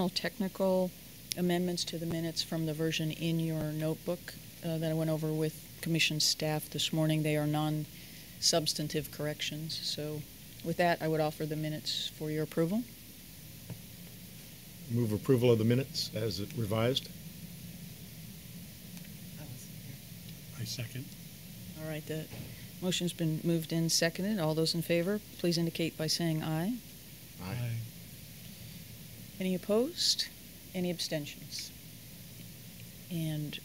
technical amendments to the minutes from the version in your notebook that I went over with Commission staff this morning. They are non-substantive corrections. So with that, I would offer the minutes for your approval. Move approval of the minutes as revised. I second. All right, the motion's been moved and seconded. All those in favor, please indicate by saying aye. Aye. Any opposed? Any abstentions? And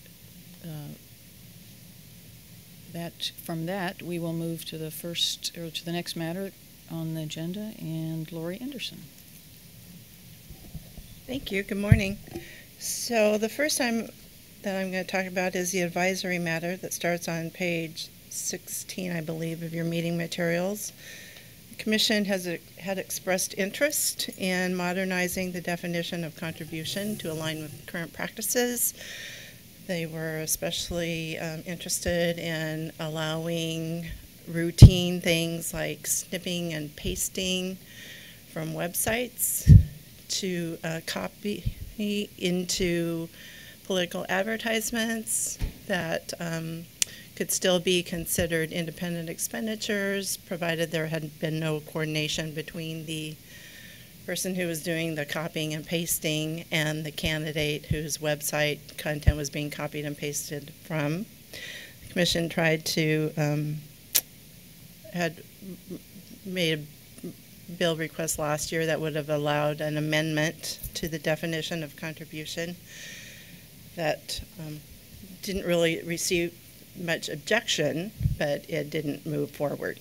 from that, we will move to to the next matter on the agenda, and Lori Anderson. Thank you. Good morning. So the first time that I'm going to talk about is the advisory matter that starts on page 16, I believe, of your meeting materials. The Commission had expressed interest in modernizing the definition of contribution to align with current practices. They were especially interested in allowing routine things like snipping and pasting from websites to copy into political advertisements that could still be considered independent expenditures, provided there had been no coordination between the person who was doing the copying and pasting and the candidate whose website content was being copied and pasted from. The Commission tried to, had made a bill request last year that would have allowed an amendment to the definition of contribution that didn't really receive much objection, but it didn't move forward.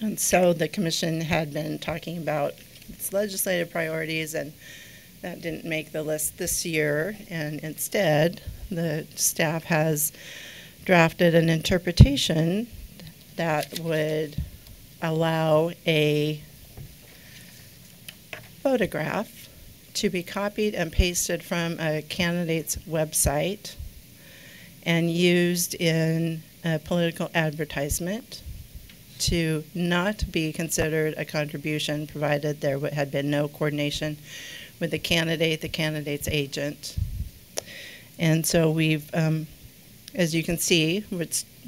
And so the Commission had been talking about its legislative priorities, and that didn't make the list this year, and instead the staff has drafted an interpretation that would allow a photograph to be copied and pasted from a candidate's website and used in a political advertisement to not be considered a contribution, provided there had been no coordination with the candidate's agent. And so we've, as you can see,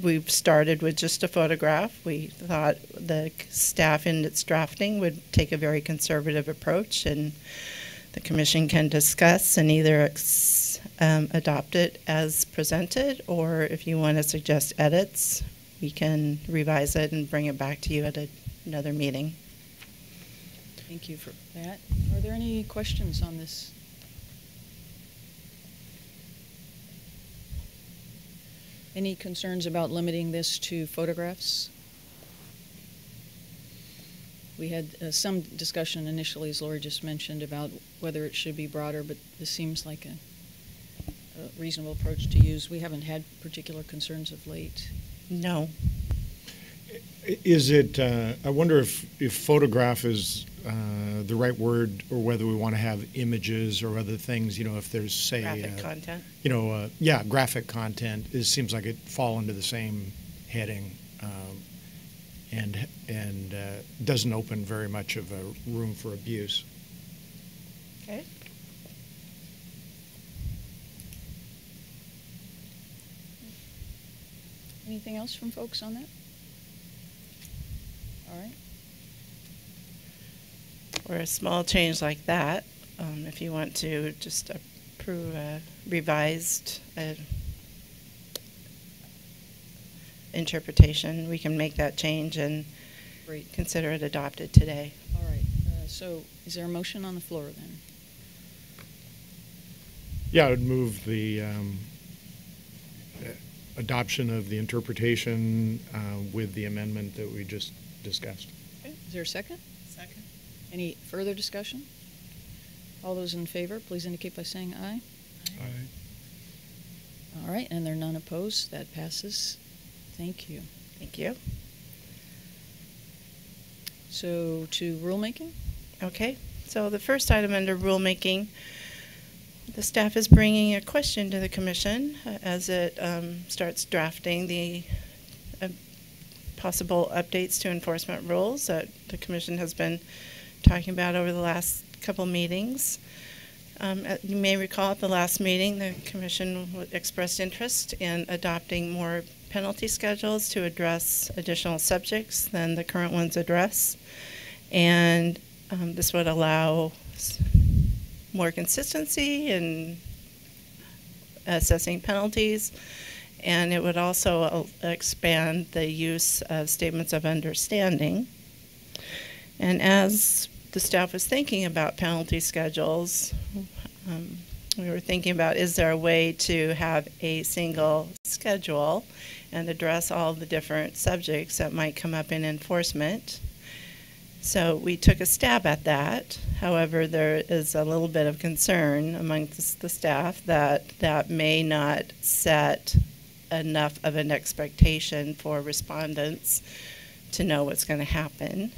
we've started with just a photograph. We thought the staff in its drafting would take a very conservative approach, and the Commission can discuss and either adopt it as presented, or if you want to suggest edits, we can revise it and bring it back to you at another meeting. Thank you for that. Are there any questions on this? Any concerns about limiting this to photographs? We had some discussion initially, as Lori just mentioned, about whether it should be broader, but this seems like a reasonable approach to use. We haven't had particular concerns of late. No. Is it, I wonder if photograph is the right word, or whether we want to have images or other things, you know, if there's, say, graphic content. You know, yeah, graphic content. It seems like it fall into the same heading, and doesn't open very much of a room for abuse. Okay. Anything else from folks on that? All right. Or a small change like that, if you want to just approve a revised interpretation, we can make that change and consider it adopted today. All right. So is there a motion on the floor then? Yeah, I would move the adoption of the interpretation with the amendment that we just discussed. Okay. Is there a second? Second. Any further discussion? All those in favor, please indicate by saying aye. Aye. All right, and there are none opposed. That passes. Thank you. Thank you. So to rulemaking? Okay. So the first item under rulemaking, the staff is bringing a question to the Commission as it starts drafting the possible updates to enforcement rules that the Commission has been talking about over the last couple meetings. You may recall at the last meeting, the Commission expressed interest in adopting more penalty schedules to address additional subjects than the current ones address. And this would allow more consistency in assessing penalties, and it would also expand the use of statements of understanding. And as the staff was thinking about penalty schedules, we were thinking about, is there a way to have a single schedule and address all the different subjects that might come up in enforcement? So we took a stab at that. However, there is a little bit of concern amongst the staff that that may not set enough of an expectation for respondents to know what's going to happen.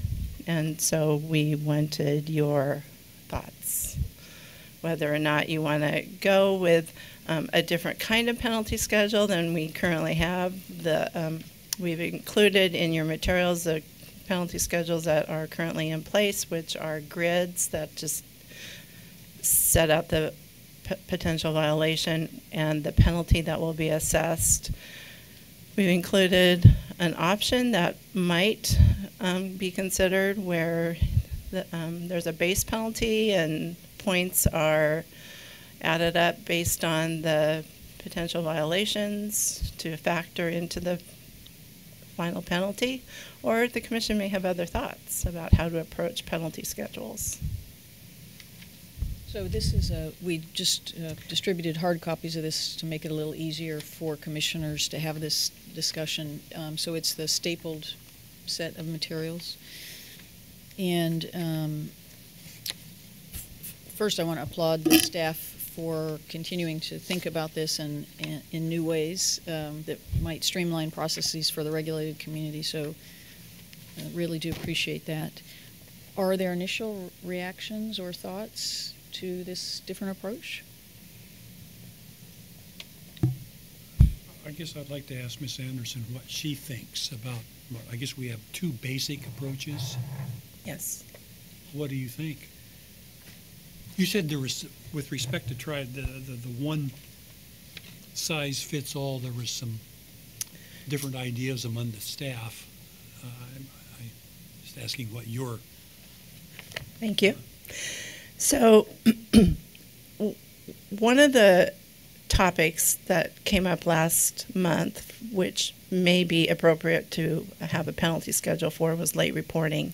And so we wanted your thoughts, whether or not you want to go with a different kind of penalty schedule than we currently have. We've included in your materials the penalty schedules that are currently in place, which are grids that just set out the potential violation and the penalty that will be assessed. We've included an option that might be considered where there's a base penalty and points are added up based on the potential violations to factor into the final penalty, or the Commission may have other thoughts about how to approach penalty schedules. So this is we just distributed hard copies of this to make it a little easier for commissioners to have this discussion. So it's the stapled set of materials. And first I want to applaud the staff for continuing to think about this in new ways that might streamline processes for the regulated community. So I really do appreciate that. Are there initial reactions or thoughts to this different approach? I guess I'd like to ask Ms. Anderson what she thinks about, I guess we have two basic approaches. Yes. What do you think? You said there was, with respect to try the one size fits all, there was some different ideas among the staff. I'm just asking what your... Thank you. So one of the topics that came up last month, which may be appropriate to have a penalty schedule for, was late reporting.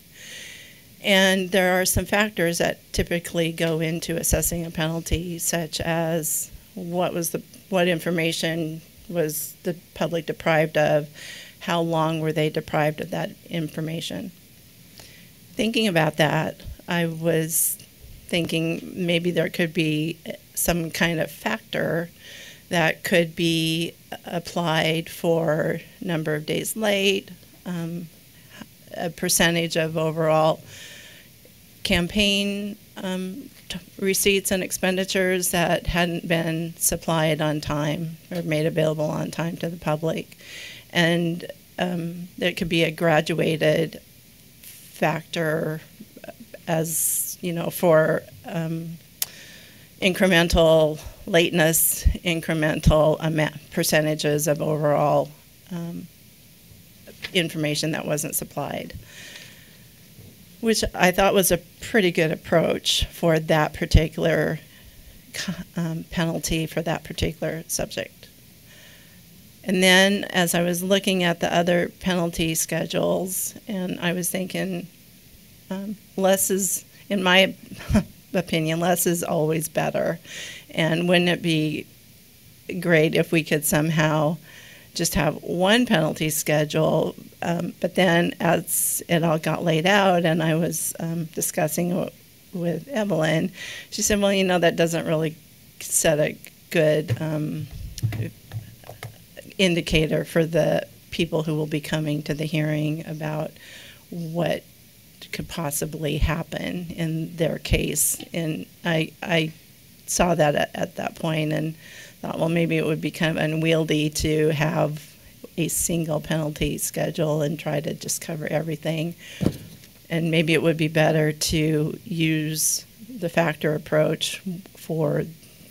And there are some factors that typically go into assessing a penalty, such as what information was the public deprived of, how long were they deprived of that information. Thinking about that, I was thinking maybe there could be some kind of factor that could be applied for number of days late, a percentage of overall campaign receipts and expenditures that hadn't been supplied on time or made available on time to the public. And there could be a graduated factor as, you know, for incremental lateness, incremental percentages of overall information that wasn't supplied, which I thought was a pretty good approach for that particular penalty for that particular subject. And then as I was looking at the other penalty schedules, and I was thinking less is, in my opinion, less is always better. And wouldn't it be great if we could somehow just have one penalty schedule, but then as it all got laid out and I was discussing with Evelyn, she said, well, you know, that doesn't really set a good indicator for the people who will be coming to the hearing about what could possibly happen in their case. And I saw that at that point and thought, well, maybe it would be kind of unwieldy to have a single penalty schedule and try to just cover everything. And maybe it would be better to use the factor approach for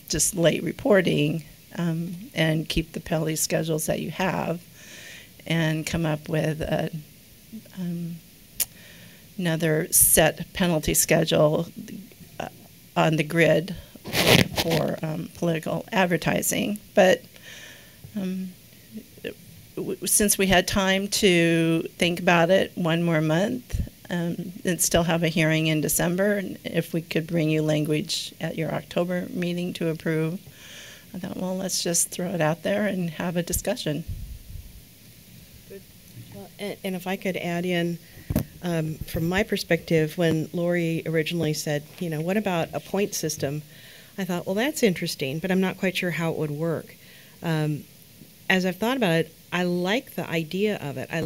just late reporting, and keep the penalty schedules that you have, and come up with another set penalty schedule on the grid for political advertising. But since we had time to think about it one more month, and still have a hearing in December, and if we could bring you language at your October meeting to approve, I thought, well, let's just throw it out there and have a discussion. Well, and if I could add in, from my perspective, when Lori originally said, what about a point system? I thought, well, that's interesting, but I'm not quite sure how it would work. As I've thought about it, I like the idea of it. I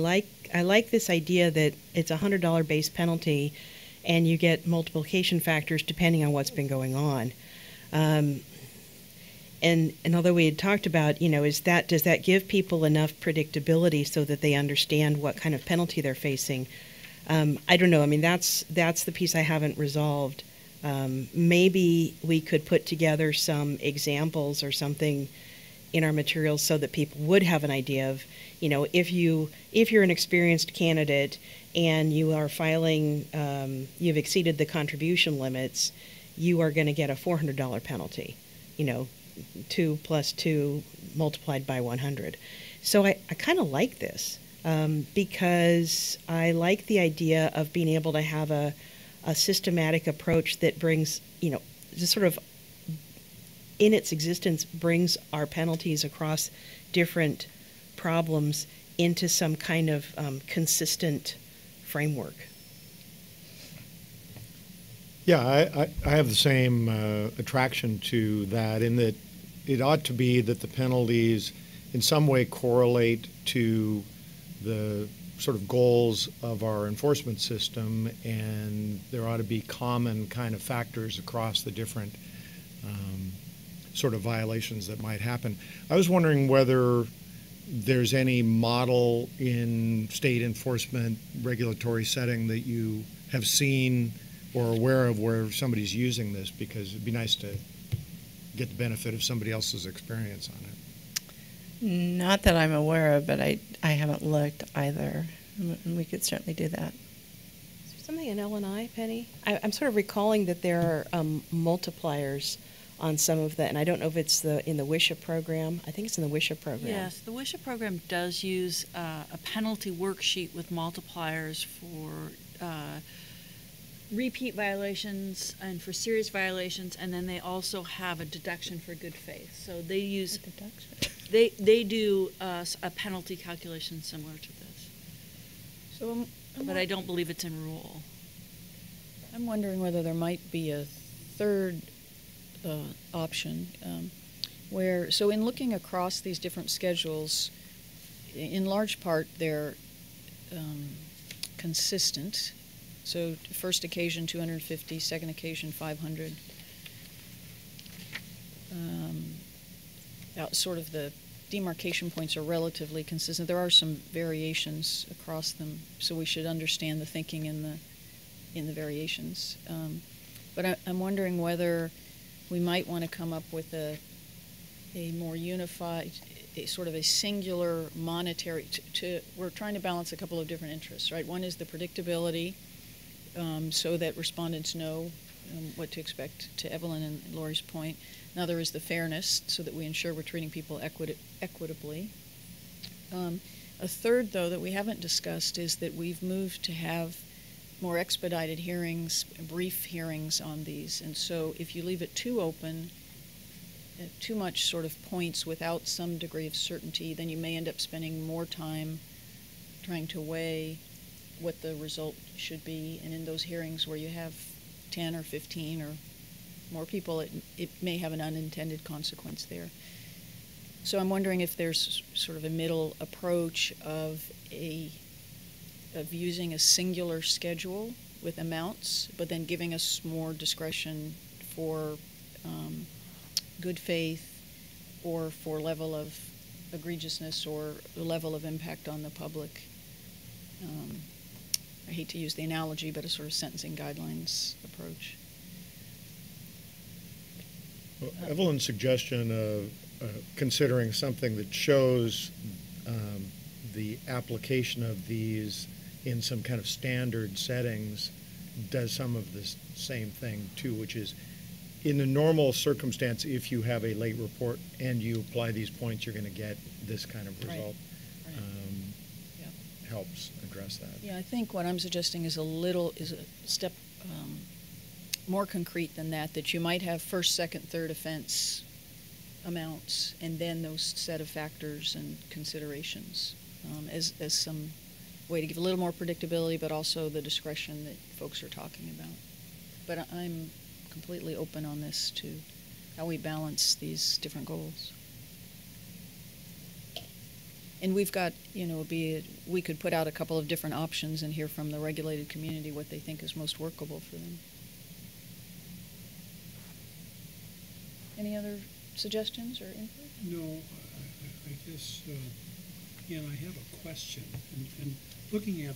like this idea that it's a $100 base penalty, and you get multiplication factors depending on what's been going on. And although we had talked about, does that give people enough predictability so that they understand what kind of penalty they're facing? I don't know. I mean, that's the piece I haven't resolved. Maybe we could put together some examples or something in our materials so that people would have an idea of, if you're an experienced candidate and you are filing, you've exceeded the contribution limits, you are going to get a $400 penalty. 2 plus 2 multiplied by 100. So I kind of like this because I like the idea of being able to have a systematic approach that brings, just sort of in its existence brings our penalties across different problems into some kind of consistent framework. Yeah, I have the same attraction to that, in that it ought to be that the penalties in some way correlate to the sort of goals of our enforcement system, and there ought to be common kind of factors across the different sort of violations that might happen. I was wondering whether there's any model in state enforcement regulatory setting that you have seen or aware of where somebody's using this, because it'd be nice to get the benefit of somebody else's experience on it. Not that I'm aware of, but I haven't looked either. We could certainly do that. Is there something in L&I, Penny? I'm sort of recalling that there are multipliers on some of that, and I don't know if it's in the WISHA program. I think it's in the WISHA program. Yes, the WISHA program does use a penalty worksheet with multipliers for repeat violations and for serious violations, and then they also have a deduction for good faith. So they use they do a penalty calculation similar to this. So, but I don't believe it's in rule. I'm wondering whether there might be a third option where, so in looking across these different schedules, in large part they're consistent. So first occasion 250, second occasion 500. Sort of the demarcation points are relatively consistent. There are some variations across them, so we should understand the thinking in the variations. But I'm wondering whether we might want to come up with a more unified, sort of a singular monetary. We're trying to balance a couple of different interests, right? One is the predictability, so that respondents know what to expect, to Evelyn and Lori's point. Another is the fairness, so that we ensure we're treating people equitably. A third, though, that we haven't discussed is that we've moved to have more expedited hearings, brief hearings on these. And so if you leave it too open, too much sort of points without some degree of certainty, then you may end up spending more time trying to weigh what the result should be. And in those hearings where you have 10 or 15 or more people, it may have an unintended consequence there. So I'm wondering if there's sort of a middle approach of using a singular schedule with amounts, but then giving us more discretion for good faith or for level of egregiousness or level of impact on the public. I hate to use the analogy, but a sort of sentencing guidelines approach. Well, Evelyn's suggestion of considering something that shows the application of these in some kind of standard settings does some of the same thing too, which is in a normal circumstance, if you have a late report and you apply these points, you're going to get this kind of Right. result. Right. Yeah. Helps address that. Yeah, I think what I'm suggesting is a step more concrete than that, that you might have first, second, third offense amounts, and then those set of factors and considerations as some way to give a little more predictability, but also the discretion that folks are talking about. But I'm completely open on this to how we balance these different goals. And we've got, we could put out a couple of different options and hear from the regulated community what they think is most workable for them. Any other suggestions or input? No, I guess, and I have a question. And looking at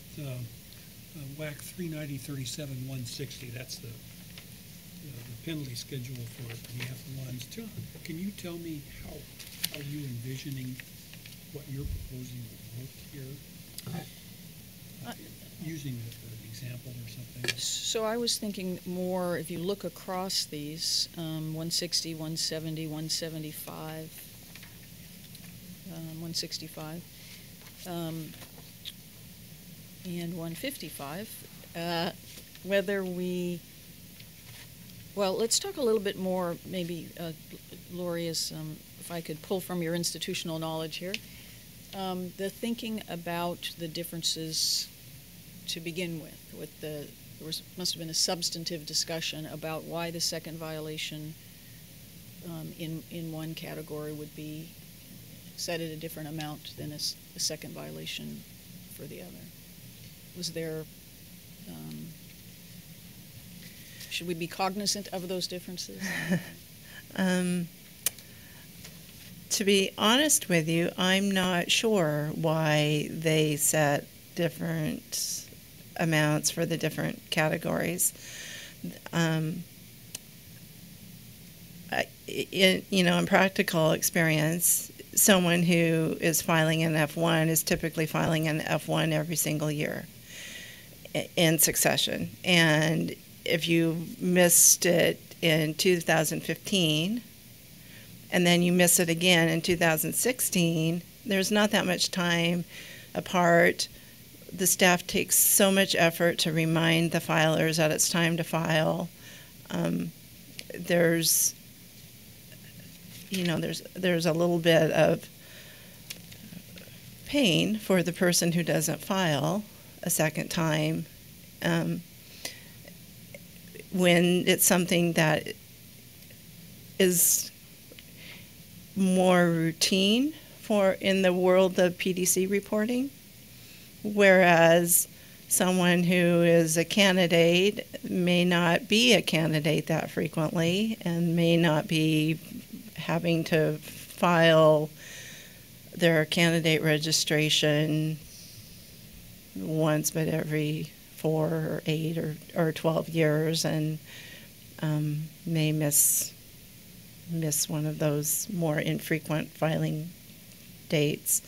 WAC 390.37.160, that's the penalty schedule for the F1s. Can you tell me how are you envisioning what you're proposing would work here? Using it for an example or something. So I was thinking more, if you look across these, 160, 170, 175, 165, and 155, whether we, well, let's talk a little bit more, maybe, Lori, if I could pull from your institutional knowledge here, the thinking about the differences to begin with there must have been a substantive discussion about why the second violation in one category would be set at a different amount than a second violation for the other. Was there, should we be cognizant of those differences? To be honest with you, I'm not sure why they set different amounts for the different categories. In practical experience, someone who is filing an F1 is typically filing an F1 every single year in succession. And if you missed it in 2015, and then you miss it again in 2016, there's not that much time apart. The staff takes so much effort to remind the filers that it's time to file. There's a little bit of pain for the person who doesn't file a second time when it's something that is more routine in the world of PDC reporting. Whereas someone who is a candidate may not be a candidate that frequently and may not be having to file their candidate registration once but every 4 or 8 or 12 years and may miss one of those more infrequent filing dates.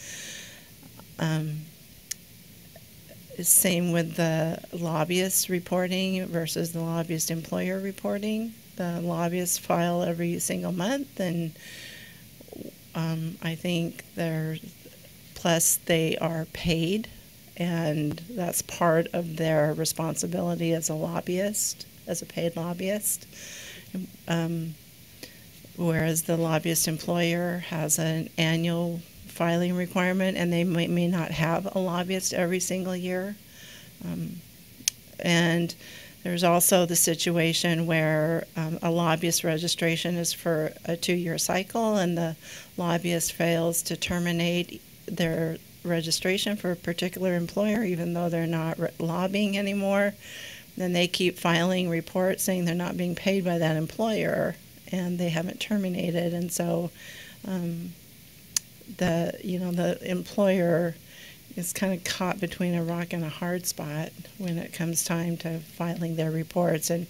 Same with the lobbyist reporting versus the lobbyist employer reporting. The lobbyists file every single month, and I think plus they are paid, and that's part of their responsibility as a lobbyist, as a paid lobbyist. Whereas the lobbyist employer has an annual filing requirement, and they may not have a lobbyist every single year. And there's also the situation where a lobbyist registration is for a 2-year cycle, and the lobbyist fails to terminate their registration for a particular employer, even though they're not lobbying anymore. Then they keep filing reports saying they're not being paid by that employer, and they haven't terminated, and so the employer is kind of caught between a rock and a hard spot when it comes time to filing their reports. And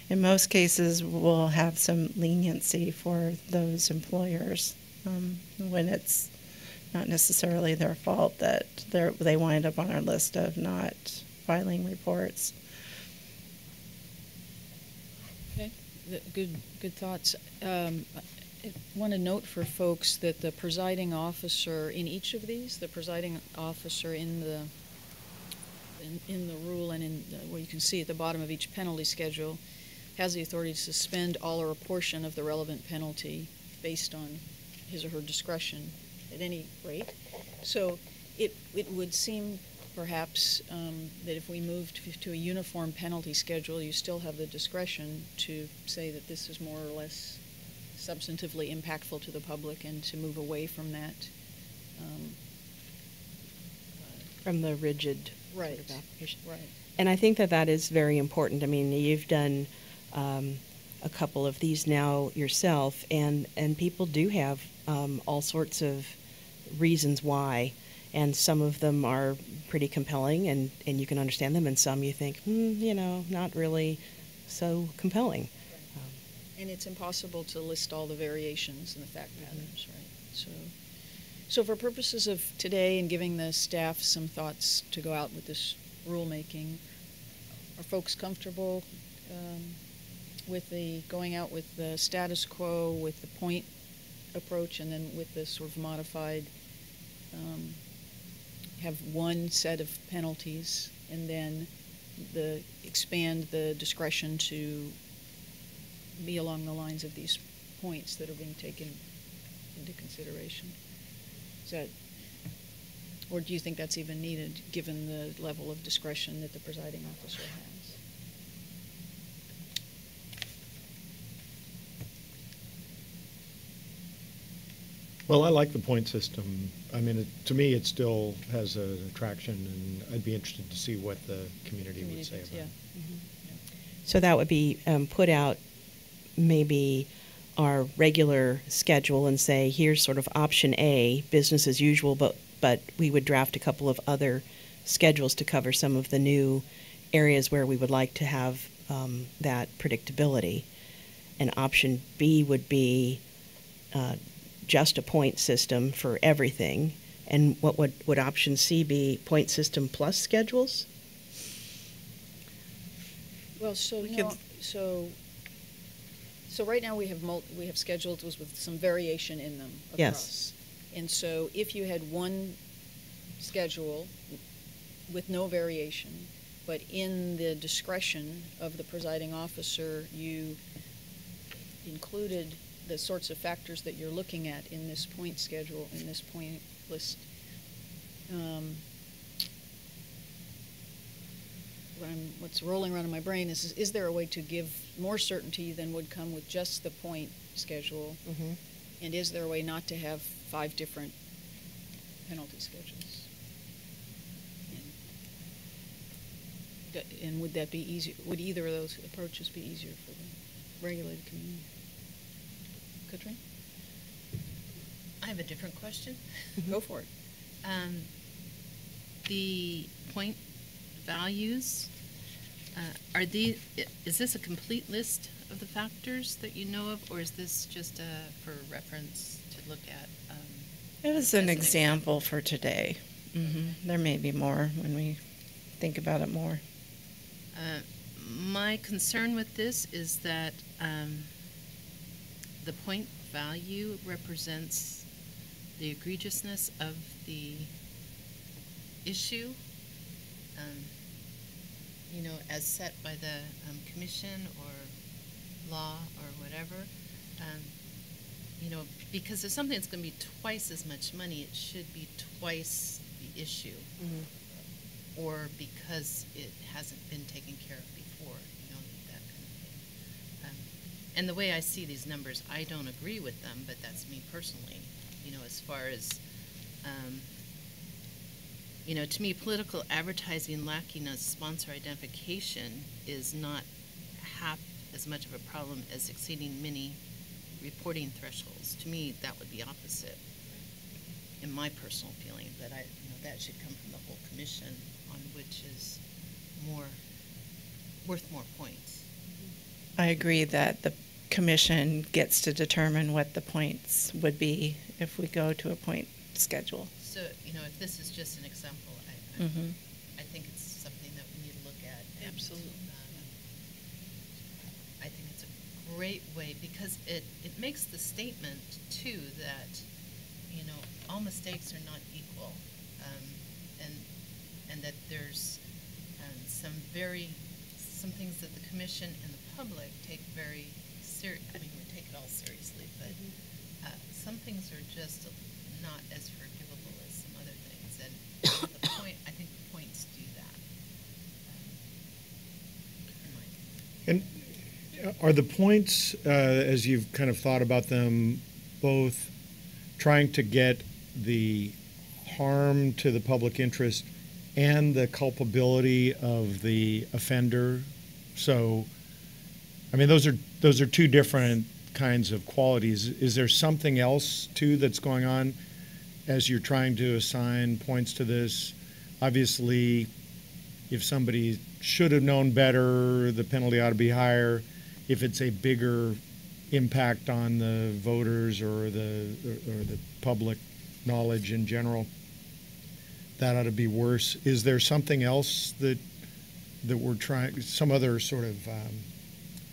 in most cases, we'll have some leniency for those employers when it's not necessarily their fault that they wind up on our list of not filing reports. Okay, good thoughts. I want to note for folks that the presiding officer in each of these, the presiding officer in the rule and in where you can see at the bottom of each penalty schedule, has the authority to suspend all or a portion of the relevant penalty based on his or her discretion at any rate. So it would seem perhaps that if we moved to a uniform penalty schedule, you still have the discretion to say that this is more or less substantively impactful to the public and to move away from that. From the rigid Right. sort of application. Right. And I think that that is very important. I mean, you've done a couple of these now yourself, and people do have all sorts of reasons why, and some of them are pretty compelling, and you can understand them, and some you think, not really so compelling. And it's impossible to list all the variations in the fact patterns, right? So for purposes of today and giving the staff some thoughts to go out with this rulemaking, are folks comfortable with the going out with the status quo, with the point approach, and then with the sort of modified, have one set of penalties, and then expand the discretion to be along the lines of these points that are being taken into consideration? Is that, or do you think that's even needed given the level of discretion that the presiding officer has? Well, I like the point system. I mean, to me, it still has an attraction, and I'd be interested to see what the community would say about it. So that would be put out maybe our regular schedule and say, here's sort of option A, business as usual, but we would draft a couple of other schedules to cover some of the new areas where we would like to have that predictability. And option B would be just a point system for everything. And what would option C be? Point system plus schedules? Well, so right now we have schedules with some variation in them across. Yes. And so if you had one schedule with no variation, but in the discretion of the presiding officer, you included the sorts of factors that you're looking at in this point schedule, in this point list. What's rolling around in my brain is there a way to give more certainty than would come with just the point schedule? Mm-hmm. And is there a way not to have 5 different penalty schedules? And would that be easier? Would either of those approaches be easier for the regulated community? Katrin? I have a different question. Go for it. The point values, is this a complete list of the factors that you know of, or is this just for reference to look at? It was an example for today. Mm-hmm. There may be more when we think about it more. My concern with this is that the point value represents the egregiousness of the issue, as set by the commission or law or whatever. Because if something that's going to be twice as much money, it should be twice the issue. Mm-hmm. Or because it hasn't been taken care of before, that kind of thing. And the way I see these numbers, I don't agree with them, but that's me personally. As far as, to me, political advertising lacking a sponsor identification is not half as much of a problem as exceeding many reporting thresholds. To me, that would be opposite, in my personal feeling. But that should come from the whole commission on which is worth more points. I agree that the commission gets to determine what the points would be if we go to a point schedule. So, if this is just an example, Mhm. I think it's something that we need to look at. And, Absolutely. I think it's a great way, because it makes the statement, too, that, all mistakes are not equal. And that there's some things that the commission and the public take very we take it all seriously, but some things are just not as forgivable as some other things. And I think the points do that. In my opinion. And are the points, as you've kind of thought about them, both trying to get the harm to the public interest and the culpability of the offender? So, I mean, those are two different kinds of qualities. Is there something else, too, that's going on as you're trying to assign points to this? Obviously, if somebody should have known better, the penalty ought to be higher. If it's a bigger impact on the voters or the public knowledge in general, that ought to be worse. Is there something else that we're trying, some other sort of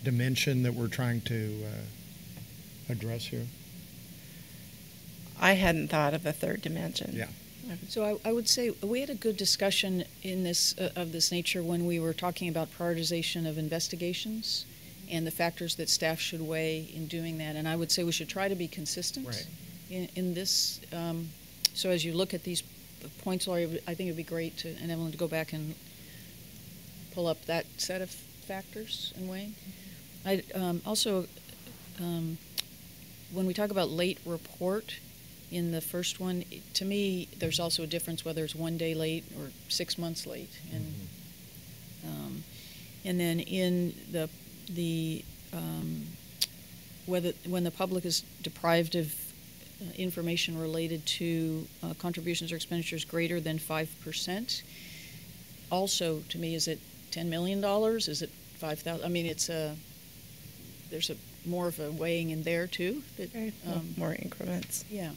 dimension that we're trying to address here? I hadn't thought of a third dimension. Yeah. So I would say we had a good discussion in this of this nature when we were talking about prioritization of investigations and the factors that staff should weigh in doing that. And I would say we should try to be consistent Right. in this. So as you look at these points, Laurie, I think it would be great to, and Evelyn, to go back and pull up that set of factors and weigh. I also, when we talk about late report, in the first one, to me, there's also a difference whether it's 1 day late or 6 months late, and then in the whether when the public is deprived of information related to contributions or expenditures greater than 5%. Also, to me, is it $10 million? Is it 5,000? I mean, there's more of a weighing in there too. That, More increments. Yeah.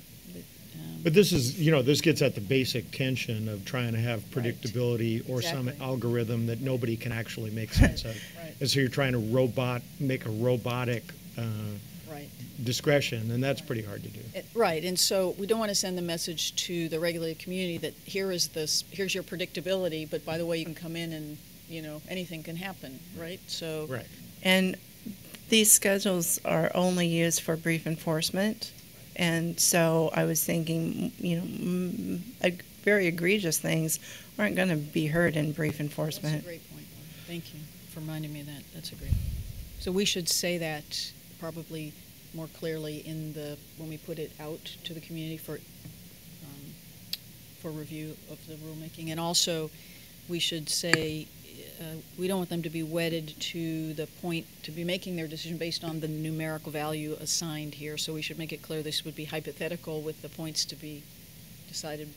But this is, this gets at the basic tension of trying to have predictability or some Exactly. algorithm that nobody can actually make sense of. Right. And so you're trying to make a robotic Right. discretion, and that's pretty hard to do. Right, and so we don't want to send the message to the regulated community that here's your predictability, but by the way, you can come in and, anything can happen, right? So. Right. And these schedules are only used for brief enforcement. And so I was thinking, very egregious things aren't going to be heard in brief enforcement. That's a great point. Thank you for reminding me of that. That's a great. So we should say that probably more clearly when we put it out to the community for review of the rulemaking, and also we should say we don't want them to be wedded to the point to be making their decision based on the numerical value assigned here. So we should make it clear this would be hypothetical with the points to be decided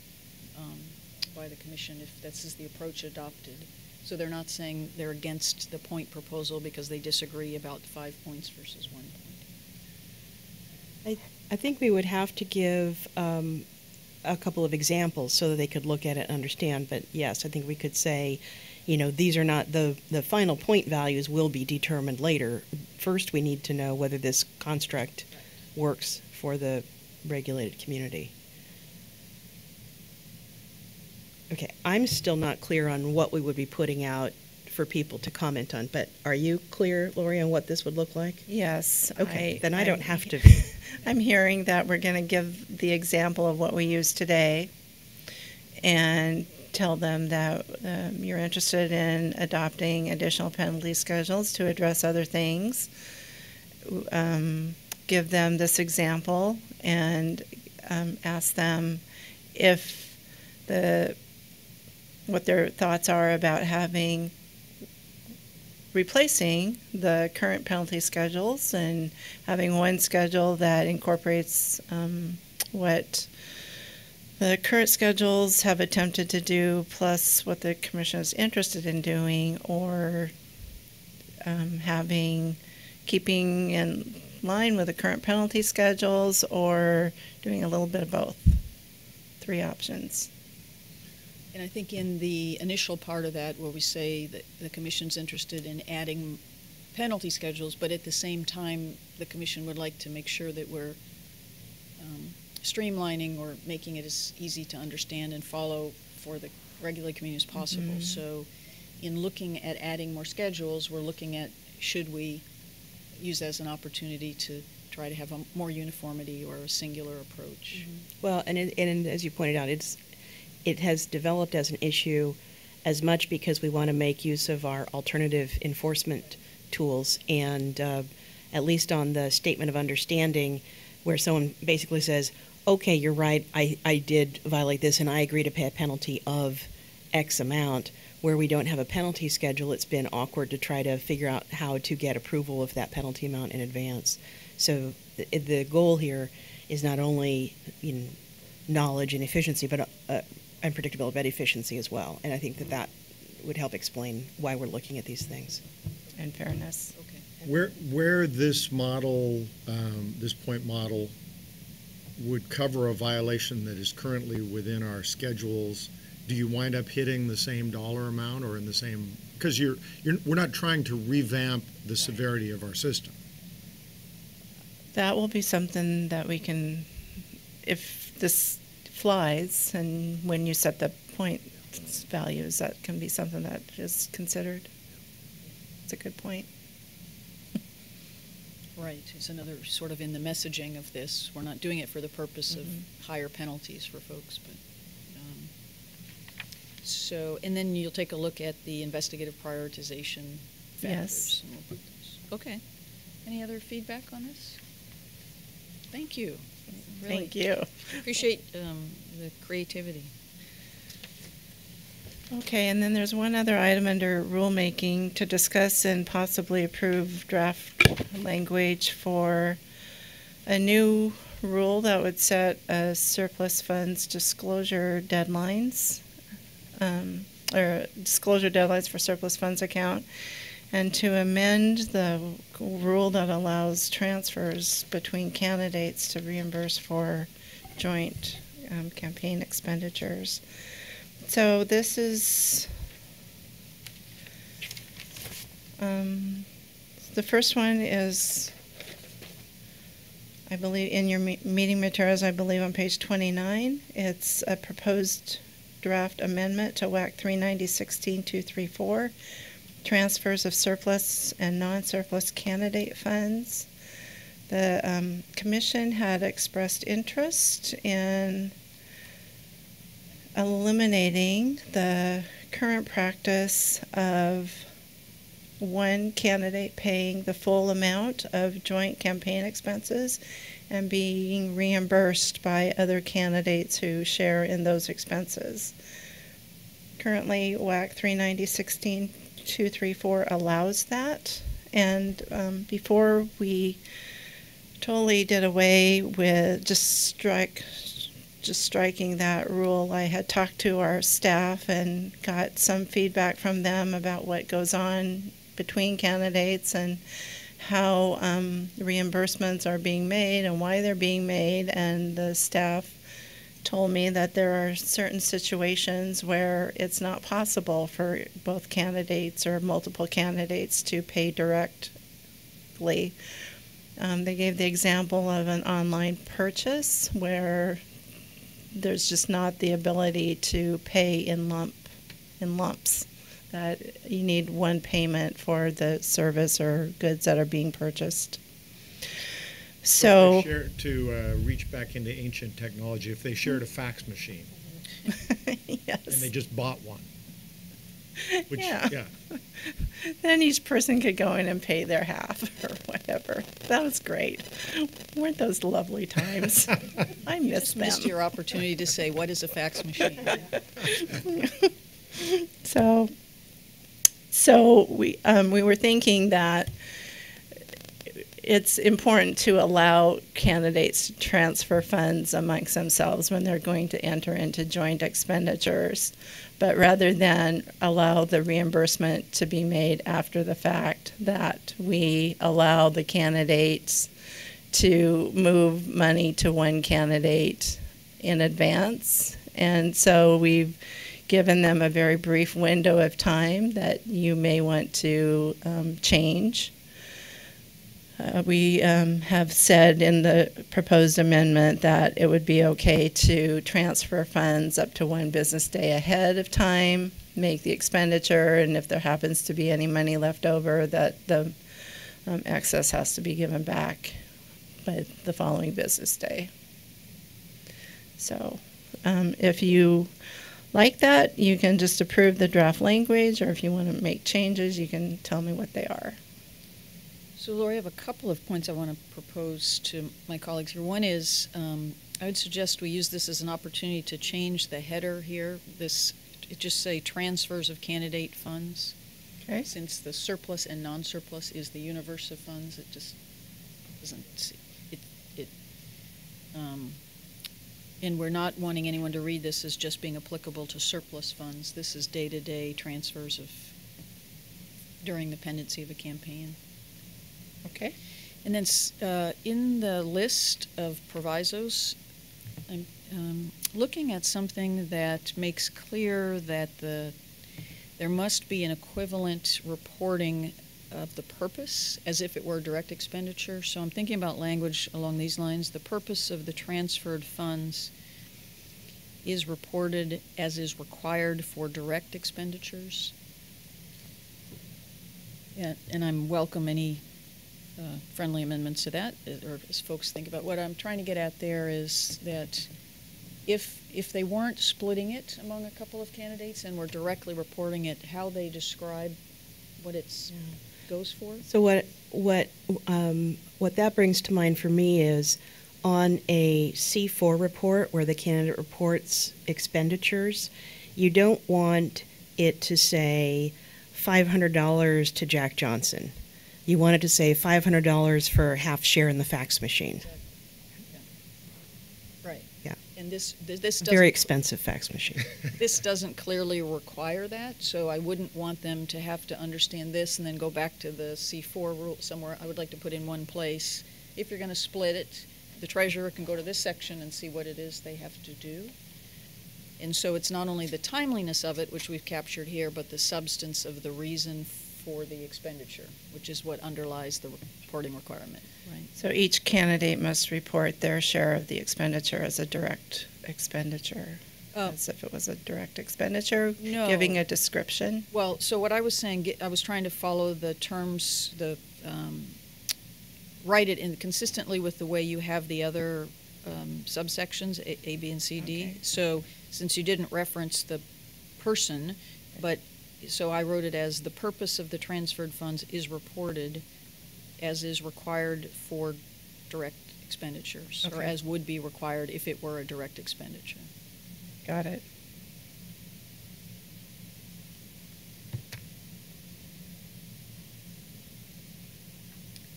by the commission if this is the approach adopted. So they're not saying they're against the point proposal because they disagree about 5 points versus 1 point. I think we would have to give a couple of examples so that they could look at it and understand. But yes, I think we could say, these are not the final point values will be determined later. First, we need to know whether this construct works for the regulated community. Okay, I'm still not clear on what we would be putting out for people to comment on, but are you clear, Lori, on what this would look like? Yes. Okay, then I don't have to. I'm hearing that we're going to give the example of what we use today and tell them that you're interested in adopting additional penalty schedules to address other things. Give them this example and ask them what their thoughts are about replacing the current penalty schedules and having one schedule that incorporates what the current schedules have attempted to do, plus what the commission is interested in doing, or keeping in line with the current penalty schedules, or doing a little bit of both. 3 options. And I think in the initial part of that, where we say that the commission's interested in adding penalty schedules, but at the same time, the commission would like to make sure that we're streamlining or making it as easy to understand and follow for the regular community as possible. Mhm. So in looking at adding more schedules, we're looking at, should we use that as an opportunity to try to have a more uniformity or a singular approach? Well, and as you pointed out, it has developed as an issue as much because we want to make use of our alternative enforcement tools, and at least on the statement of understanding, where someone basically says, okay, you're right, I did violate this and I agree to pay a penalty of X amount. Where we don't have a penalty schedule, it's been awkward to try to figure out how to get approval of that penalty amount in advance. So the goal here is not only knowledge and efficiency, but and predictability, but efficiency as well. And I think that would help explain why we're looking at these things. And fairness. Okay. Where this model, this point model, would cover a violation that is currently within our schedules, do you wind up hitting the same dollar amount or in the same? Because we're not trying to revamp the severity of our system. That will be something that we can, if this flies, and when you set the point values, that can be something that is considered. It's a good point. Right, it's another sort of in the messaging of this. We're not doing it for the purpose of higher penalties for folks, but so, and then you'll take a look at the investigative prioritization factors. Yes. And we'll put those. Okay. Any other feedback on this? Thank you. Really Thank you. appreciate the creativity. Okay, and then there's one other item under rulemaking to discuss and possibly approve draft language for a new rule that would set surplus funds disclosure deadlines, or disclosure deadlines for surplus funds account, and to amend the rule that allows transfers between candidates to reimburse for joint campaign expenditures. So this is, the first one is, I believe, in your meeting materials, I believe on page 29. It's a proposed draft amendment to WAC 390-16-234, transfers of surplus and non-surplus candidate funds. The commission had expressed interest in eliminating the current practice of one candidate paying the full amount of joint campaign expenses and being reimbursed by other candidates who share in those expenses. Currently, WAC 390-16-234 allows that, and before we totally did away with just striking that rule, I had talked to our staff and got some feedback from them about what goes on between candidates and how reimbursements are being made and why they're being made, and the staff told me that there are certain situations where it's not possible for both candidates or multiple candidates to pay directly. They gave the example of an online purchase where there's just not the ability to pay in lumps, that you need one payment for the service or goods that are being purchased. So To reach back into ancient technology, if they shared a fax machine yes. and they just bought one, which, Yeah. Then each person could go in and pay their half or whatever. That was great. Weren't those lovely times? I miss Just them. missed your opportunity to say, what is a fax machine? So we were thinking that it's important to allow candidates to transfer funds amongst themselves when they're going to enter into joint expenditures. But rather than allow the reimbursement to be made after the fact, that we allow the candidates to move money to one candidate in advance. And so we've given them a very brief window of time that you may want to change. We have said in the proposed amendment that it would be okay to transfer funds up to one business day ahead of time, make the expenditure, and if there happens to be any money left over, that the excess has to be given back by the following business day. So if you like that, you can just approve the draft language, or if you want to make changes, you can tell me what they are. So, Lori, I have a couple of points I want to propose to my colleagues here. One is I would suggest we use this as an opportunity to change the header here. It just say transfers of candidate funds. Okay. Since the surplus and non-surplus is the universe of funds, it just doesn't. And we're not wanting anyone to read this as just being applicable to surplus funds. This is day-to-day transfers during the pendency of a campaign. Okay. And then in the list of provisos, I'm looking at something that makes clear that there must be an equivalent reporting of the purpose as if it were direct expenditure. So I'm thinking about language along these lines. The purpose of the transferred funds is reported as is required for direct expenditures. Yeah, and I'm welcome any friendly amendments to that, or as folks think about. What I'm trying to get at there is that if they weren't splitting it among a couple of candidates and were directly reporting it, how they describe what it's goes for. So what that brings to mind for me is on a C4 report where the candidate reports expenditures, you don't want it to say $500 to Jack Johnson. You want it to say $500 for half share in the fax machine. Yeah. Right. Yeah. And this doesn't, Very expensive fax machine. this doesn't clearly require that, so I wouldn't want them to have to understand this and then go back to the C4 rule somewhere. I would like to put in one place. If you're going to split it, the treasurer can go to this section and see what it is they have to do. And so it's not only the timeliness of it, which we've captured here, but the substance of the reason for the expenditure, which is what underlies the reporting requirement. Right. So each candidate must report their share of the expenditure as a direct expenditure, as if it was a direct expenditure, No. giving a description. Well, so what I was saying, I was trying to follow the terms, write it in consistently with the way you have the other subsections, A, B, and C, D. Okay. So since you didn't reference the person, so I wrote it as the purpose of the transferred funds is reported as is required for direct expenditures, or Okay. as would be required if it were a direct expenditure. Got it.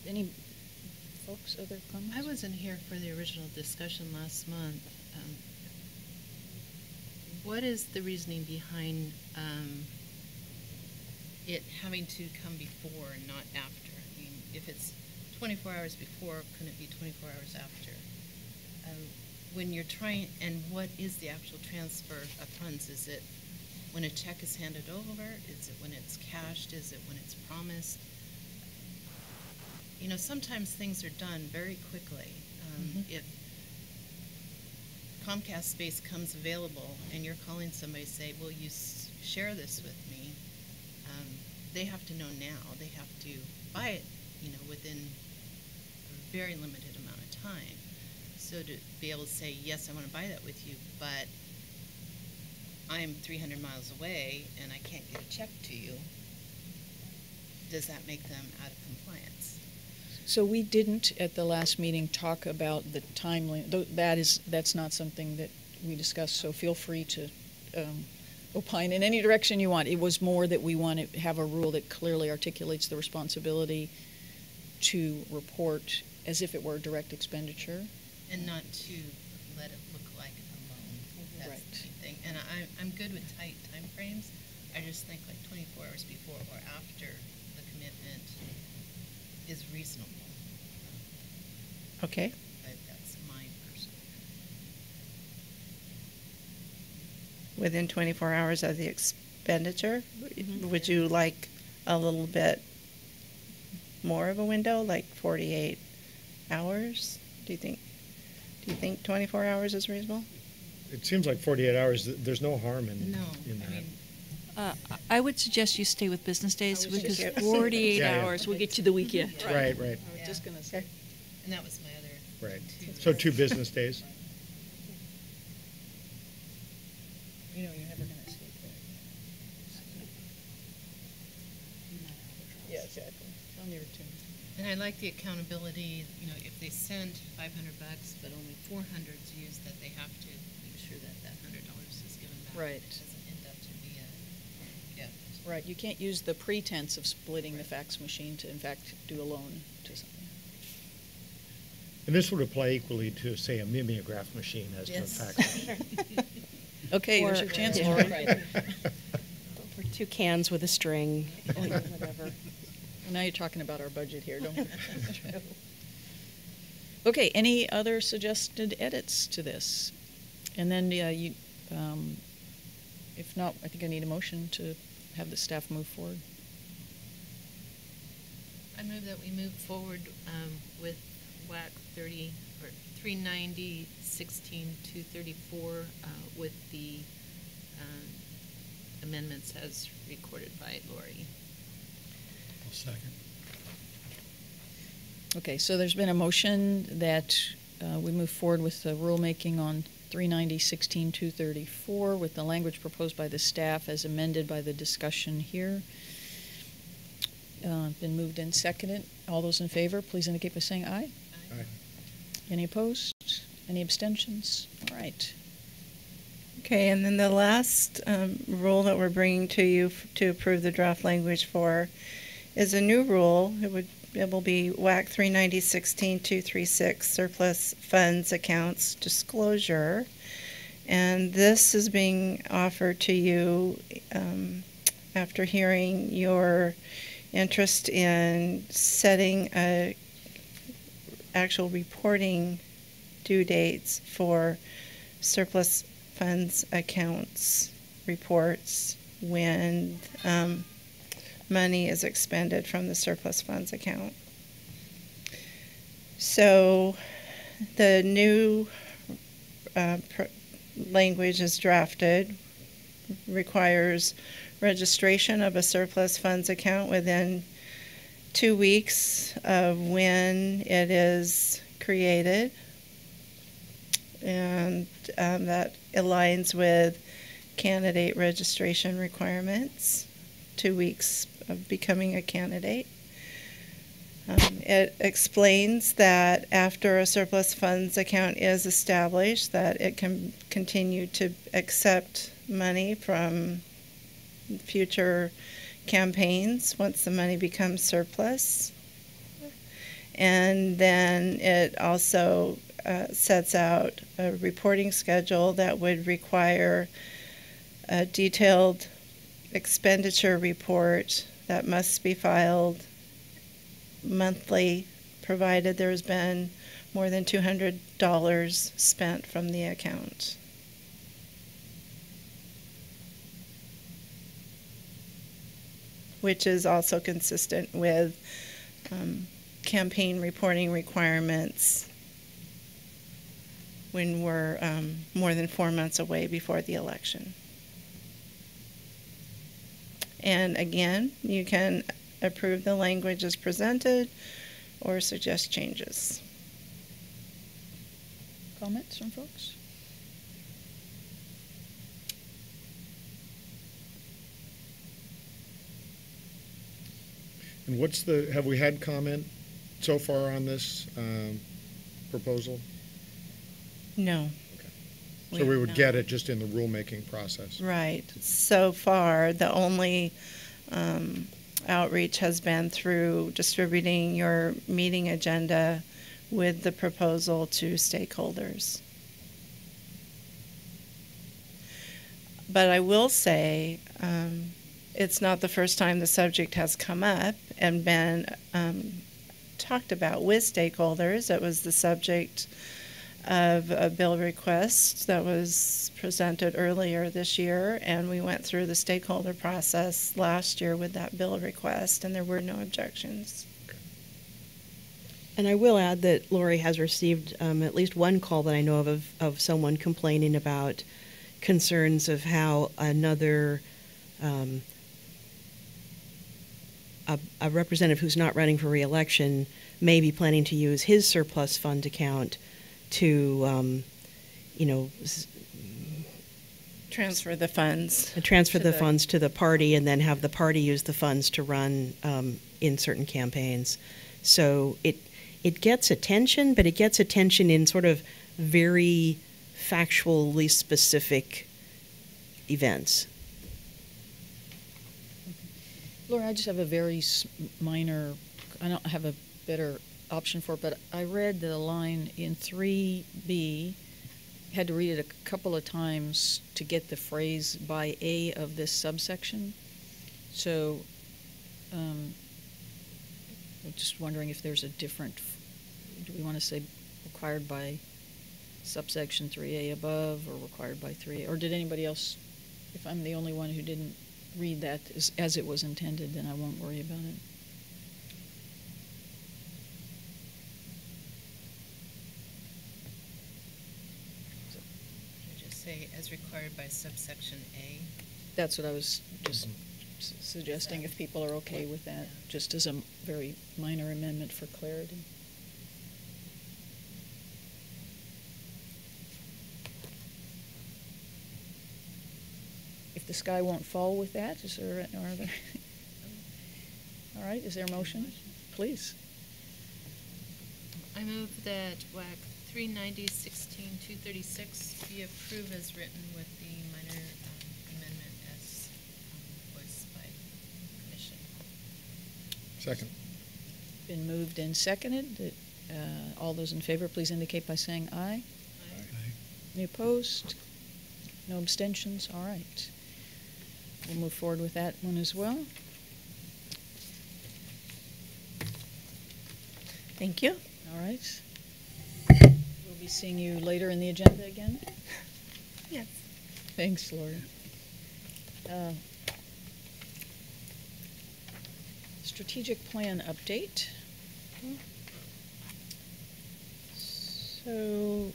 Any folks, other comments? I wasn't here for the original discussion last month. What is the reasoning behind it having to come before and not after? I mean, if it's 24 hours before, couldn't it be 24 hours after? When you're trying, and what is the actual transfer of funds? Is it when a check is handed over? Is it when it's cashed? Is it when it's promised? You know, sometimes things are done very quickly. If Comcast space comes available and you're calling somebody, say, will you share this with me? They have to know now. They have to buy it, you know, within a very limited amount of time. So to be able to say, yes, I want to buy that with you, but I'm 300 miles away and I can't get a check to you, does that make them out of compliance? So we didn't at the last meeting talk about the timeline. That's not something that we discussed. So feel free to opine in any direction you want. It was more that we want to have a rule that clearly articulates the responsibility to report as if it were direct expenditure. And not to let it look like a loan. That's Right. the key thing. And I'm good with tight timeframes. I just think like 24 hours before or after the commitment is reasonable. Okay. That's my personal. Within 24 hours of the expenditure? Would you like a little bit more of a window, like 48 hours? Do you think 24 hours is reasonable? It seems like 48 hours, there's no harm in No, that. I mean, I would suggest you stay with business days I was because just- 48 Yeah, yeah. hours will get you the weekend. Right, right, I was Yeah. just going to say. and that was my other. right. two. So 2 business days? You know, you're never going to escape that. Yeah, exactly. On your tune. And I like the accountability, you know, if they send $500, but only 400 is used, that they have to make sure that that $100 is given back. Right. It doesn't end up to be a gift. Right, you can't use the pretense of splitting the fax machine to, in fact, do a loan to something. And this would apply equally to, say, a mimeograph machine as to a Yes. fax machine. Okay, here's Or- your chance, Yeah. Lori. Or 2 cans with a string, or whatever. Well, now you're talking about our budget here, don't we? Okay, any other suggested edits to this? And then, if not, I think I need a motion to have the staff move forward. I move that we move forward with WAC 30, or 390, 16, 234, with the amendments as recorded by Lori. I'll second. Okay, so there's been a motion that we move forward with the rulemaking on 390-16-234 with the language proposed by the staff as amended by the discussion here. Been moved and seconded. All those in favor, please indicate by saying aye. Aye. Any opposed? Any abstentions? All right. Okay, and then the last rule that we're bringing to you to approve the draft language for is a new rule. It will be WAC 390-16-236 surplus funds accounts disclosure. And this is being offered to you after hearing your interest in setting actual reporting due dates for surplus funds accounts reports when money is expended from the surplus funds account. So the new language is drafted, requires registration of a surplus funds account within 2 weeks of when it is created. And that aligns with candidate registration requirements, 2 weeks of becoming a candidate. It explains that after a surplus funds account is established, that it can continue to accept money from future campaigns once the money becomes surplus. And then it also sets out a reporting schedule that would require a detailed expenditure report that must be filed monthly, provided there's been more than $200 spent from the account. Which is also consistent with campaign reporting requirements when we're more than 4 months away before the election. And again, you can approve the language as presented or suggest changes. Comments from folks? And have we had comment so far on this proposal? No. So we would have get not. it just in the rulemaking process? Right. So far, the only outreach has been through distributing your meeting agenda with the proposal to stakeholders. But I will say, it's not the first time the subject has come up and been talked about with stakeholders. It was the subject of a bill request that was presented earlier this year, and we went through the stakeholder process last year with that bill request, and there were no objections. And I will add that Lori has received at least one call that I know of someone complaining about concerns of how another a representative who's not running for re-election may be planning to use his surplus fund account to, Transfer the funds. transfer To the the- funds to the party and then have the party use the funds to run in certain campaigns. So it gets attention, but it gets attention in sort of very factually specific events. Laura, I just have a very minor, I don't have a better option for it, but I read the line in 3B, had to read it a couple of times to get the phrase by A of this subsection. So, I'm just wondering if there's a different, do we want to say required by subsection 3A above or required by 3A? Or did anybody else, if I'm the only one who didn't read that as it was intended, then I won't worry about it. You just say as required by subsection A. That's what I was just suggesting, if people are okay with that, just as a very minor amendment for clarity. If the sky won't fall with that, is there, are there? All right, is there a motion? Please. I move that WAC 390-16-236 be approved as written with the minor amendment as voiced by Commission. Second. Been moved and seconded. All those in favor, please indicate by saying aye. Aye. Any opposed? No abstentions? All right. We'll move forward with that one as well. Thank you. All right. We'll be seeing you later in the agenda again. Yes. Thanks, Laura. Strategic plan update. So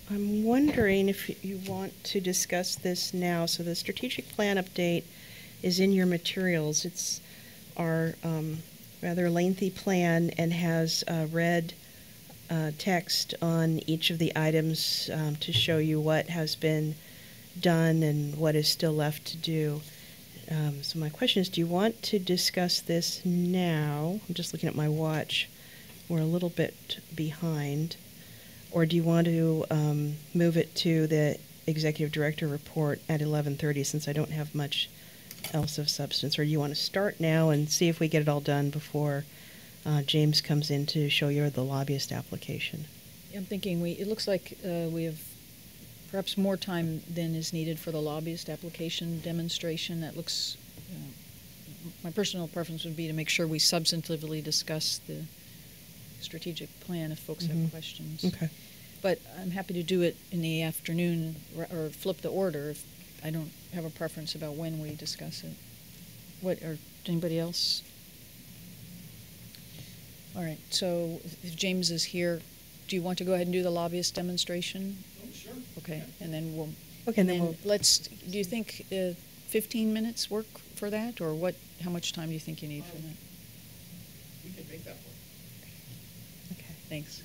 I'm wondering if you want to discuss this now. So the strategic plan update is in your materials. It's our rather lengthy plan and has red text on each of the items to show you what has been done and what is still left to do. So my question is, do you want to discuss this now? I'm just looking at my watch. We're a little bit behind. Or do you want to move it to the executive director report at 11:30, since I don't have much else of substance? Or do you want to start now and see if we get it all done before James comes in to show you the lobbyist application? I'm thinking it looks like we have perhaps more time than is needed for the lobbyist application demonstration. That looks, my personal preference would be to make sure we substantively discuss the strategic plan if folks have questions. Okay. But I'm happy to do it in the afternoon or flip the order if I don't have a preference about when we discuss it. Or anybody else? All right, so if James is here, do you want to go ahead and do the lobbyist demonstration? Oh, sure. Okay, and then we'll. Okay, and then we'll. do you think 15 minutes work for that, or what? How much time do you think you need for that? We can make that work. Okay, thanks.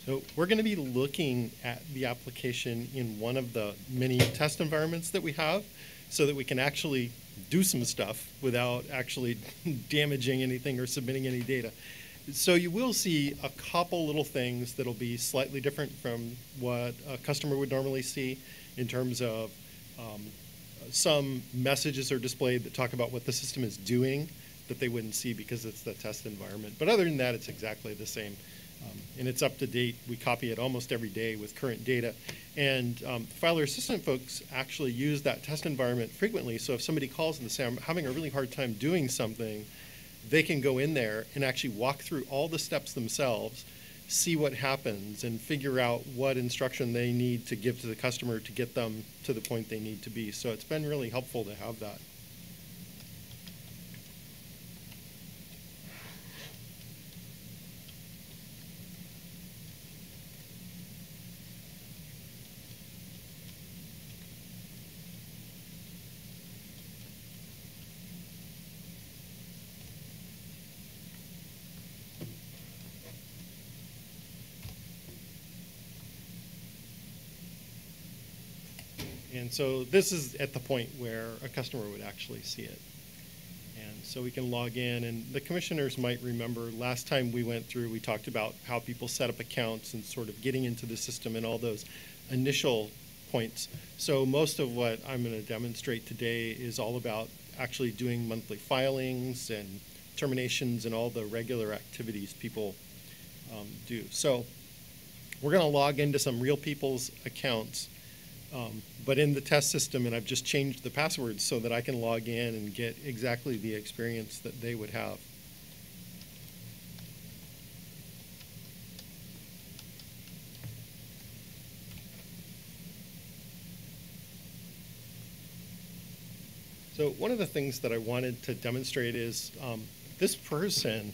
So we're going to be looking at the application in one of the many test environments that we have so that we can actually do some stuff without actually damaging anything or submitting any data. So you will see a couple little things that'll be slightly different from what a customer would normally see in terms of some messages are displayed that talk about what the system is doing that they wouldn't see because it's the test environment. But other than that, it's exactly the same. And it's up to date. We copy it almost every day with current data. And Filer Assistant folks actually use that test environment frequently. So if somebody calls and they say, I'm having a really hard time doing something, they can go in there and actually walk through all the steps themselves, see what happens, and figure out what instruction they need to give to the customer to get them to the point they need to be. So it's been really helpful to have that. And so this is at the point where a customer would actually see it. And so we can log in, and the commissioners might remember last time we went through, we talked about how people set up accounts and sort of getting into the system and all those initial points. So most of what I'm going to demonstrate today is all about actually doing monthly filings and terminations and all the regular activities people do. So we're going to log into some real people's accounts, but in the test system, and I've just changed the passwords so that I can log in and get exactly the experience that they would have. So one of the things that I wanted to demonstrate is this person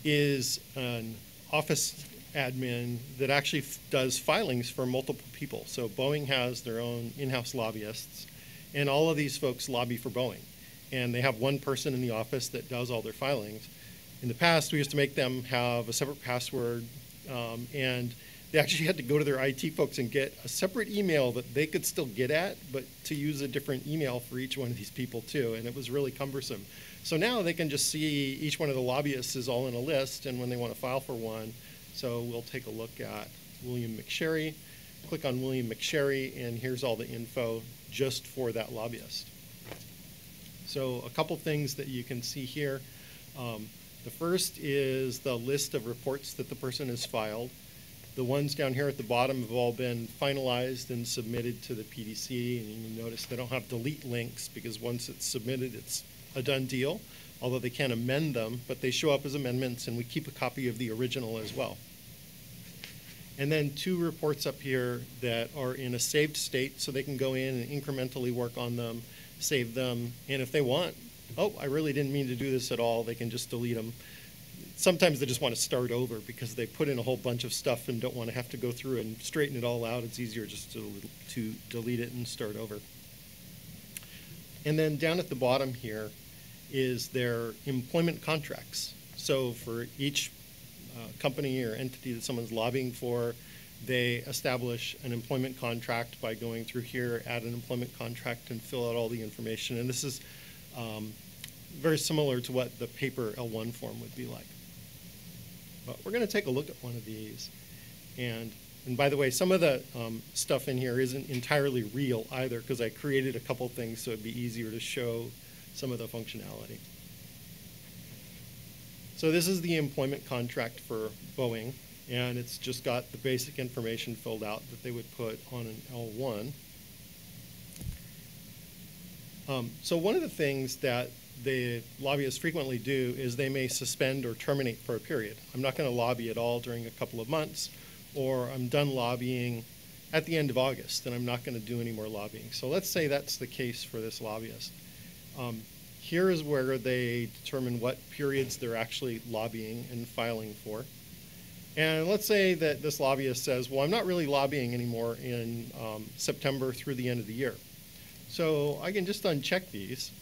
is an office admin that actually does filings for multiple people. So Boeing has their own in-house lobbyists, and all of these folks lobby for Boeing. And they have one person in the office that does all their filings. In the past, we used to make them have a separate password, and they actually had to go to their IT folks and get a separate email that they could still get at, but to use a different email for each one of these people too, and it was really cumbersome. So now they can just see each one of the lobbyists is all in a list, and when they want to file for one, so we'll take a look at William McSherry, click on William McSherry, and here's all the info just for that lobbyist. So a couple things that you can see here. The first is the list of reports that the person has filed. The ones down here at the bottom have all been finalized and submitted to the PDC, and you notice they don't have delete links because once it's submitted, it's a done deal, although they can amend them, but they show up as amendments, and we keep a copy of the original as well. And then two reports up here that are in a saved state, so they can go in and incrementally work on them, save them, and if they want, oh, I really didn't mean to do this at all, they can just delete them. Sometimes they just want to start over because they put in a whole bunch of stuff and don't want to have to go through and straighten it all out. It's easier just to delete it and start over. And then down at the bottom here is their employment contracts. So for each company or entity that someone's lobbying for, they establish an employment contract by going through here, add an employment contract, and fill out all the information. And this is very similar to what the paper L1 form would be like. But we're going to take a look at one of these. And by the way, some of the stuff in here isn't entirely real either, because I created a couple things so it'd be easier to show some of the functionality. So this is the employment contract for Boeing, and it's just got the basic information filled out that they would put on an L1. So one of the things that the lobbyists frequently do is they may suspend or terminate for a period. I'm not going to lobby at all during a couple of months, or I'm done lobbying at the end of August and I'm not going to do any more lobbying. So let's say that's the case for this lobbyist. Here is where they determine what periods they're actually lobbying and filing for. And let's say that this lobbyist says, well, I'm not really lobbying anymore in September through the end of the year. So I can just uncheck these.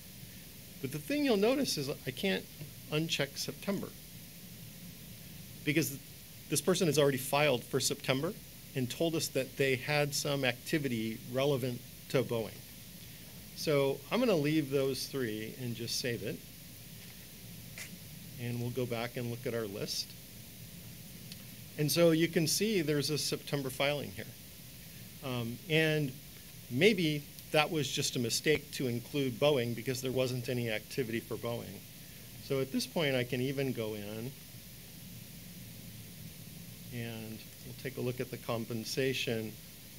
But the thing you'll notice is I can't uncheck September, because this person has already filed for September and told us that they had some activity relevant to Boeing. So I'm going to leave those three and just save it. And we'll go back and look at our list. And so you can see there's a September filing here. And maybe that was just a mistake to include Boeing because there wasn't any activity for Boeing. So at this point, I can even go in and we'll take a look at the compensation.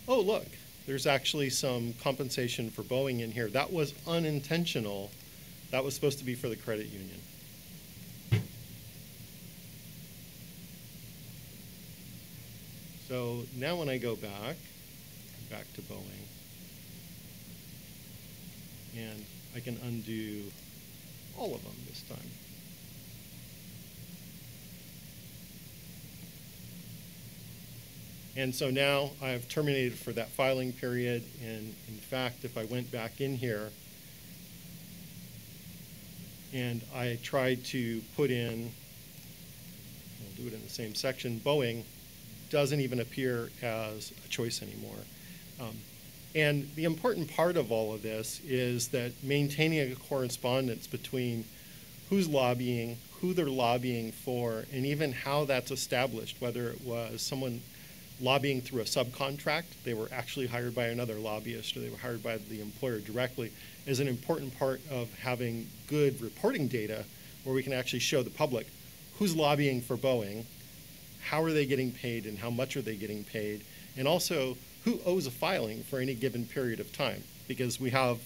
Oh, look, there's actually some compensation for Boeing in here. That was unintentional. That was supposed to be for the credit union. So now when I go back to Boeing, and I can undo all of them this time. And so now I've terminated for that filing period, and in fact, if I went back in here and I tried to put in, I'll do it in the same section, Boeing doesn't even appear as a choice anymore. And the important part of all of this is that maintaining a correspondence between who's lobbying, who they're lobbying for, and even how that's established, whether it was someone lobbying through a subcontract, they were actually hired by another lobbyist, or they were hired by the employer directly, is an important part of having good reporting data where we can actually show the public who's lobbying for Boeing, how are they getting paid, and how much are they getting paid, and also who owes a filing for any given period of time, because we have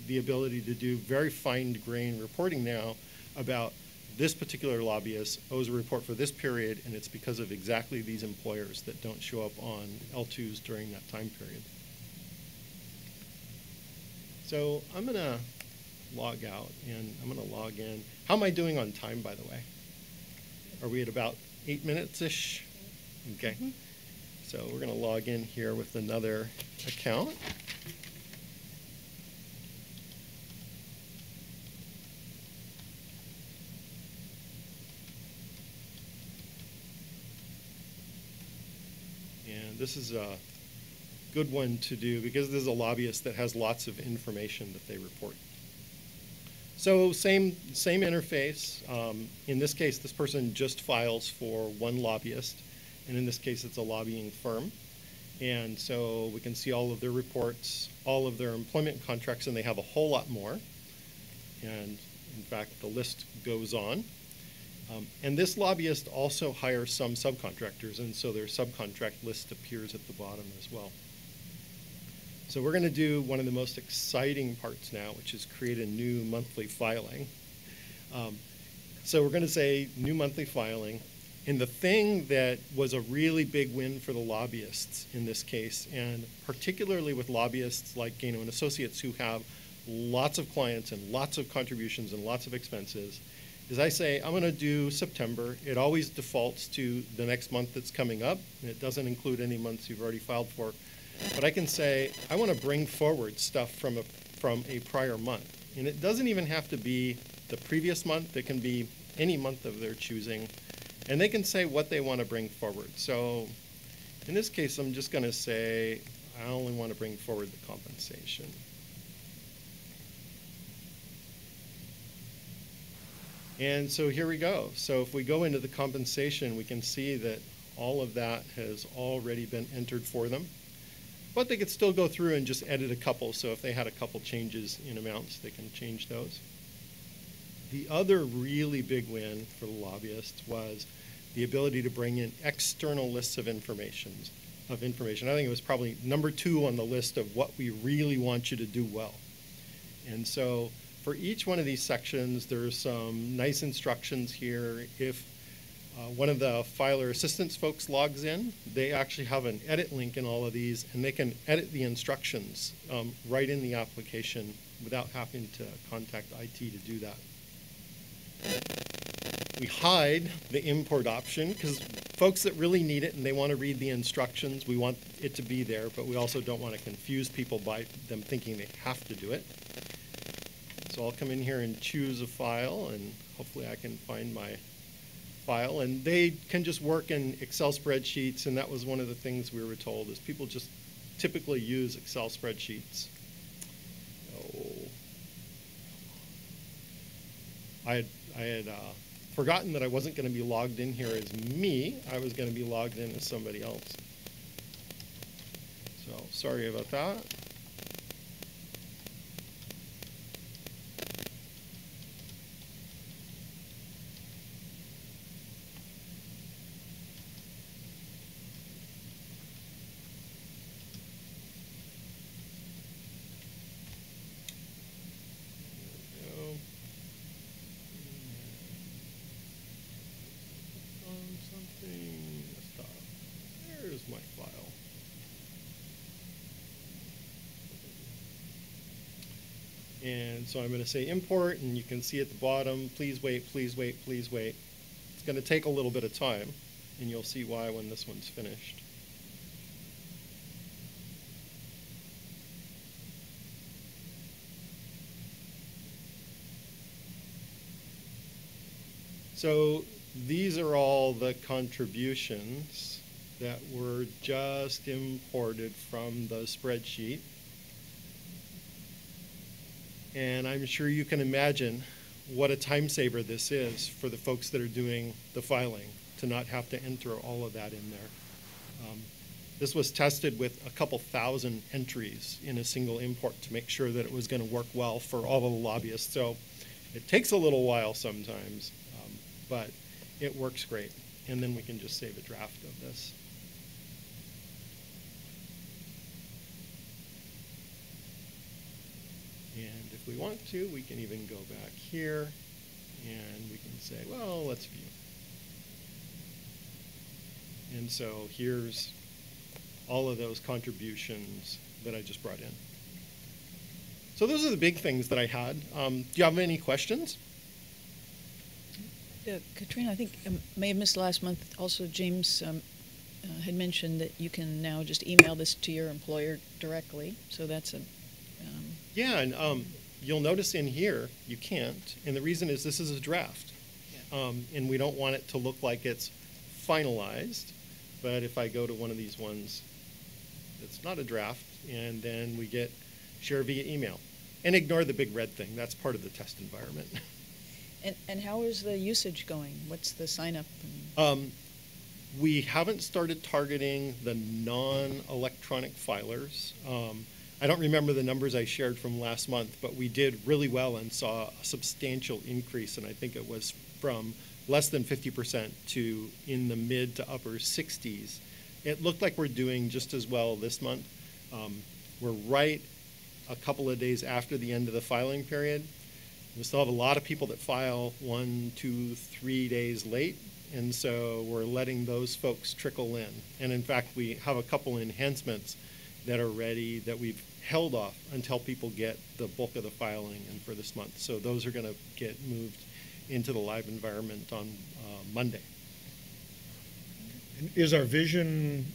the ability to do very fine-grained reporting now about this particular lobbyist owes a report for this period, and it's because of exactly these employers that don't show up on L2s during that time period. So I'm going to log out, and I'm going to log in. How am I doing on time, by the way? Are we at about 8 minutes-ish? Okay. So we're going to log in here with another account. And this is a good one to do because this is a lobbyist that has lots of information that they report. So same interface. In this case, this person just files for one lobbyist. And in this case, it's a lobbying firm. And so we can see all of their reports, all of their employment contracts, and they have a whole lot more. And in fact, the list goes on. And this lobbyist also hires some subcontractors, and so their subcontract list appears at the bottom as well. So we're going to do one of the most exciting parts now, which is create a new monthly filing. So we're going to say new monthly filing. And the thing that was a really big win for the lobbyists in this case, and particularly with lobbyists like Gano and Associates who have lots of clients and lots of contributions and lots of expenses, is I say, I'm going to do September. It always defaults to the next month that's coming up, and it doesn't include any months you've already filed for. But I can say, I want to bring forward stuff from a prior month. And it doesn't even have to be the previous month. It can be any month of their choosing. And they can say what they want to bring forward. So in this case, I'm just going to say, I only want to bring forward the compensation. And so here we go. So if we go into the compensation, we can see that all of that has already been entered for them. But they could still go through and just edit a couple. So if they had a couple changes in amounts, they can change those. The other really big win for the lobbyists was the ability to bring in external lists of information. I think it was probably number 2 on the list of what we really want you to do well. And so for each one of these sections, there's some nice instructions here. If one of the filer assistance folks logs in, they actually have an edit link in all of these, and they can edit the instructions right in the application without having to contact IT to do that. We hide the import option because folks that really need it and they want to read the instructions, we want it to be there, but we also don't want to confuse people by them thinking they have to do it. So I'll come in here and choose a file, and hopefully I can find my file, and they can just work in Excel spreadsheets, and that was one of the things we were told, is people just typically use Excel spreadsheets. Oh. I had forgotten that I wasn't going to be logged in here as me. I was going to be logged in as somebody else. So sorry about that. There's my file. And so I'm going to say import, and you can see at the bottom, please wait, please wait, please wait. It's going to take a little bit of time, and you'll see why when this one's finished. So these are all the contributions that were just imported from the spreadsheet. And I'm sure you can imagine what a time saver this is for the folks that are doing the filing, to not have to enter all of that in there. This was tested with a couple thousand entries in a single import to make sure that it was going to work well for all of the lobbyists. So it takes a little while sometimes, but it works great. And then we can just save a draft of this. And if we want to, we can even go back here and we can say, well, let's view. And so here's all of those contributions that I just brought in. So those are the big things that I had. Do you have any questions? Katrina, I think I may have missed last month. Also, James had mentioned that you can now just email this to your employer directly. So that's a... Yeah, and you'll notice in here you can't. And the reason is this is a draft. And we don't want it to look like it's finalized. But if I go to one of these ones, it's not a draft. And then we get share via email. And ignore the big red thing. That's part of the test environment. And how is the usage going? What's the sign-up? We haven't started targeting the non-electronic filers. I don't remember the numbers I shared from last month, but we did really well and saw a substantial increase, and I think it was from less than 50% to in the mid to upper 60s. It looked like we're doing just as well this month. We're right a couple of days after the end of the filing period. We still have a lot of people that file 1, 2, 3 days late, and so we're letting those folks trickle in. And in fact, we have a couple enhancements that are ready that we've held off until people get the bulk of the filing in for this month. So those are going to get moved into the live environment on Monday. Is our vision,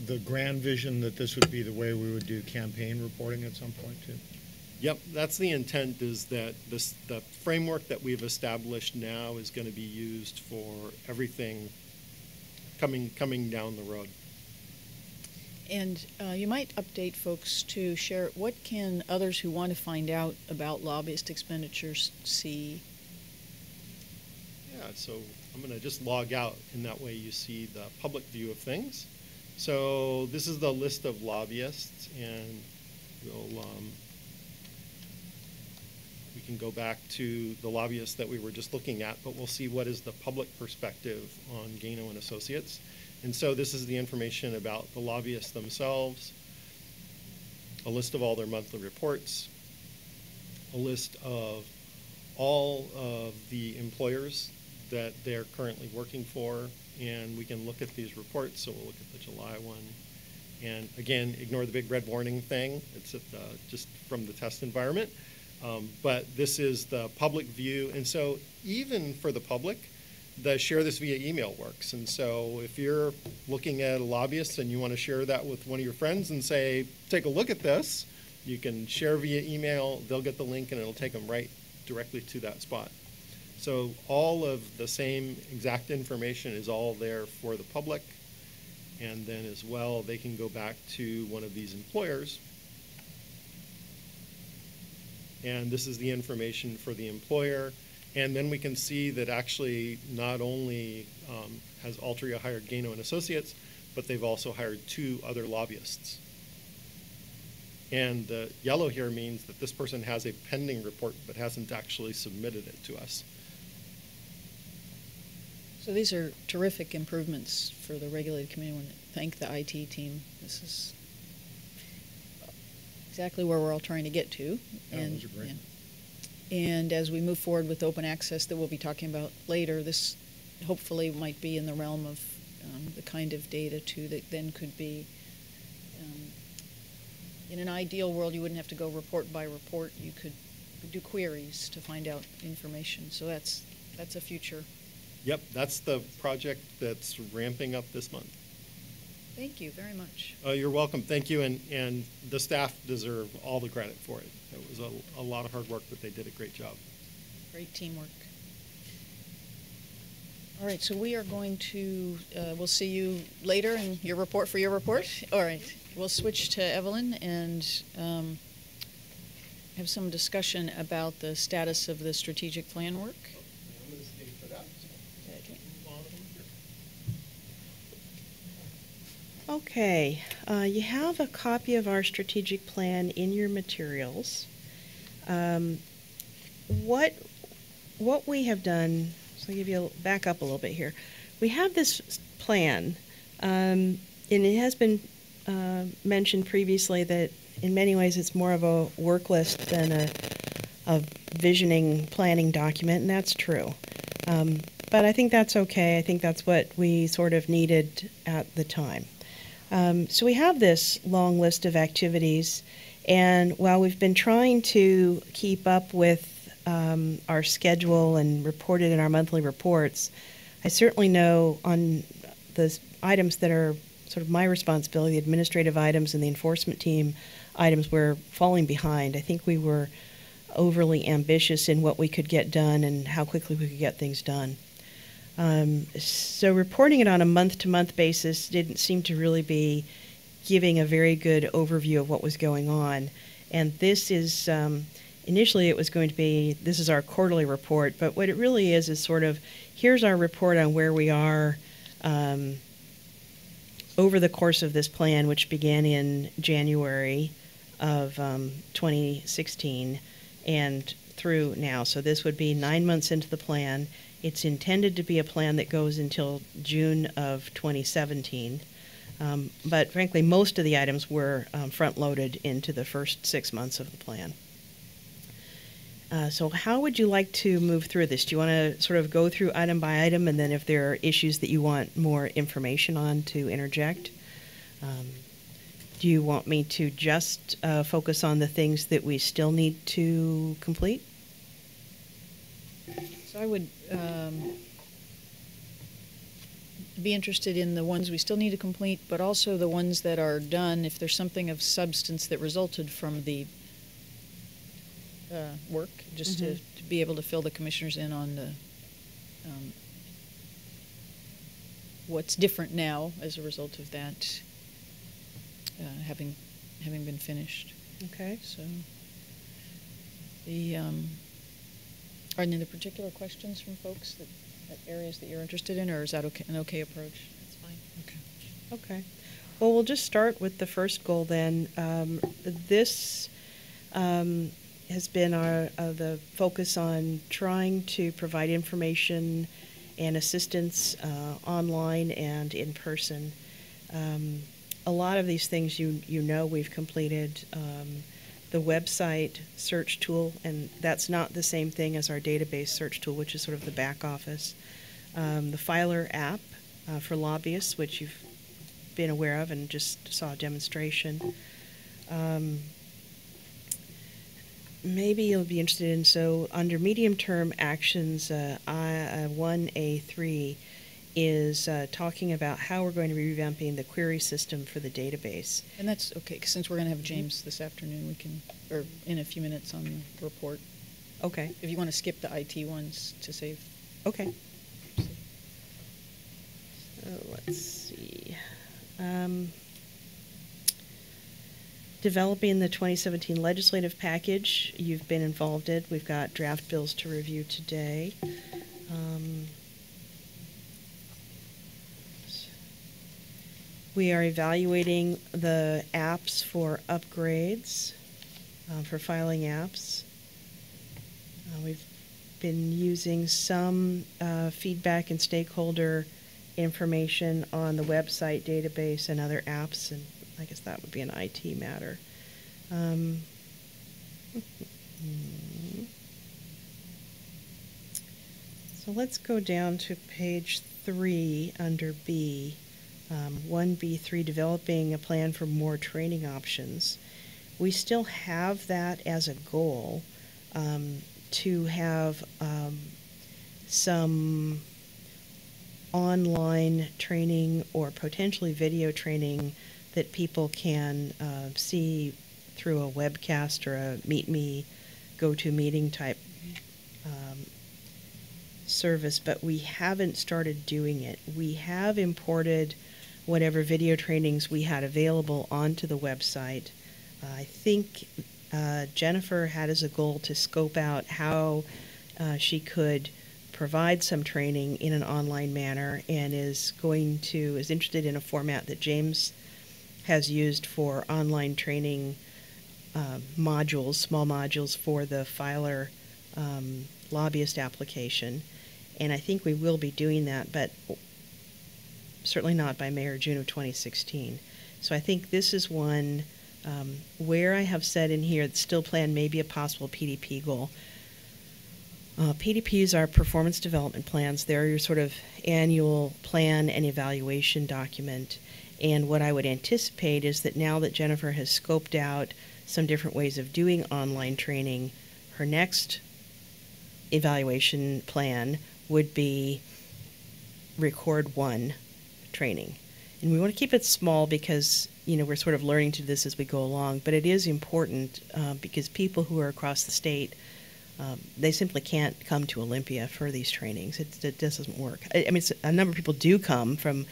the grand vision, that this would be the way we would do campaign reporting at some point too? Yep, that's the intent, is that the framework that we've established now is going to be used for everything coming down the road. And you might update folks to share, what can others who want to find out about lobbyist expenditures see? Yeah, so I'm going to just log out, and that way you see the public view of things. So this is the list of lobbyists, and we can go back to the lobbyists that we were just looking at, but we'll see what is the public perspective on Gano and Associates. And so this is the information about the lobbyists themselves, a list of all their monthly reports, a list of all of the employers that they're currently working for, and we can look at these reports. So we'll look at the July one. And again, ignore the big red warning thing. It's just from the test environment. But this is the public view. And so even for the public, the share this via email works. And so if you're looking at a lobbyist and you want to share that with one of your friends and say, take a look at this, you can share via email. They'll get the link and it'll take them right directly to that spot. So all of the same exact information is all there for the public. And then as well, they can go back to one of these employers. And this is the information for the employer. And then we can see that actually not only has Altria hired Gano and Associates, but they've also hired 2 other lobbyists. And the yellow here means that this person has a pending report but hasn't actually submitted it to us. So these are terrific improvements for the regulated committee. I want to thank the IT team. This is exactly where we're all trying to get to. Yeah, those are great. And as we move forward with open access that we'll be talking about later, this hopefully might be in the realm of the kind of data too that then could be, in an ideal world, you wouldn't have to go report by report. You could do queries to find out information. So that's a future. Yep, that's the project that's ramping up this month. Thank you very much. You're welcome. Thank you. And the staff deserve all the credit for it. It was a lot of hard work, but they did a great job. Great teamwork. All right, so we are going to, we'll see you later in your report for your report. All right, we'll switch to Evelyn and have some discussion about the status of the strategic plan work. Okay, you have a copy of our strategic plan in your materials. What we have done, so I'll give you back up a little bit here. We have this plan, and it has been mentioned previously that in many ways it's more of a work list than a visioning planning document, and that's true. But I think that's okay. I think that's what we sort of needed at the time. So we have this long list of activities, and while we've been trying to keep up with our schedule and report it in our monthly reports, I certainly know on the items that are sort of my responsibility, the administrative items and the enforcement team items, we're falling behind. I think we were overly ambitious in what we could get done and how quickly we could get things done. So reporting it on a month-to-month basis didn't seem to really be giving a very good overview of what was going on. And this is, initially it was going to be, this is our quarterly report, but what it really is sort of, here's our report on where we are over the course of this plan, which began in January of 2016 and through now. So this would be 9 months into the plan. It's intended to be a plan that goes until June of 2017. But frankly, most of the items were front-loaded into the first 6 months of the plan. So how would you like to move through this? Do you want to sort of go through item by item, and then if there are issues that you want more information on, to interject? Do you want me to just focus on the things that we still need to complete? So I would be interested in the ones we still need to complete, but also the ones that are done, if there's something of substance that resulted from the work, just to be able to fill the commissioners in on the what's different now as a result of that having been finished. Okay. So the are any other particular questions from folks that areas that you're interested in, or is that an okay approach? That's fine. Okay. Well, we'll just start with the first goal then. This has been the focus on trying to provide information and assistance online and in person. A lot of these things you know we've completed. The website search tool, and that's not the same thing as our database search tool, which is sort of the back office. The Filer app for lobbyists, which you've been aware of and just saw a demonstration. Maybe you'll be interested in, so under medium-term actions, 1A3 is talking about how we're going to be revamping the query system for the database. And that's okay, 'cause since we're going to have James this afternoon, we can, or in a few minutes on the report. Okay, If you want to skip the IT ones to save. okay. So let's see. Developing the 2017 legislative package, you've been involved in. We've got draft bills to review today. We are evaluating the apps for upgrades, for filing apps. We've been using some feedback and stakeholder information on the website database and other apps, and I guess that would be an IT matter. So let's go down to page 3 under B. 1B3, developing a plan for more training options. We still have that as a goal, to have some online training or potentially video training that people can see through a webcast or a MeetMe, GoToMeeting type service, but we haven't started doing it. We have imported whatever video trainings we had available onto the website. I think Jennifer had as a goal to scope out how she could provide some training in an online manner, and is interested in a format that James has used for online training modules, small modules for the filer lobbyist application. And I think we will be doing that, but certainly not by May or June of 2016. So I think this is one where I have said in here that still plan may be a possible PDP goal. PDPs are performance development plans. They're your sort of annual plan and evaluation document. And what I would anticipate is that now that Jennifer has scoped out some different ways of doing online training, her next evaluation plan would be record 1 training. And we want to keep it small because, we're sort of learning to do this as we go along, but it is important because people who are across the state, they simply can't come to Olympia for these trainings. It just doesn't work. I mean, a number of people do come from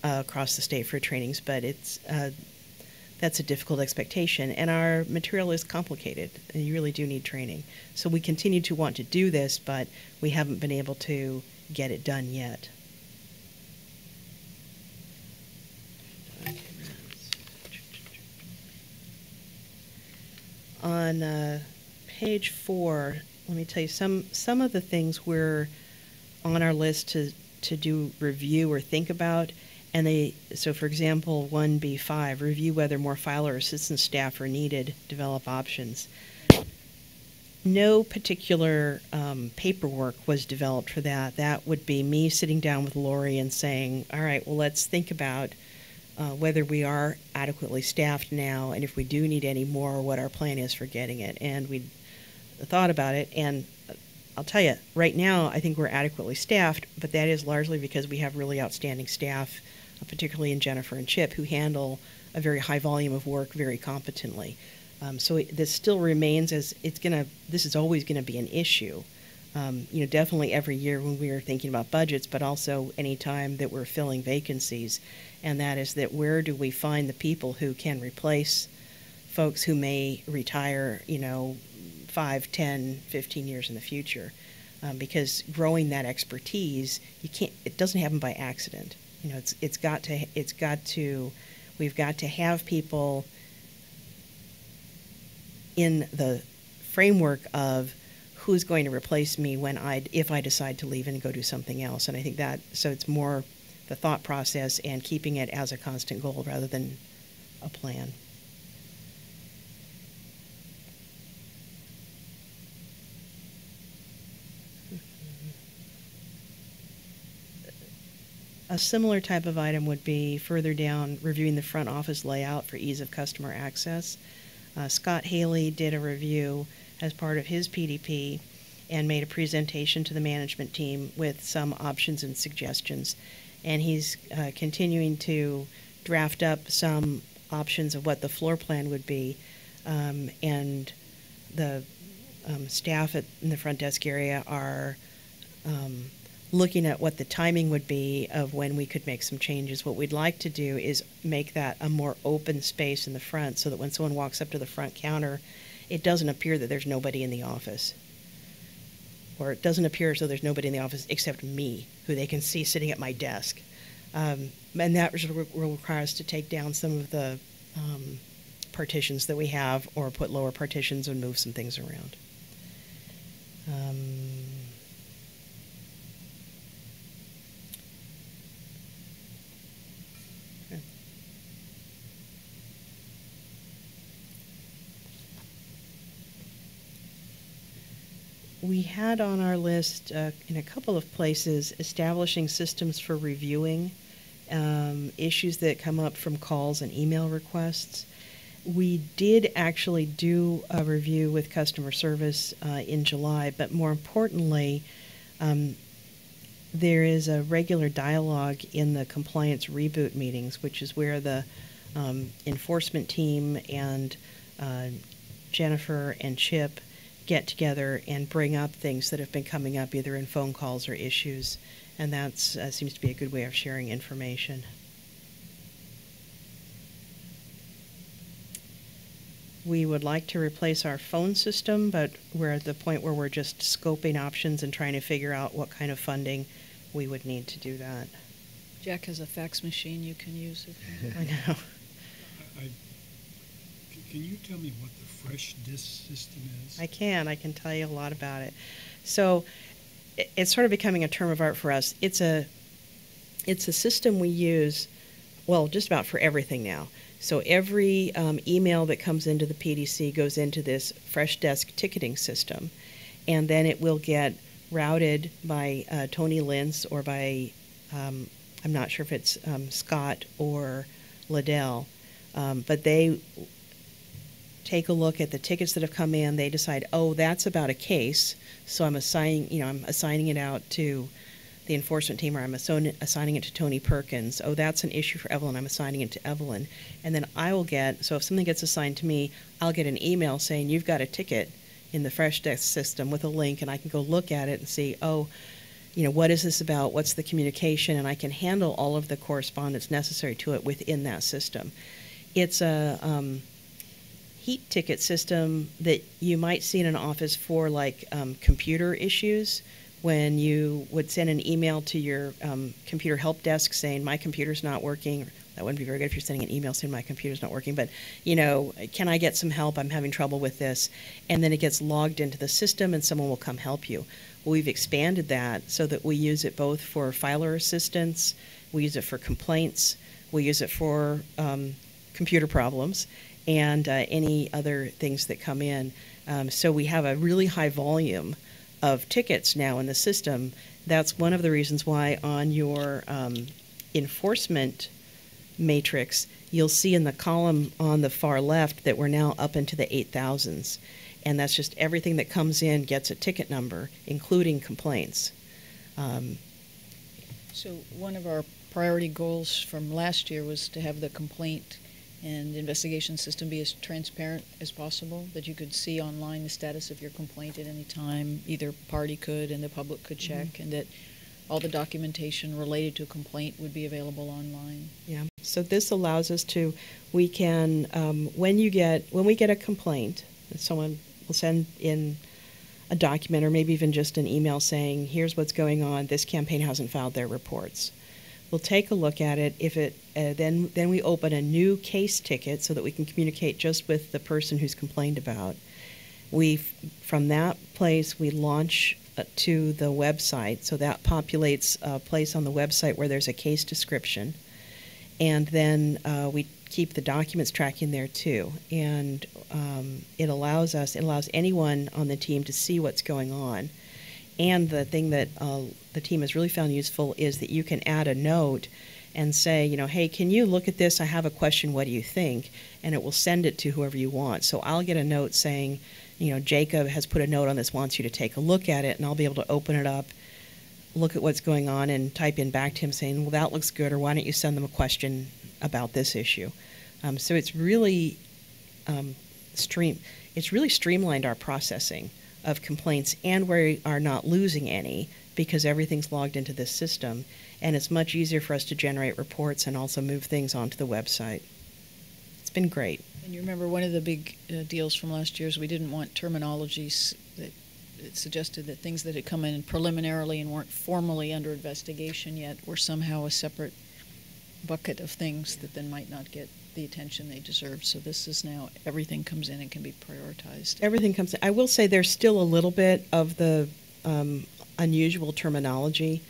across the state for trainings, but that's a difficult expectation. And our material is complicated, and you really do need training. So we continue to want to do this, but we haven't been able to get it done yet. On page 4, let me tell you some of the things we're on our list to do review or think about. And so for example, 1B5, review whether more filer assistance staff are needed, develop options. No particular paperwork was developed for that. That would be me sitting down with Lori and saying, all right, well, let's think about whether we are adequately staffed now, and if we do need any more, what our plan is for getting it. And we thought about it, and I'll tell you, right now, I think we're adequately staffed, but that is largely because we have really outstanding staff, particularly in Jennifer and Chip, who handle a very high volume of work very competently. So this still remains this is always going to be an issue. Definitely every year when we are thinking about budgets, but also any time that we're filling vacancies. And that is that where do we find the people who can replace folks who may retire, 5, 10, 15 years in the future? Because growing that expertise, it doesn't happen by accident. We've got to have people in the framework of who's going to replace me if I decide to leave and go do something else. And I think so it's more the thought process and keeping it as a constant goal rather than a plan. A similar type of item would be further down, reviewing the front office layout for ease of customer access. Scott Haley did a review as part of his PDP and made a presentation to the management team with some options and suggestions. And he's continuing to draft up some options of what the floor plan would be. And the staff in the front desk area are looking at what the timing would be of when we could make some changes. What we'd like to do is make that a more open space in the front so that when someone walks up to the front counter, it doesn't appear that there's nobody in the office. Or it doesn't appear as though there's nobody in the office except me, who they can see sitting at my desk. And that will require us to take down some of the partitions that we have, or put lower partitions and move some things around. We had on our list in a couple of places establishing systems for reviewing issues that come up from calls and email requests. We did actually do a review with customer service in July, but more importantly, there is a regular dialogue in the compliance reboot meetings, which is where the enforcement team and Jennifer and Chip get together and bring up things that have been coming up either in phone calls or issues, and that seems to be a good way of sharing information. We would like to replace our phone system, but we're at the point where we're just scoping options and trying to figure out what kind of funding we would need to do that. Jack has a fax machine you can use. I know. Can you tell me what the Fresh Disk system is? I can tell you a lot about it. So it's sort of becoming a term of art for us. It's a system we use, well, just about for everything now. So every email that comes into the PDC goes into this Fresh Desk ticketing system, and then it will get routed by Tony Lintz or by, I'm not sure if it's Scott or Liddell, but they take a look at the tickets that have come in. They decide, oh, that's about a case, so I'm assigning it out to the enforcement team, or I'm assigning it to Tony Perkins. Oh, that's an issue for Evelyn. I'm assigning it to Evelyn. And then I will get, so if something gets assigned to me, I'll get an email saying, you've got a ticket in the Fresh Desk system with a link, and I can go look at it and see, oh, what is this about? What's the communication? And I can handle all of the correspondence necessary to it within that system. It's a heat ticket system that you might see in an office for computer issues, when you would send an email to your computer help desk saying, my computer's not working. That wouldn't be very good if you're sending an email saying my computer's not working, but, can I get some help? I'm having trouble with this. And then it gets logged into the system and someone will come help you. Well, we've expanded that so that we use it both for filer assistance, we use it for complaints, we use it for computer problems, and any other things that come in. So we have a really high volume of tickets now in the system. That's one of the reasons why on your enforcement matrix, you'll see in the column on the far left that we're now up into the 8,000s. And that's just everything that comes in gets a ticket number, including complaints. So one of our priority goals from last year was to have the complaint and investigation system be as transparent as possible, that you could see online the status of your complaint at any time. Either party could and the public could check, and that all the documentation related to a complaint would be available online. Yeah. So this allows us to, we can, when we get a complaint, someone will send in a document or maybe even just an email saying, here's what's going on, this campaign hasn't filed their reports. We'll take a look at it. If it then we open a new case ticket so that we can communicate just with the person who's complained about. From that place, we launch to the website, so that populates a place on the website where there's a case description, and then we keep the documents tracking there too. And it allows anyone on the team to see what's going on. And the thing that the team has really found useful is that you can add a note and say, hey, can you look at this? I have a question. What do you think? And it will send it to whoever you want. So I'll get a note saying, Jacob has put a note on this, wants you to take a look at it, and I'll be able to open it up, look at what's going on, and type in back to him saying, well, that looks good, or why don't you send them a question about this issue? So it's really streamlined our processing of complaints, and we are not losing any because everything's logged into this system, and it's much easier for us to generate reports and also move things onto the website. It's been great. And you remember one of the big deals from last year is we didn't want terminologies that it suggested that things that had come in preliminarily and weren't formally under investigation yet were somehow a separate bucket of things that then might not get the attention they deserve. So this is now everything comes in and can be prioritized. Everything comes in. I will say there's still a little bit of the unusual terminology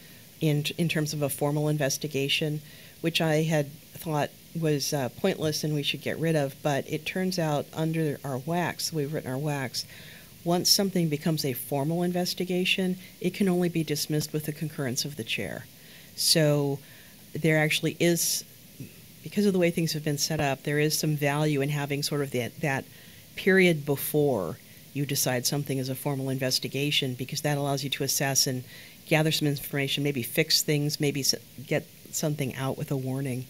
in terms of a formal investigation, which I had thought was pointless and we should get rid of, but it turns out under our WACs, we've written our WACs, once something becomes a formal investigation, it can only be dismissed with the concurrence of the chair. So there actually is, because of the way things have been set up, there is some value in having sort of that period before you decide something is a formal investigation, because that allows you to assess and gather some information, maybe fix things, maybe get something out with a warning,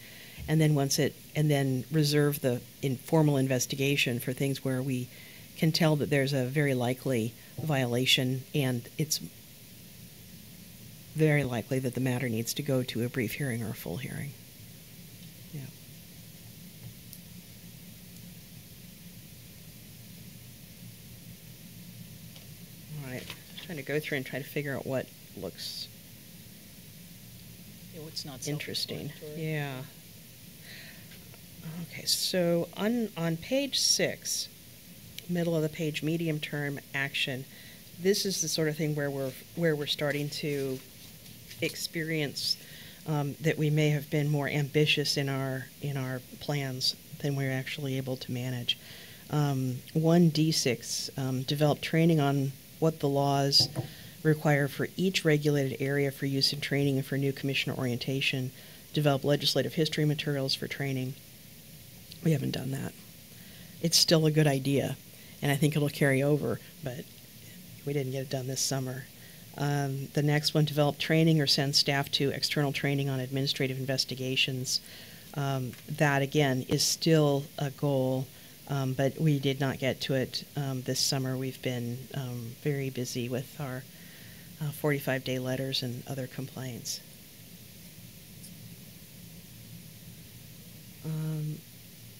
and then reserve the informal investigation for things where we can tell that there's a very likely violation and it's very likely that the matter needs to go to a brief hearing or a full hearing. Yeah. All right. Trying to go through and try to figure out what looks What's not interesting. self-explanatory. Yeah. Okay, so on page 6, middle of the page, medium term action, this is the sort of thing where we're starting to experience that we may have been more ambitious in our plans than we're actually able to manage. 1D6, develop training on what the laws require for each regulated area for use in training and for new commissioner orientation. Develop legislative history materials for training. We haven't done that. It's still a good idea, and I think it'll carry over, but we didn't get it done this summer. The next one, develop training or send staff to external training on administrative investigations. That, again, is still a goal, but we did not get to it this summer. We've been very busy with our 45-day letters and other complaints.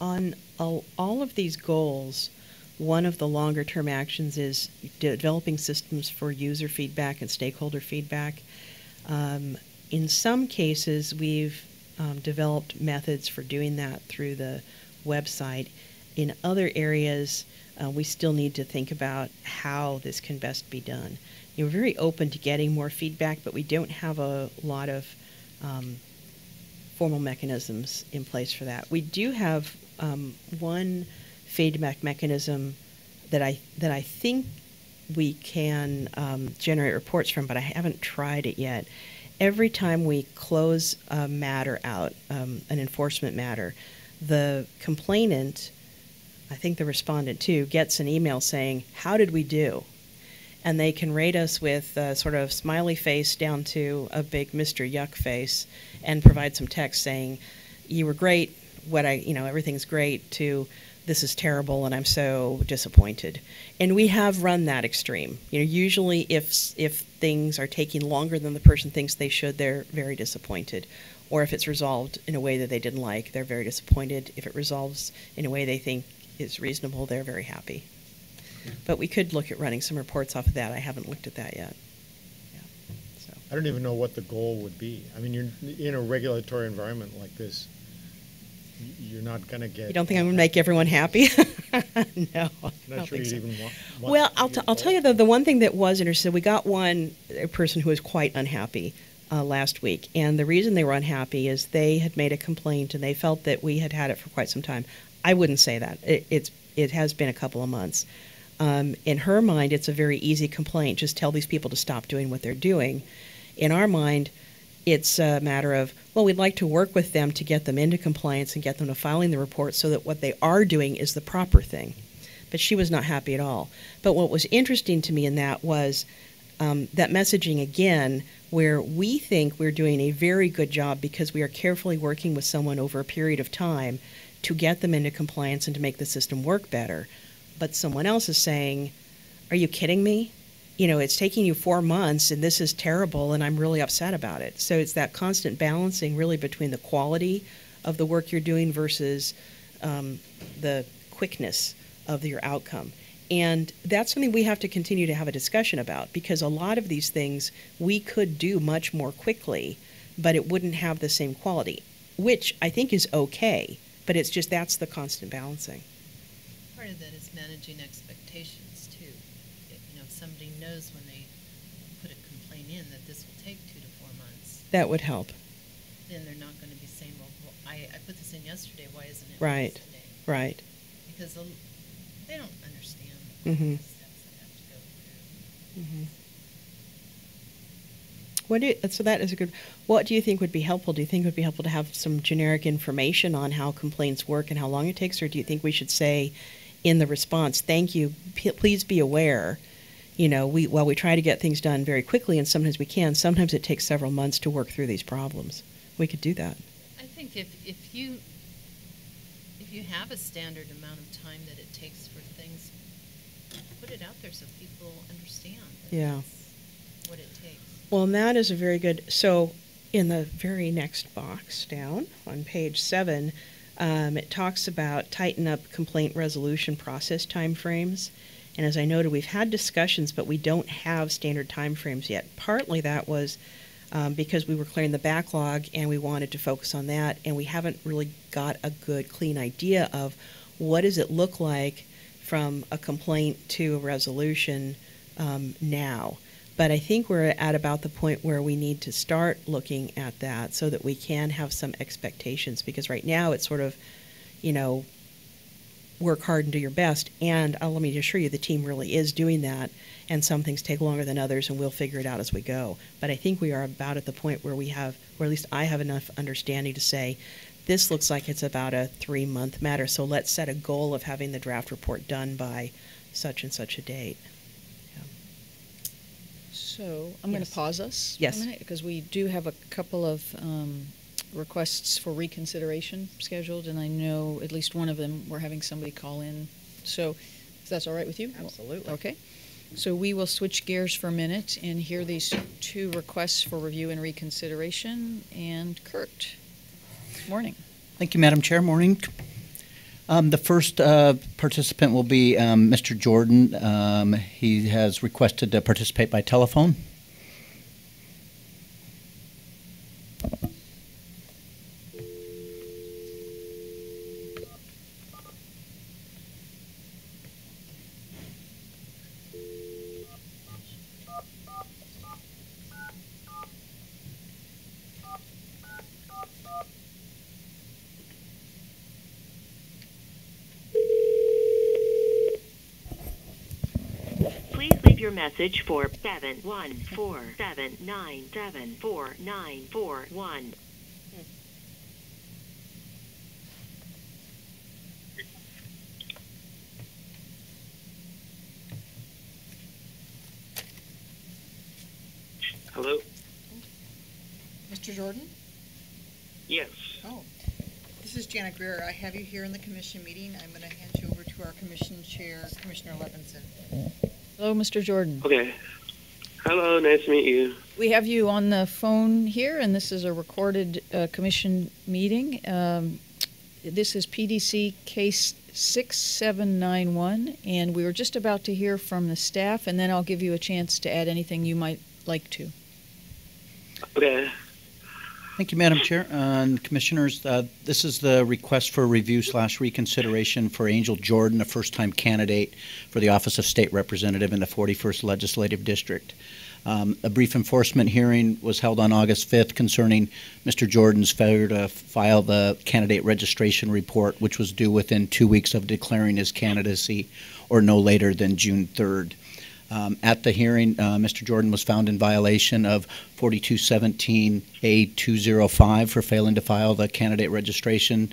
On all of these goals, one of the longer-term actions is developing systems for user feedback and stakeholder feedback. In some cases, we've developed methods for doing that through the website. In other areas, we still need to think about how this can best be done. We're very open to getting more feedback, but we don't have a lot of formal mechanisms in place for that. We do have one feedback mechanism that I think we can generate reports from, but I haven't tried it yet. Every time we close a matter out, an enforcement matter, the complainant, I think the respondent too, gets an email saying, "How did we do?" And they can rate us with a sort of smiley face down to a big Mr. Yuck face, and provide some text saying, "You were great. Everything's great," to "This is terrible and I'm so disappointed." And we have run that extreme. Usually if things are taking longer than the person thinks they should, they're very disappointed. Or if it's resolved in a way that they didn't like, they're very disappointed. If it resolves in a way they think is reasonable, they're very happy. But we could look at running some reports off of that. I haven't looked at that yet. Yeah. So. I don't even know what the goal would be. I mean, you're in a regulatory environment like this, you're not going to get... You don't think I'm going to make everyone happy? No. I'm not sure you'd even want Well, I'll tell you, the one thing that was interesting, we got a person who was quite unhappy last week. And the reason they were unhappy is they had made a complaint and they felt that we had had it for quite some time. I wouldn't say that. It has been a couple of months. In her mind, it's a very easy complaint. Just tell these people to stop doing what they're doing. In our mind, it's a matter of, well, we'd like to work with them to get them into compliance and get them to filing the report so that what they are doing is the proper thing. But she was not happy at all. But what was interesting to me in that was that messaging again, where we think we're doing a very good job because we are carefully working with someone over a period of time to get them into compliance and to make the system work better. But someone else is saying, are you kidding me? You know, it's taking you 4 months and this is terrible and I'm really upset about it. So it's that constant balancing really between the quality of the work you're doing versus the quickness of your outcome. And that's something we have to continue to have a discussion about, because a lot of these things we could do much more quickly, but it wouldn't have the same quality, which I think is okay, but it's just that's the constant balancing. Part of that is managing expectations too. You know, if somebody knows when they put a complaint in that this will take 2 to 4 months, That would help. then they're not going to be saying, well, I put this in yesterday, why isn't it Right. today? Right. Because they don't understand Mhm. the steps they have to go through. Mhm. So that is a good. What do you think would be helpful? Do you think it would be helpful to have some generic information on how complaints work and how long it takes, or do you think we should say in the response, "Thank you, please be aware, you know, while we try to get things done very quickly, and sometimes we can, sometimes it takes several months to work through these problems." We could do that. I think if you have a standard amount of time that it takes for things, put it out there so people understand that Yeah. that's what it takes. Well, and that is a very good. So, in the very next box down on page 7, it talks about tighten up complaint resolution process timeframes. And as I noted, we've had discussions, but we don't have standard timeframes yet. Partly that was because we were clearing the backlog and we wanted to focus on that, and we haven't really got a good, clean idea of what does it look like from a complaint to a resolution now. But I think we're at about the point where we need to start looking at that so that we can have some expectations, because right now it's sort of, you know, work hard and do your best. And let me assure you, the team really is doing that. And some things take longer than others, and we'll figure it out as we go. But I think we are about at the point where we have, or at least I have enough understanding to say, this looks like it's about a 3-month matter. So let's set a goal of having the draft report done by such and such a date. So I'm going Yes. to pause us Yes. for a minute, because we do have a couple of requests for reconsideration scheduled, and I know at least one of them we're having somebody call in. So if that's all right with you? Absolutely. Okay. So we will switch gears for a minute and hear these 2 requests for review and reconsideration. And Kurt, morning. Thank you, Madam Chair. Morning. The first participant will be Mr. Jordan. He has requested to participate by telephone. Please leave your message for 714-797-4941. Hello? Mr. Jordan? Yes. Oh, this is Janet Greer. I have you here in the commission meeting. I'm going to hand you over to our commission chair, Commissioner Levinson. Hello, Mr. Jordan. Okay. Hello, nice to meet you. We have you on the phone here, and this is a recorded commission meeting. This is PDC case 6791, and we were just about to hear from the staff, and then I'll give you a chance to add anything you might like to. Okay. Thank you, Madam Chair and Commissioners. This is the request for review/reconsideration for Angel Jordan, a first-time candidate for the Office of State Representative in the 41st Legislative District. A brief enforcement hearing was held on August 5th concerning Mr. Jordan's failure to file the candidate registration report, which was due within 2 weeks of declaring his candidacy or no later than June 3rd. At the hearing, Mr. Jordan was found in violation of 4217A205 for failing to file the candidate registration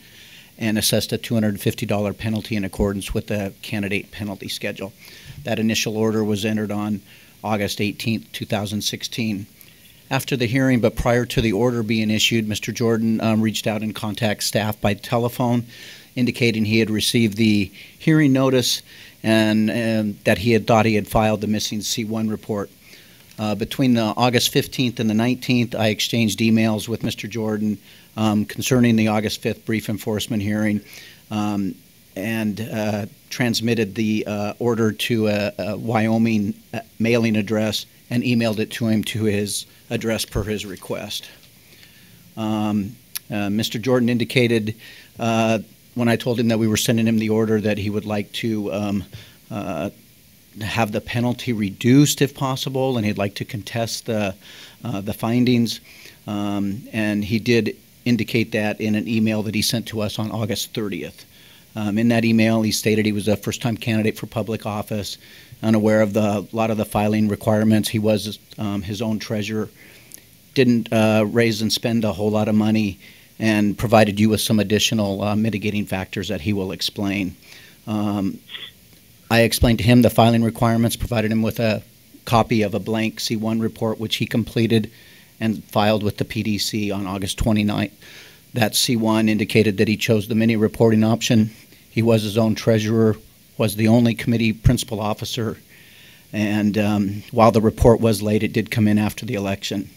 and assessed a $250 penalty in accordance with the candidate penalty schedule. That initial order was entered on August 18, 2016. After the hearing, but prior to the order being issued, Mr. Jordan reached out and contacted staff by telephone, indicating he had received the hearing notice and that he had thought he had filed the missing C1 report. Between the August 15th and the 19th, I exchanged emails with Mr. Jordan concerning the August 5th brief enforcement hearing, and transmitted the order to a Wyoming mailing address and emailed it to him to his address per his request. Mr. Jordan indicated when I told him that we were sending him the order that he would like to have the penalty reduced if possible, and he'd like to contest the findings. And he did indicate that in an email that he sent to us on August 30th. In that email, he stated he was a first-time candidate for public office, unaware of a lot of the filing requirements. He was his own treasurer, didn't raise and spend a whole lot of money, and provided you with some additional mitigating factors that he will explain. I explained to him the filing requirements, provided him with a copy of a blank C1 report, which he completed and filed with the PDC on August 29th. That C1 indicated that he chose the mini reporting option. He was his own treasurer, was the only committee principal officer, and while the report was late, it did come in after the election.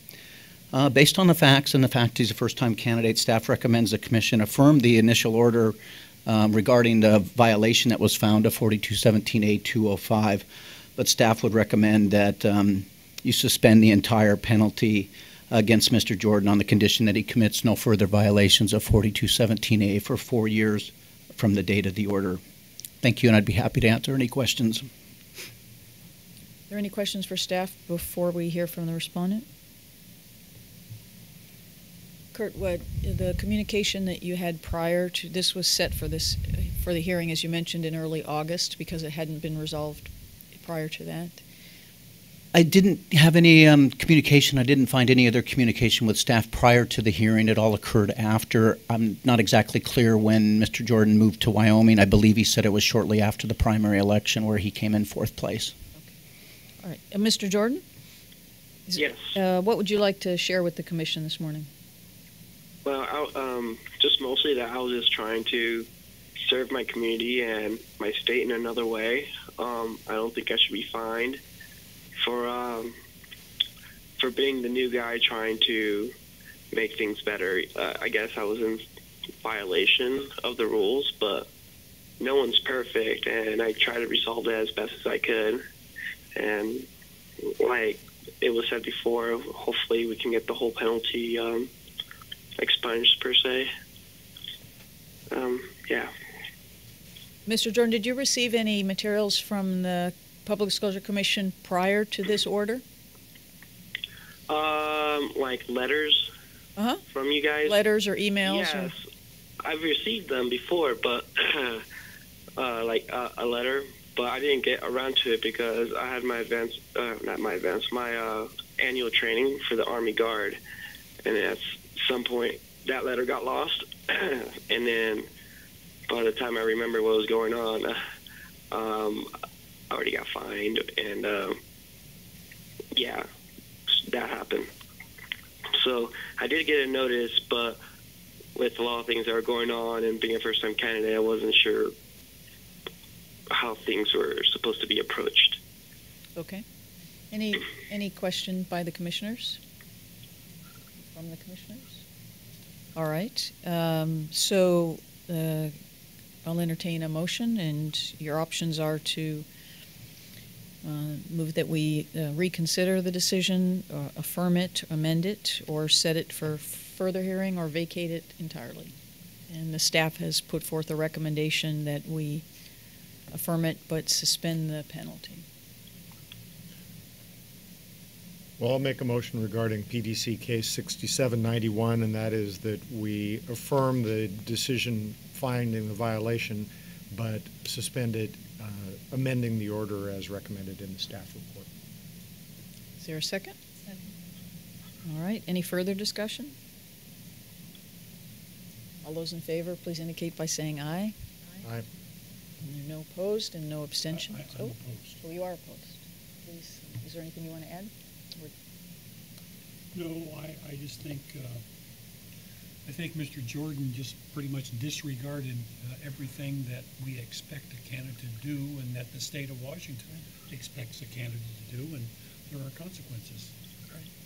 Based on the facts and the fact he's a first-time candidate, staff recommends the Commission affirm the initial order regarding the violation that was found of 4217A205, but staff would recommend that you suspend the entire penalty against Mr. Jordan on the condition that he commits no further violations of 4217A for 4 years from the date of the order. Thank you, and I'd be happy to answer any questions. Are there any questions for staff before we hear from the respondent? Kurt, what the communication that you had prior to this was set for the hearing, as you mentioned, in early August because it hadn't been resolved prior to that? I didn't have any communication. I didn't find any other communication with staff prior to the hearing. It all occurred after. I'm not exactly clear when Mr. Jordan moved to Wyoming. I believe he said it was shortly after the primary election where he came in 4th place. Okay. All right. Mr. Jordan? Yes. What would you like to share with the Commission this morning? Well, just mostly that I was just trying to serve my community and my state in another way. I don't think I should be fined for being the new guy trying to make things better. I guess I was in violation of the rules, but no one's perfect, and I try to resolve it as best as I could. And like it was said before, hopefully we can get the whole penalty expunged, per se. Yeah. Mr. Jordan, did you receive any materials from the Public Disclosure Commission prior to this order? Like letters from you guys? Letters or emails? Yes. Or? I've received them before, but like a letter, but I didn't get around to it because I had my my annual training for the Army Guard, and at some point that letter got lost, and then by the time I remember what was going on, I already got fined, and yeah, that happened. So I did get a notice, but with a lot of things that were going on and being a first-time candidate, I wasn't sure how things were supposed to be approached. Okay. Any question by the commissioners? From the commissioners? All right. So I'll entertain a motion, and your options are to move that we reconsider the decision, affirm it, amend it, or set it for further hearing, or vacate it entirely. And the staff has put forth a recommendation that we affirm it but suspend the penalty. Well, I'll make a motion regarding PDC case 6791, and that is that we affirm the decision finding the violation, but suspend it, amending the order as recommended in the staff report. Is there a second? Second. All right. Any further discussion? All those in favor, please indicate by saying aye. Aye. And there are no opposed and no abstentions. I'm opposed. Oh, you are opposed. Please, is there anything you want to add? No, I just think I think Mr. Jordan just pretty much disregarded everything that we expect a candidate to do and that the state of Washington expects a candidate to do, and there are consequences.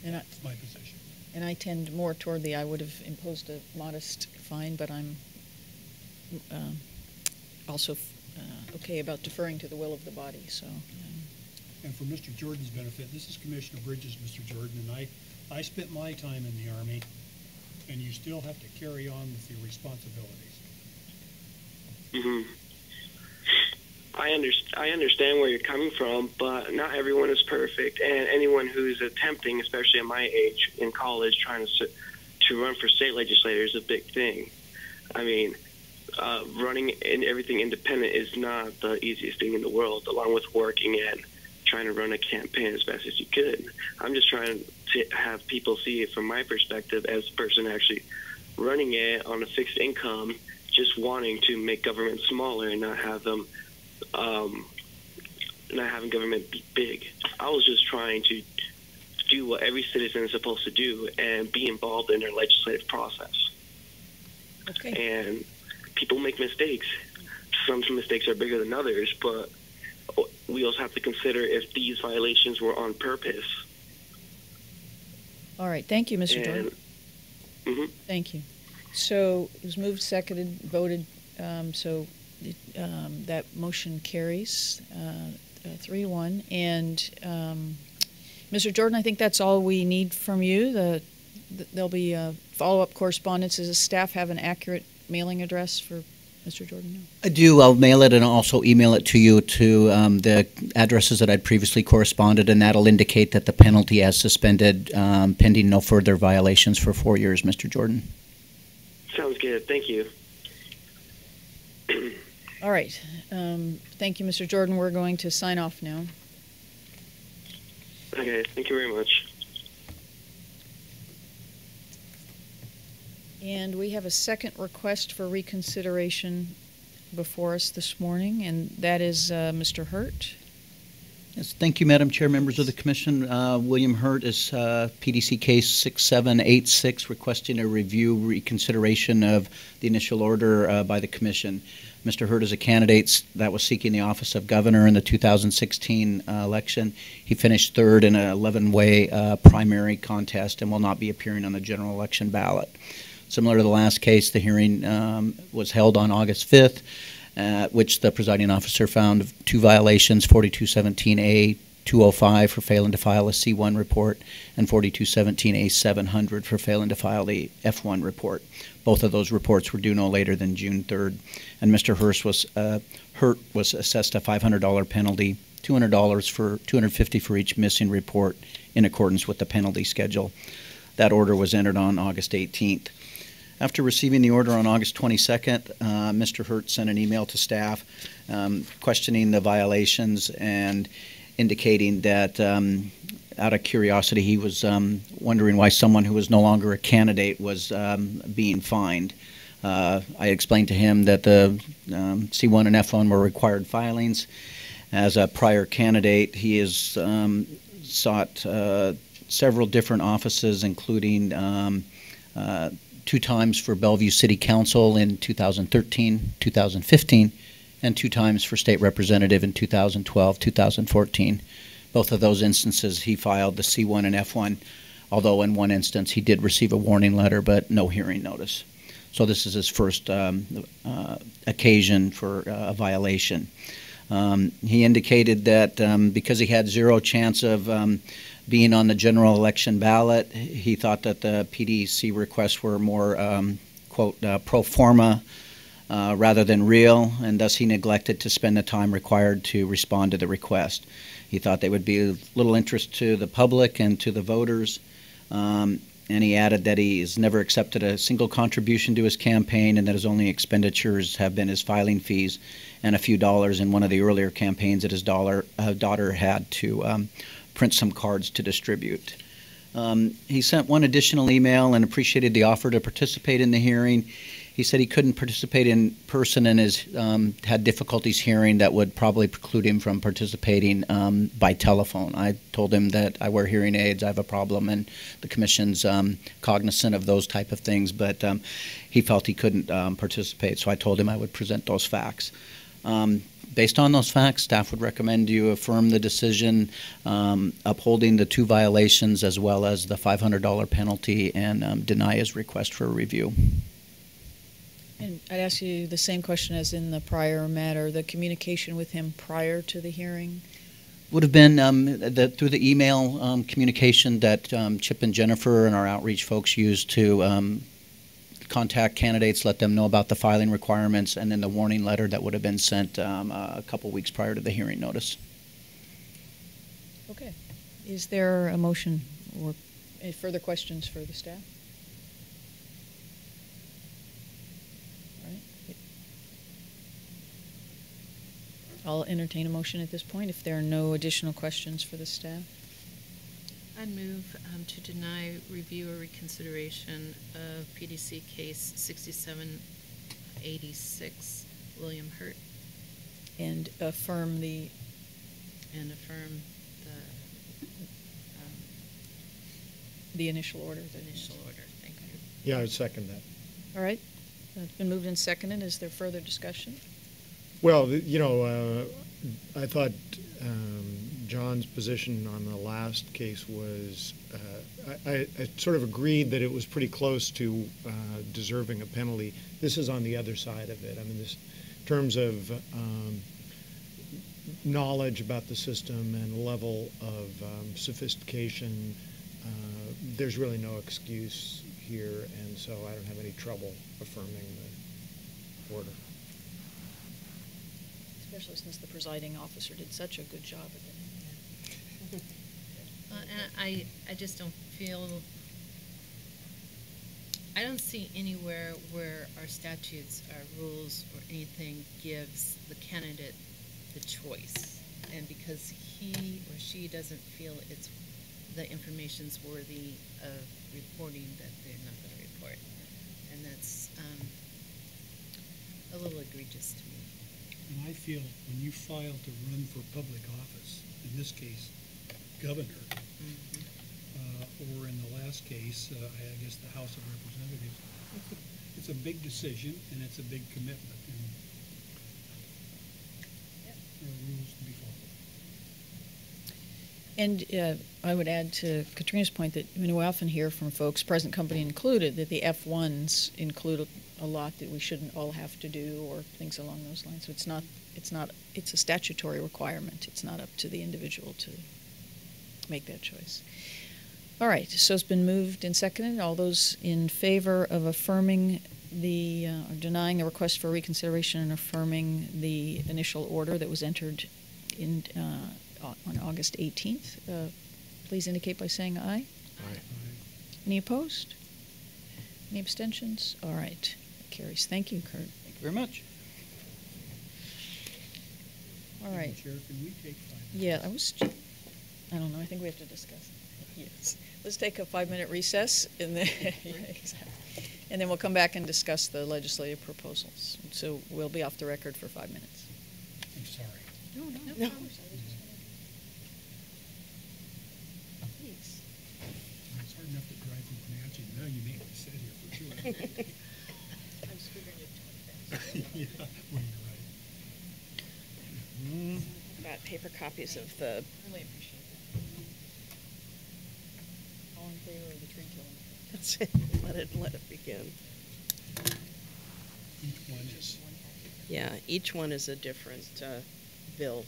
And That's my position. And I tend more toward I would have imposed a modest fine, but I'm also okay about deferring to the will of the body, so. And for Mr. Jordan's benefit, this is Commissioner Bridges, Mr. Jordan, and I spent my time in the Army, and you still have to carry on with your responsibilities. Mm-hmm. I understand where you're coming from, but not everyone is perfect, and anyone who's attempting, especially at my age in college, trying to run for state legislator is a big thing. I mean, running in everything independent is not the easiest thing in the world, along with working and trying to run a campaign as best as you could. I'm just trying to have people see it from my perspective as a person actually running it on a fixed income, just wanting to make government smaller and not have them, not having government be big. I was just trying to do what every citizen is supposed to do and be involved in their legislative process. Okay. And people make mistakes. Some mistakes are bigger than others, but we also have to consider if these violations were on purpose. All right. Thank you, Mr. Jordan. Mm-hmm. Thank you. So it was moved, seconded, voted, so that motion carries 3-1. And Mr. Jordan, I think that's all we need from you. There'll be follow-up correspondence. Does the staff have an accurate mailing address for Mr. Jordan? I do. I'll mail it and also email it to you to the addresses that I'd previously corresponded, and that'll indicate that the penalty has suspended pending no further violations for 4 years, Mr. Jordan. Sounds good. Thank you. All right. Thank you, Mr. Jordan. We're going to sign off now. Okay. Thank you very much. And we have a second request for reconsideration before us this morning, and that is Mr. Hurt. Yes, thank you, Madam Chair, members of the Commission. William Hurt is PDC case 6786, requesting a reconsideration of the initial order by the Commission. Mr. Hurt is a candidate that was seeking the office of governor in the 2016 election. He finished third in an 11-way primary contest and will not be appearing on the general election ballot. Similar to the last case, the hearing was held on August 5th, which the presiding officer found 2 violations, 4217A 205 for failing to file a C1 report and 4217A 700 for failing to file the F1 report. Both of those reports were due no later than June 3rd. And Mr. Hurt was assessed a $500 penalty, $250 for each missing report in accordance with the penalty schedule. That order was entered on August 18th. After receiving the order on August 22nd, Mr. Hurt sent an email to staff questioning the violations and indicating that out of curiosity he was wondering why someone who was no longer a candidate was being fined. I explained to him that the C1 and F1 were required filings. As a prior candidate, he has sought several different offices, including 2 times for Bellevue City Council in 2013, 2015, and 2 times for state representative in 2012, 2014. Both of those instances he filed the C1 and F1, although in one instance he did receive a warning letter but no hearing notice. So this is his first occasion for a violation. He indicated that because he had 0 chance of being on the general election ballot, he thought that the PDC requests were more, quote, pro forma rather than real, and thus he neglected to spend the time required to respond to the request. He thought they would be of little interest to the public and to the voters, and he added that he has never accepted a single contribution to his campaign and that his only expenditures have been his filing fees and a few dollars in one of the earlier campaigns that his daughter had to print some cards to distribute. He sent one additional email and appreciated the offer to participate in the hearing. He said he couldn't participate in person and had difficulties hearing that would probably preclude him from participating by telephone. I told him that I wear hearing aids, I have a problem, and the commission's cognizant of those type of things, but he felt he couldn't participate, so I told him I would present those facts. Based on those facts, staff would recommend you affirm the decision upholding the 2 violations as well as the $500 penalty and deny his request for a review. And I'd ask you the same question as in the prior matter, the communication with him prior to the hearing? Would have been through the email communication that Chip and Jennifer and our outreach folks used to contact candidates, let them know about the filing requirements, and then the warning letter that would have been sent a couple weeks prior to the hearing notice. Okay. Is there a motion or any further questions for the staff? All right. I'll entertain a motion at this point if there are no additional questions for the staff. I'd move to deny review or reconsideration of PDC case 6786, William Hurt, And affirm the, and affirm the initial order. the initial order. Thank you. Yeah, I would second that. All right. It's been moved and seconded. Is there further discussion? Well, I thought John's position on the last case was, I sort of agreed that it was pretty close to deserving a penalty. This is on the other side of it. I mean, this, in terms of knowledge about the system and level of sophistication, there's really no excuse here, and so I don't have any trouble affirming the order. Especially since the presiding officer did such a good job of it. And I just don't feel, I don't see anywhere where our statutes, our rules, or anything gives the candidate the choice. And because he or she doesn't feel the information's worthy of reporting, that they're not going to report. And that's a little egregious to me. And I feel when you file to run for public office, in this case, governor, or in the last case, I guess the House of Representatives, it's a big decision and it's a big commitment. And there are rules to be followed. And I would add to Katrina's point that we often hear from folks, present company included, that the F1s include a lot that we shouldn't all have to do or things along those lines. So it's a statutory requirement. It's not up to the individual to make that choice. All right, so it's been moved and seconded. All those in favor of affirming or denying the request for reconsideration and affirming the initial order that was entered in on August 18th, please indicate by saying aye. Aye. Any opposed? Any abstentions? All right, that carries. Thank you, Kurt. Thank you very much. All right. Chair, can we take 5 minutes? Yeah, I don't know, I think we have to discuss. Yes. Let's take a 5-minute recess and then, and then we'll come back and discuss the legislative proposals. So we'll be off the record for 5 minutes. I'm sorry. No. Please. It's hard enough to drive from Comanche. Now you make me sit here for 2 hours. I'm just figuring you'd talk fast. Yeah, well, you're right. Got paper copies of the. Really appreciate that. All in favor of the tree killing? That's it. Let it begin. Each one is. Yeah, each one is a different bill.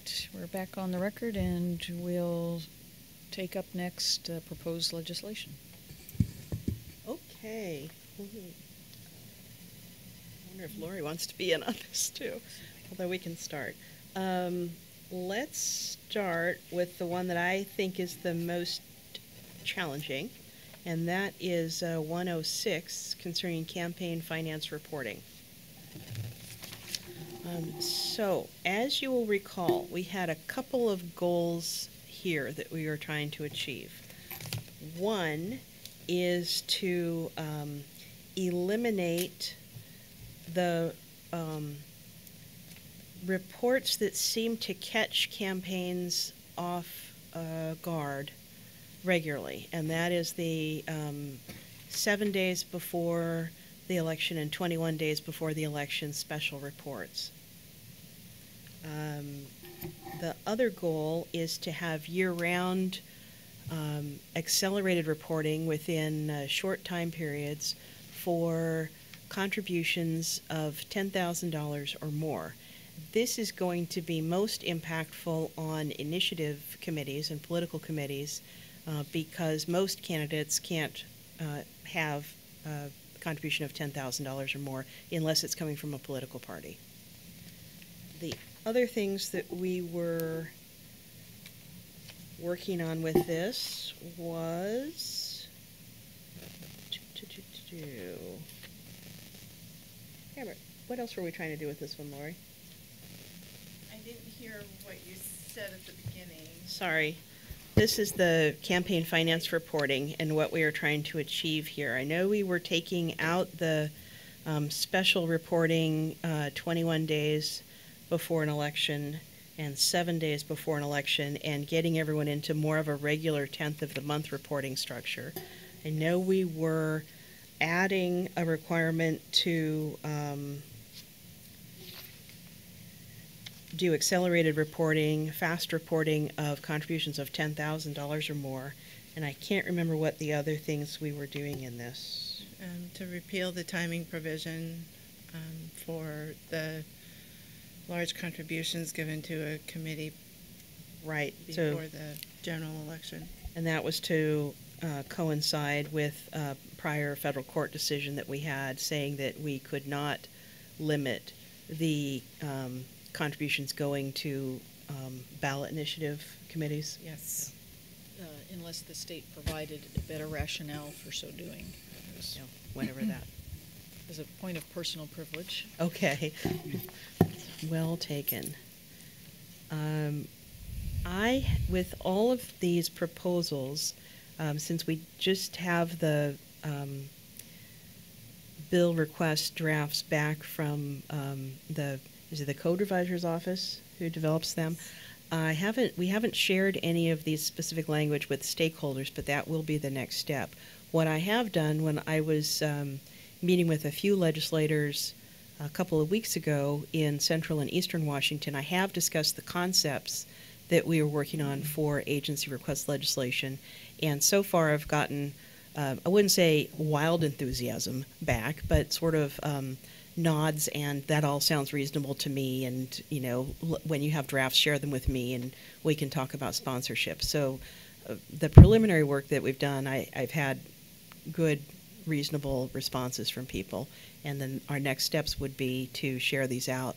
right, we're back on the record, and we'll take up next proposed legislation. Okay. I wonder if Lori wants to be in on this too, although we can start. Let's start with the one that I think is the most challenging, and that is 106 concerning campaign finance reporting. So, as you will recall, we had a couple of goals here that we were trying to achieve. One is to eliminate the reports that seem to catch campaigns off guard regularly, and that is the 7 days before the election and 21 days before the election special reports. The other goal is to have year-round accelerated reporting within short time periods for contributions of $10,000 or more. This is going to be most impactful on initiative committees and political committees because most candidates can't have a contribution of $10,000 or more unless it's coming from a political party. The other things that we were working on with this was what else were we trying to do with this one, Lori? I didn't hear what you said at the beginning. Sorry. This is the campaign finance reporting and what we are trying to achieve here. I know we were taking out the special reporting 21 days before an election and 7 days before an election and getting everyone into more of a regular 10th of the month reporting structure. I know we were adding a requirement to do accelerated reporting, fast reporting of contributions of $10,000 or more, and I can't remember what the other things we were doing in this. To repeal the timing provision for the large contributions given to a committee right before the general election. And that was to coincide with a prior federal court decision that we had saying that we could not limit the contributions going to ballot initiative committees. Yes. Unless the state provided a better rationale for so doing. Yeah, whenever that. As a point of personal privilege. Okay. Well taken. With all of these proposals, since we just have the bill request drafts back from is it the Code Revisor's Office who develops them? We haven't shared any of these specific language with stakeholders, but that will be the next step. What I have done when I was meeting with a few legislators a couple of weeks ago in Central and Eastern Washington, I have discussed the concepts that we are working on for agency request legislation, and so far I've gotten, I wouldn't say wild enthusiasm back, but sort of nods and that all sounds reasonable to me, and when you have drafts, share them with me and we can talk about sponsorship. So the preliminary work that we've done, I've had good, reasonable responses from people, and then our next steps would be to share these out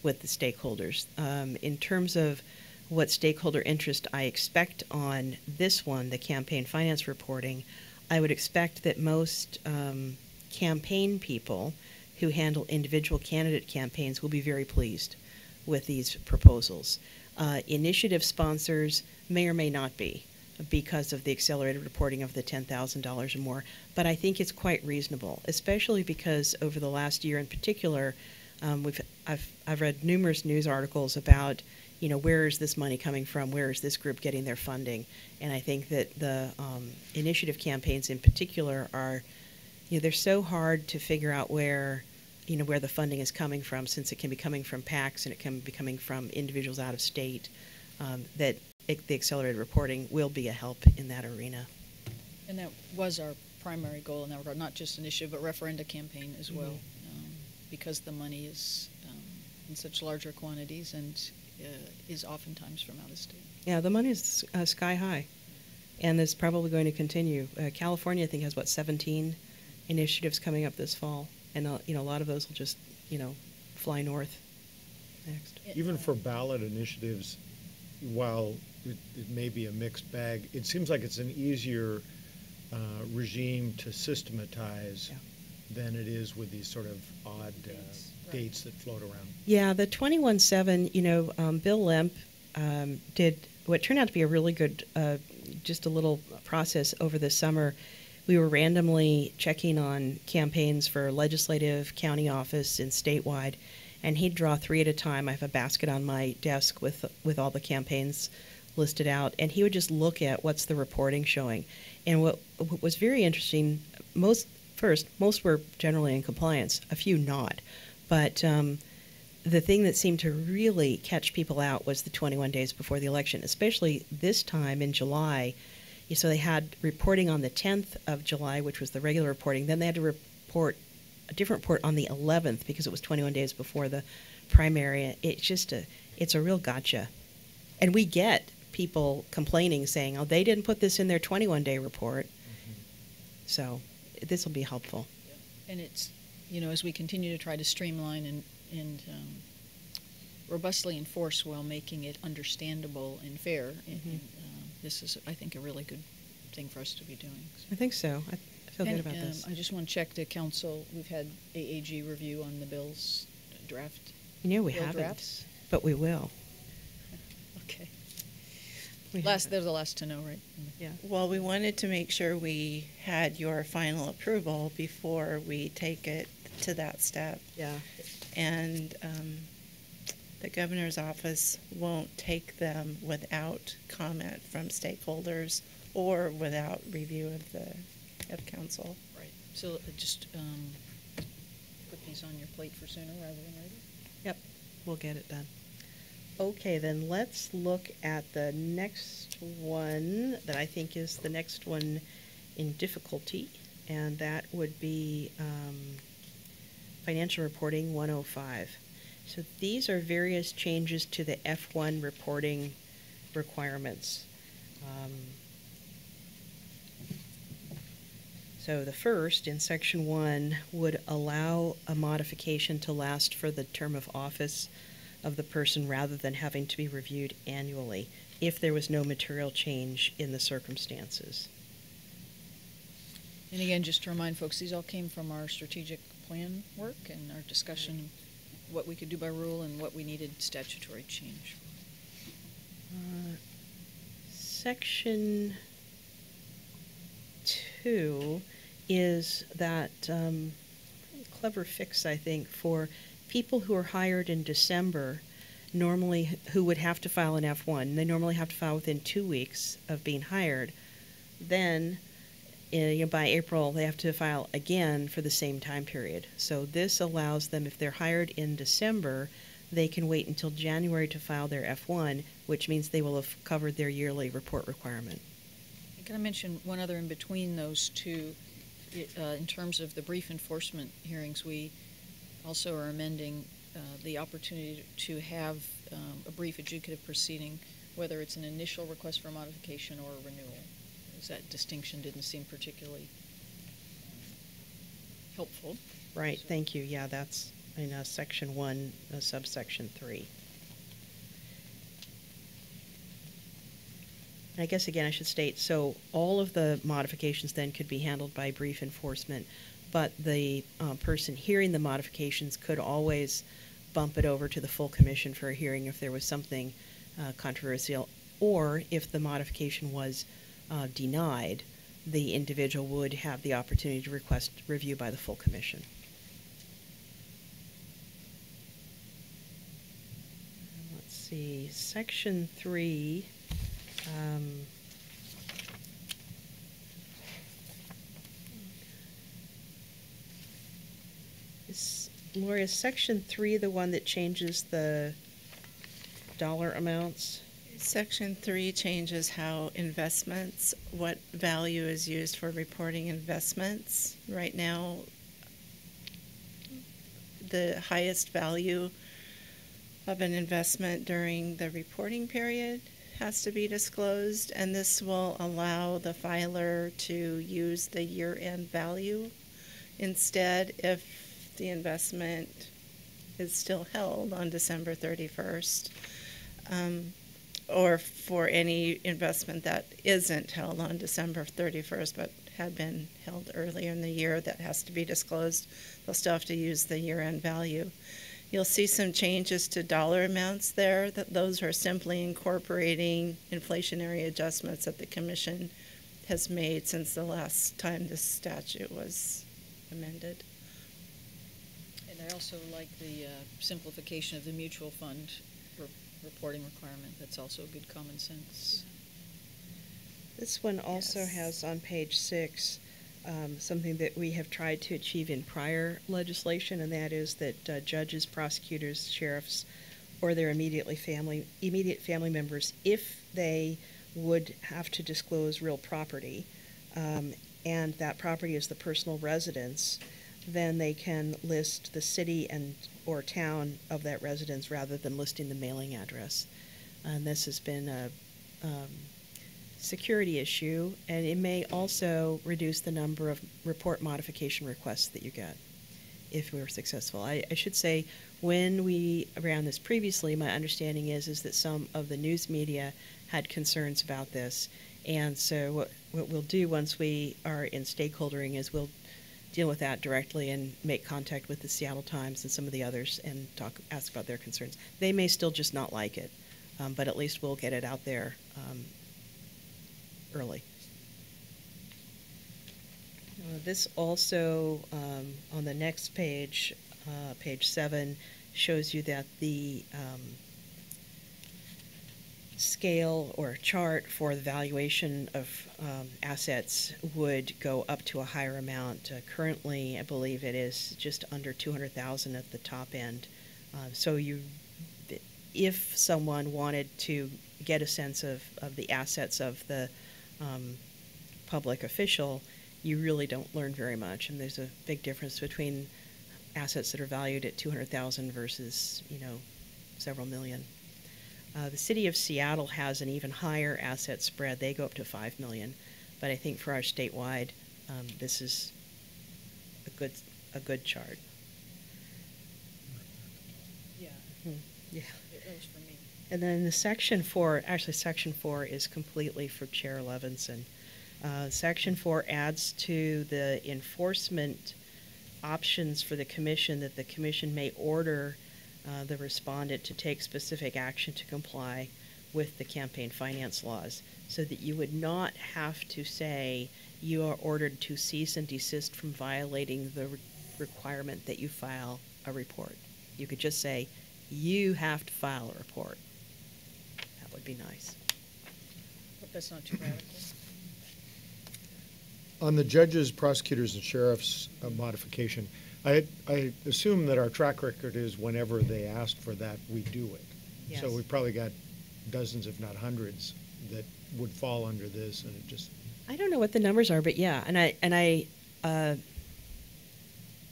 with the stakeholders. In terms of what stakeholder interest I expect on this one, the campaign finance reporting, I would expect that most campaign people who handle individual candidate campaigns will be very pleased with these proposals. Initiative sponsors may or may not be because of the accelerated reporting of the $10,000 or more, but I think it's quite reasonable, especially because over the last year in particular, I've read numerous news articles about where is this money coming from, where is this group getting their funding, and I think that the initiative campaigns in particular are, they're so hard to figure out where the funding is coming from, since it can be coming from PACs and it can be coming from individuals out of state, that the accelerated reporting will be a help in that arena. And that was our primary goal in that regard, not just initiative, but referenda campaign as well, because the money is in such larger quantities, and is oftentimes from out of state. Yeah, the money is sky high, and it's probably going to continue. California, I think, has, 17 initiatives coming up this fall, and a lot of those will just, fly north next. Even for ballot initiatives, while it may be a mixed bag, it seems like it's an easier regime to systematize than it is with these sort of odd dates that float around. Yeah, the 21-7, Bill Lemp did what turned out to be a really good, just a little process over the summer. We were randomly checking on campaigns for legislative, county office, and statewide, and he'd draw 3 at a time. I have a basket on my desk with all the campaigns listed out, and he would just look at what's the reporting showing. And what was very interesting, most were generally in compliance, a few not. But the thing that seemed to really catch people out was the 21 days before the election, especially this time in July. So they had reporting on the 10th of July, which was the regular reporting. Then they had to report a different report on the 11th because it was 21 days before the primary. It's a real gotcha. And we get people complaining, saying, oh, they didn't put this in their 21-day report. Mm-hmm. So this will be helpful. And it's, as we continue to try to streamline and robustly enforce while making it understandable and fair, this is, I think, a really good thing for us to be doing. So. I think so. I feel good about this. I just want to check the council. We've had AAG review on the bill's draft. We haven't, drafts. But we will. Okay. They're the last to know, right? Yeah. Well, we wanted to make sure we had your final approval before we take it to that step. Yeah. And the governor's office won't take them without comment from stakeholders or without review of council. Right. So just put these on your plate for sooner rather than later? Yep. We'll get it done. Okay, then let's look at the next one that I think is the next one in difficulty, and that would be Financial Reporting 105. So these are various changes to the F1 reporting requirements. So the first, in Section 1, would allow a modification to last for the term of office of the person rather than having to be reviewed annually if there was no material change in the circumstances. And again, just to remind folks, these all came from our strategic plan work and our discussion of what we could do by rule and what we needed statutory change. Section 2 is that clever fix, I think, for people who are hired in December, normally who would have to file an F1. They normally have to file within 2 weeks of being hired. Then, by April, they have to file again for the same time period. So this allows them, if they're hired in December, they can wait until January to file their F1, which means they will have covered their yearly report requirement. Can I mention one other in between those two? In terms of the brief enforcement hearings, we also are amending the opportunity to have a brief adjudicative proceeding, whether it's an initial request for modification or a renewal. As that distinction didn't seem particularly helpful. Right, So. thank you. Yeah, that's in Section 1, subsection 3. And I guess, again, I should state, so all of the modifications then could be handled by brief enforcement, but the person hearing the modifications could always bump it over to the full commission for a hearing if there was something controversial, or if the modification was denied, the individual would have the opportunity to request review by the full commission. Let's see, Section 3. Lori, is Section 3 the one that changes the dollar amounts? Section 3 changes how investments, what value is used for reporting investments. Right now, the highest value of an investment during the reporting period has to be disclosed, and this will allow the filer to use the year-end value instead if the investment is still held on December 31st, or for any investment that isn't held on December 31st but had been held earlier in the year that has to be disclosed. They'll still have to use the year-end value. You'll see some changes to dollar amounts there. That those are simply incorporating inflationary adjustments that the Commission has made since the last time this statute was amended. And I also like the simplification of the mutual fund reporting requirement. That's also good common sense. This one also Yes. has on page 6 something that we have tried to achieve in prior legislation, and that is that judges, prosecutors, sheriffs, or their immediate family members, if they would have to disclose real property, and that property is the personal residence, then they can list the city and or town of that residence rather than listing the mailing address. And this has been a security issue, and it may also reduce the number of report modification requests that you get if we're successful. I should say, when we ran this previously, my understanding is that some of the news media had concerns about this, and so what we'll do once we are in stakeholdering is we'll deal with that directly and make contact with the Seattle Times and some of the others and ask about their concerns. They may still just not like it, but at least we'll get it out there early. This also, on the next page, page 7, shows you that the scale or chart for the valuation of assets would go up to a higher amount. Currently, I believe it is just under $200,000 at the top end. So if someone wanted to get a sense of the assets of the public official, you really don't learn very much. And there's a big difference between assets that are valued at $200,000 versus, several million. The city of Seattle has an even higher asset spread. They go up to $5 million. But I think for our statewide, this is a good chart. Yeah. Yeah. It was for me. And then the section 4 is completely for Chair Levinson. Section 4 adds to the enforcement options for the commission that the commission may order the respondent to take specific action to comply with the campaign finance laws, so that you would not have to say you are ordered to cease and desist from violating the requirement that you file a report. You could just say, you have to file a report. That would be nice. Hope that's not too radical. On the judges, prosecutors, and sheriffs modification, I assume that our track record is whenever they ask for that, we do it. Yes. So we've probably got dozens, if not hundreds, that would fall under this, and it just. I don't know what the numbers are, but yeah, and I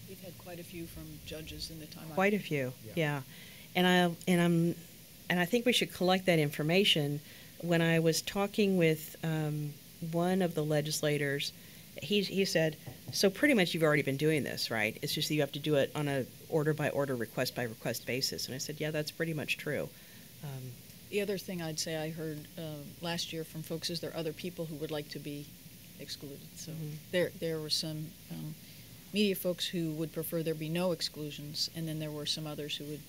We've had quite a few from judges in the time. quite a few, yeah. And I think we should collect that information. When I was talking with one of the legislators, he said, so pretty much you've already been doing this, right? It's just that you have to do it on a order-by-order, request-by-request basis. And I said, yeah, that's pretty much true. The other thing I'd say I heard last year from folks is there are other people who would like to be excluded. So there were some media folks who would prefer there be no exclusions, and then there were some others who would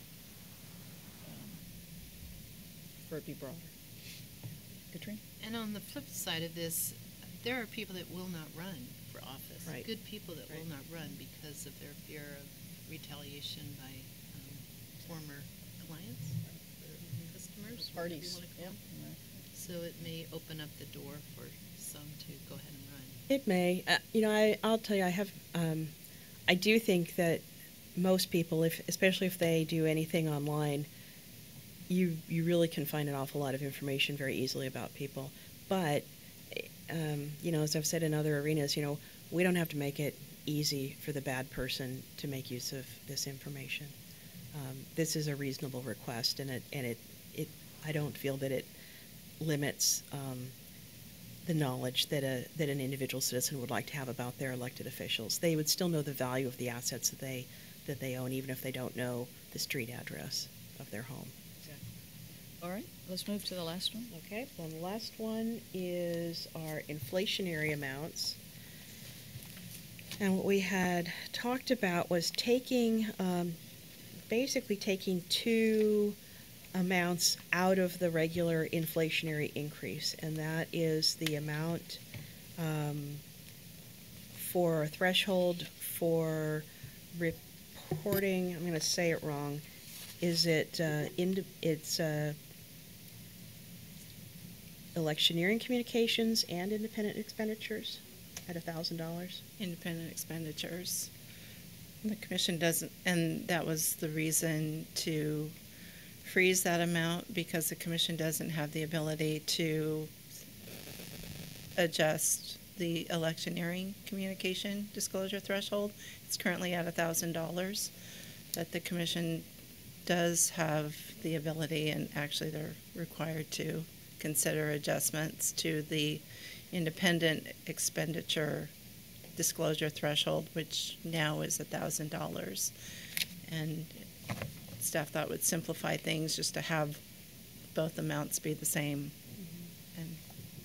prefer it be broader. Katrina? And on the flip side of this, there are people that will not run for office. Right. Good people that will not run because of their fear of retaliation by former clients, customers, whatever you Parties. wanna call Yep. them. So it may open up the door for some to go ahead and run. It may. I'll tell you, I have. I do think that most people, especially if they do anything online, you really can find an awful lot of information very easily about people. But as I've said in other arenas, we don't have to make it easy for the bad person to make use of this information. this is a reasonable request, and I don't feel that it limits the knowledge that an individual citizen would like to have about their elected officials. They would still know the value of the assets that they own, even if they don't know the street address of their home. All right, let's move to the last one. Okay, well, the last one is our inflationary amounts. And what we had talked about was basically taking two amounts out of the regular inflationary increase, and that is the amount for a threshold for reporting. I'm going to say it wrong. Is it it's electioneering communications and independent expenditures at $1,000? Independent expenditures. The commission doesn't, and that was the reason to freeze that amount, because the commission doesn't have the ability to adjust the electioneering communication disclosure threshold. It's currently at $1,000, but the commission does have the ability, and actually they're required to consider adjustments to the independent expenditure disclosure threshold, which now is $1,000. And staff thought it would simplify things just to have both amounts be the same. And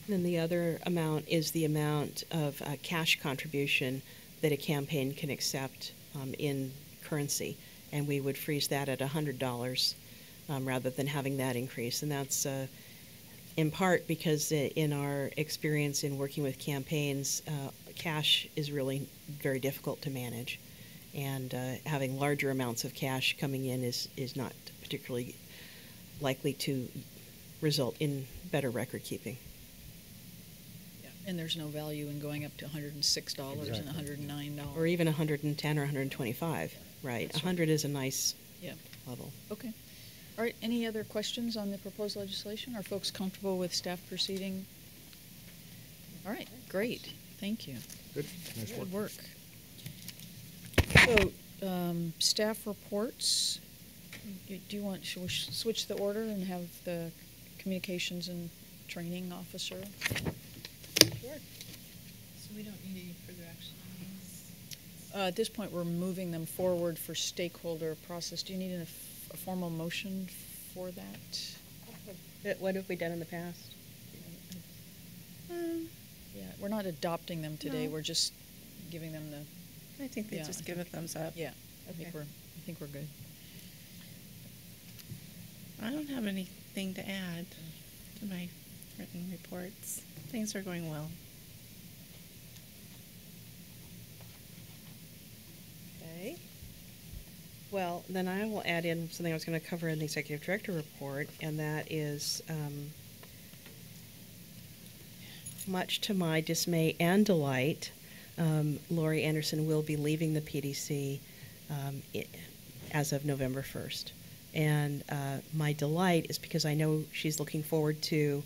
then the other amount is the amount of cash contribution that a campaign can accept in currency, and we would freeze that at $100 rather than having that increase. And that's in part because in our experience in working with campaigns, cash is really very difficult to manage, and having larger amounts of cash coming in is not particularly likely to result in better record keeping. Yeah. And there's no value in going up to $106 and $109. Or even $110 or $125, right? That's 100 is a nice level. Okay. All right, any other questions on the proposed legislation? Are folks comfortable with staff proceeding? All right, great. Thank you. Good. Nice Good work. So, staff reports. Do you want, should we switch the order and have the communications and training officer? Sure. So we don't need any further action on these? At this point, we're moving them forward for stakeholder process. Do you need a formal motion for that? What have we done in the past? Yeah, we're not adopting them today. No. We're just giving them the. I think they just give a thumbs up. Yeah, I Okay. think we're good. I don't have anything to add to my written reports. Things are going well. Okay. Well, then I will add in something I was going to cover in the executive director report, and that is, much to my dismay and delight, Lori Anderson will be leaving the PDC as of November 1st. And my delight is because I know she's looking forward to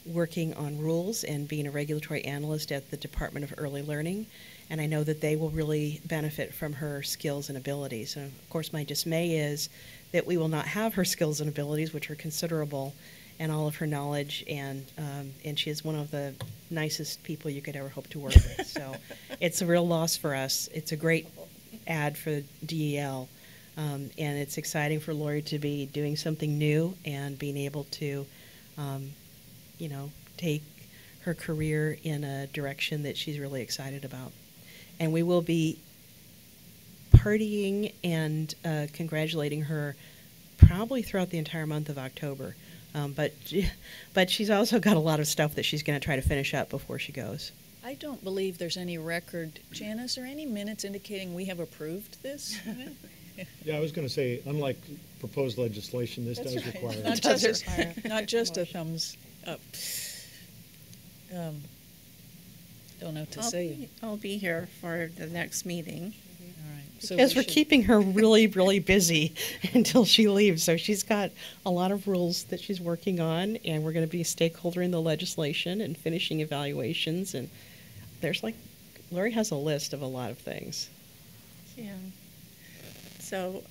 working on rules and being a regulatory analyst at the Department of Early Learning. And I know that they will really benefit from her skills and abilities. And of course, my dismay is that we will not have her skills and abilities, which are considerable, and all of her knowledge. And she is one of the nicest people you could ever hope to work with. So it's a real loss for us. It's a great ad for DEL. And it's exciting for Lori to be doing something new and being able to, take her career in a direction that she's really excited about. And we will be partying and congratulating her probably throughout the entire month of October. But she's also got a lot of stuff that she's going to try to finish up before she goes. I don't believe there's any record. Janice, are any minutes indicating we have approved this? Yeah, I was going to say, unlike proposed legislation, this That's does right. require. Not just a thumbs up. Don't know what to say. I'll be here for the next meeting. All right. So Because we we're should- keeping her really, really busy until she leaves. So she's got a lot of rules that she's working on, and we're going to be a stakeholder in the legislation and finishing evaluations. And there's Lori has a list of a lot of things. Yeah. So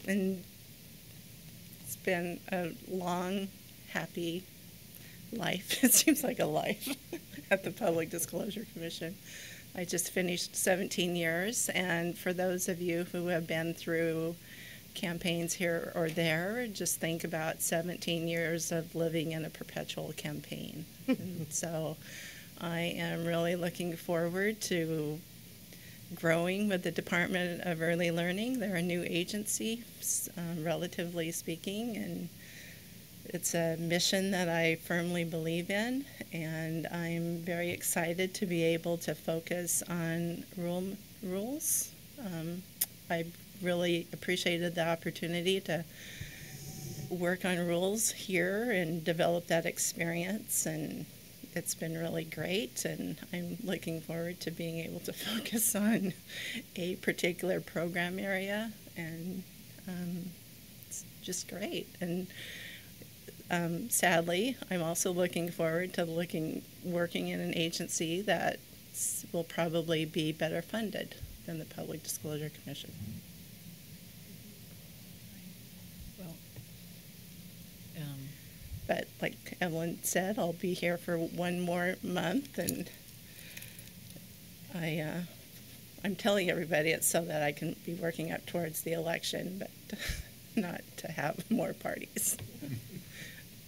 And it's been a long, happy life. It seems like a life at the Public Disclosure Commission. I just finished 17 years, and for those of you who have been through campaigns here or there, just think about 17 years of living in a perpetual campaign. And so I am really looking forward to growing with the Department of Early Learning. They're a new agency, relatively speaking, and it's a mission that I firmly believe in, and I'm very excited to be able to focus on rules. I really appreciated the opportunity to work on rules here and develop that experience, and it's been really great, and I'm looking forward to being able to focus on a particular program area, and it's just great. And sadly, I'm also looking forward to working in an agency that will probably be better funded than the Public Disclosure Commission. Well, but like Evelyn said, I'll be here for one more month, and I'm telling everybody it's so that I can be working up towards the election, but not to have more parties.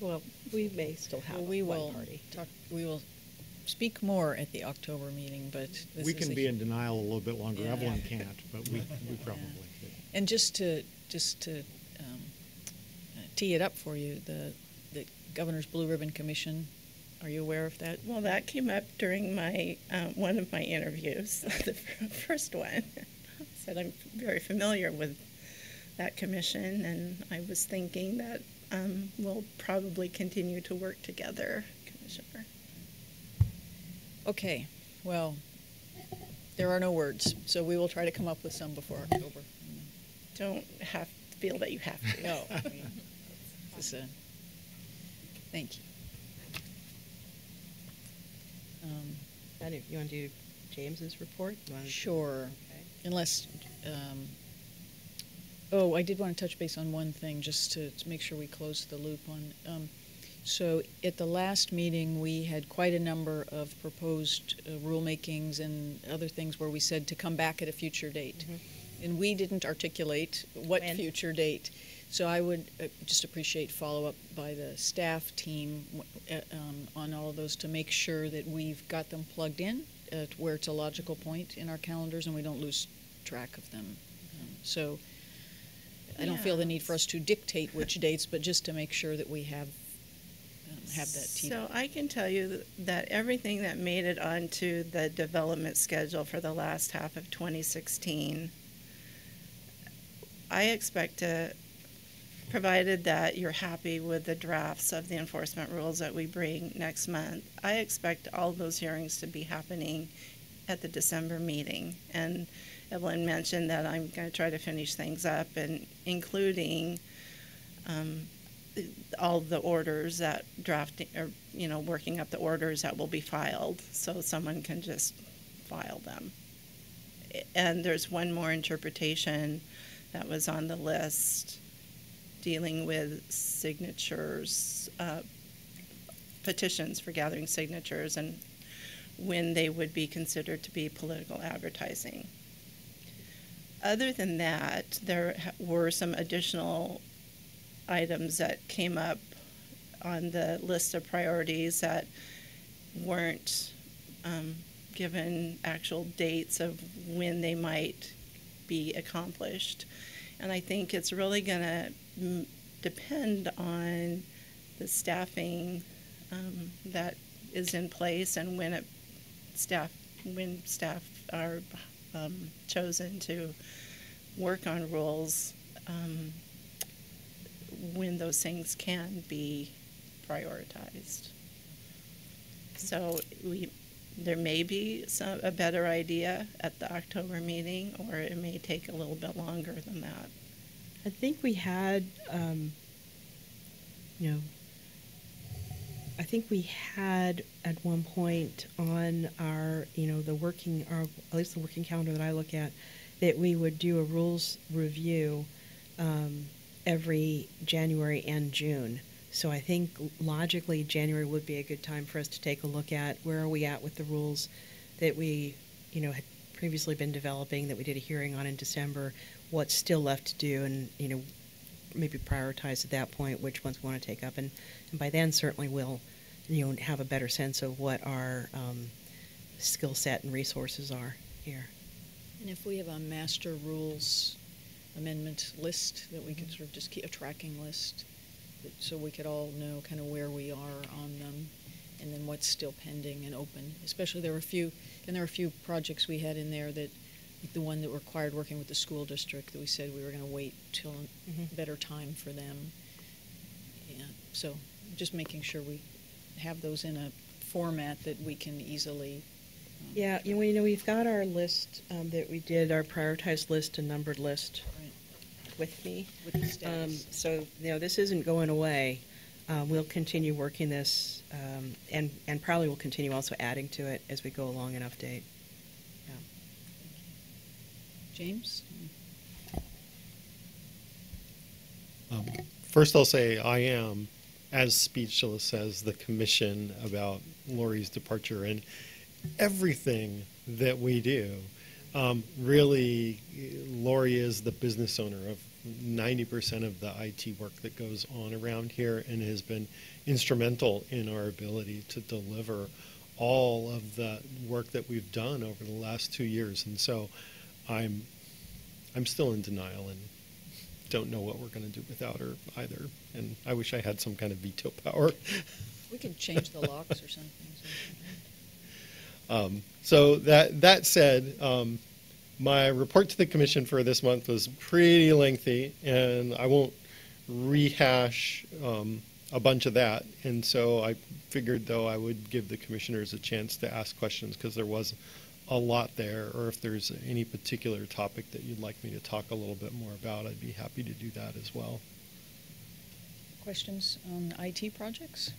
Well, we may still have we one will party. we will speak more at the October meeting, but this We is can a be in denial a little bit longer. Yeah. Evelyn can't, but we probably could. And just to tee it up for you, the Governor's Blue Ribbon Commission, are you aware of that? Well, that came up during my one of my interviews, the first one. I said I'm very familiar with that commission, and I was thinking that we'll probably continue to work together, Commissioner. Okay, well, there are no words, so we will try to come up with some before October. Don't feel that you have to. No. I mean, this is thank you. You want to do James's report? Sure. Okay. Unless, oh, I did want to touch base on one thing, just to make sure we close the loop on. So at the last meeting, we had quite a number of proposed rulemakings and other things where we said to come back at a future date. Mm-hmm. And we didn't articulate what When? future date. So I would just appreciate follow-up by the staff team on all of those to make sure that we've got them plugged in where it's a logical point in our calendars and we don't lose track of them. So I don't feel the need for us to dictate which dates, but just to make sure that we have that teed So up. I can tell you that everything that made it onto the development schedule for the last half of 2016, I expect to, provided that you're happy with the drafts of the enforcement rules that we bring next month, I expect all those hearings to be happening at the December meeting. And Evelyn mentioned that I'm going to try to finish things up, and including all the orders that drafting, or working up the orders that will be filed, so someone can just file them. And there's one more interpretation that was on the list dealing with signatures, petitions for gathering signatures, and when they would be considered to be political advertising. Other than that, there were some additional items that came up on the list of priorities that weren't given actual dates of when they might be accomplished. And I think it's really going to depend on the staffing that is in place, and when staff are chosen to work on rules, when those things can be prioritized. So there may be a better idea at the October meeting, or it may take a little bit longer than that. I think we had, I think we had at one point on our, the working, or at least the working calendar that I look at, that we would do a rules review every January and June. So I think logically January would be a good time for us to take a look at where are we at with the rules that we, had previously been developing, that we did a hearing on in December, what's still left to do, and, maybe prioritize at that point which ones we want to take up. And by then certainly we'll, have a better sense of what our skill set and resources are here. And if we have a master rules amendment list that we could sort of just keep a tracking list, so we could all know kind of where we are on them, and then what's still pending and open. Especially there were a few projects we had in there that, like the one that required working with the school district, that we said we were going to wait till a better time for them. Yeah, so just making sure we have those in a format that we can easily. Yeah, we've got our list that we did, our prioritized list and numbered list with me. With the status. So, this isn't going away. We'll continue working this, and probably we'll continue also adding to it as we go along and update. Yeah. James? First, I'll say I am as speechless as the commission about Lori's departure, and everything that we do. Really, Lori is the business owner of 90% of the IT work that goes on around here, and has been instrumental in our ability to deliver all of the work that we've done over the last 2 years. And so I'm still in denial and don't know what we're going to do without her either. And I wish I had some kind of veto power. We could change the locks or something. So that said, my report to the commission for this month was pretty lengthy, and I won't rehash a bunch of that. And so I figured, though, I would give the commissioners a chance to ask questions, because there was a lot there, or if there's any particular topic that you'd like me to talk a little bit more about, I'd be happy to do that as well. Questions on IT projects?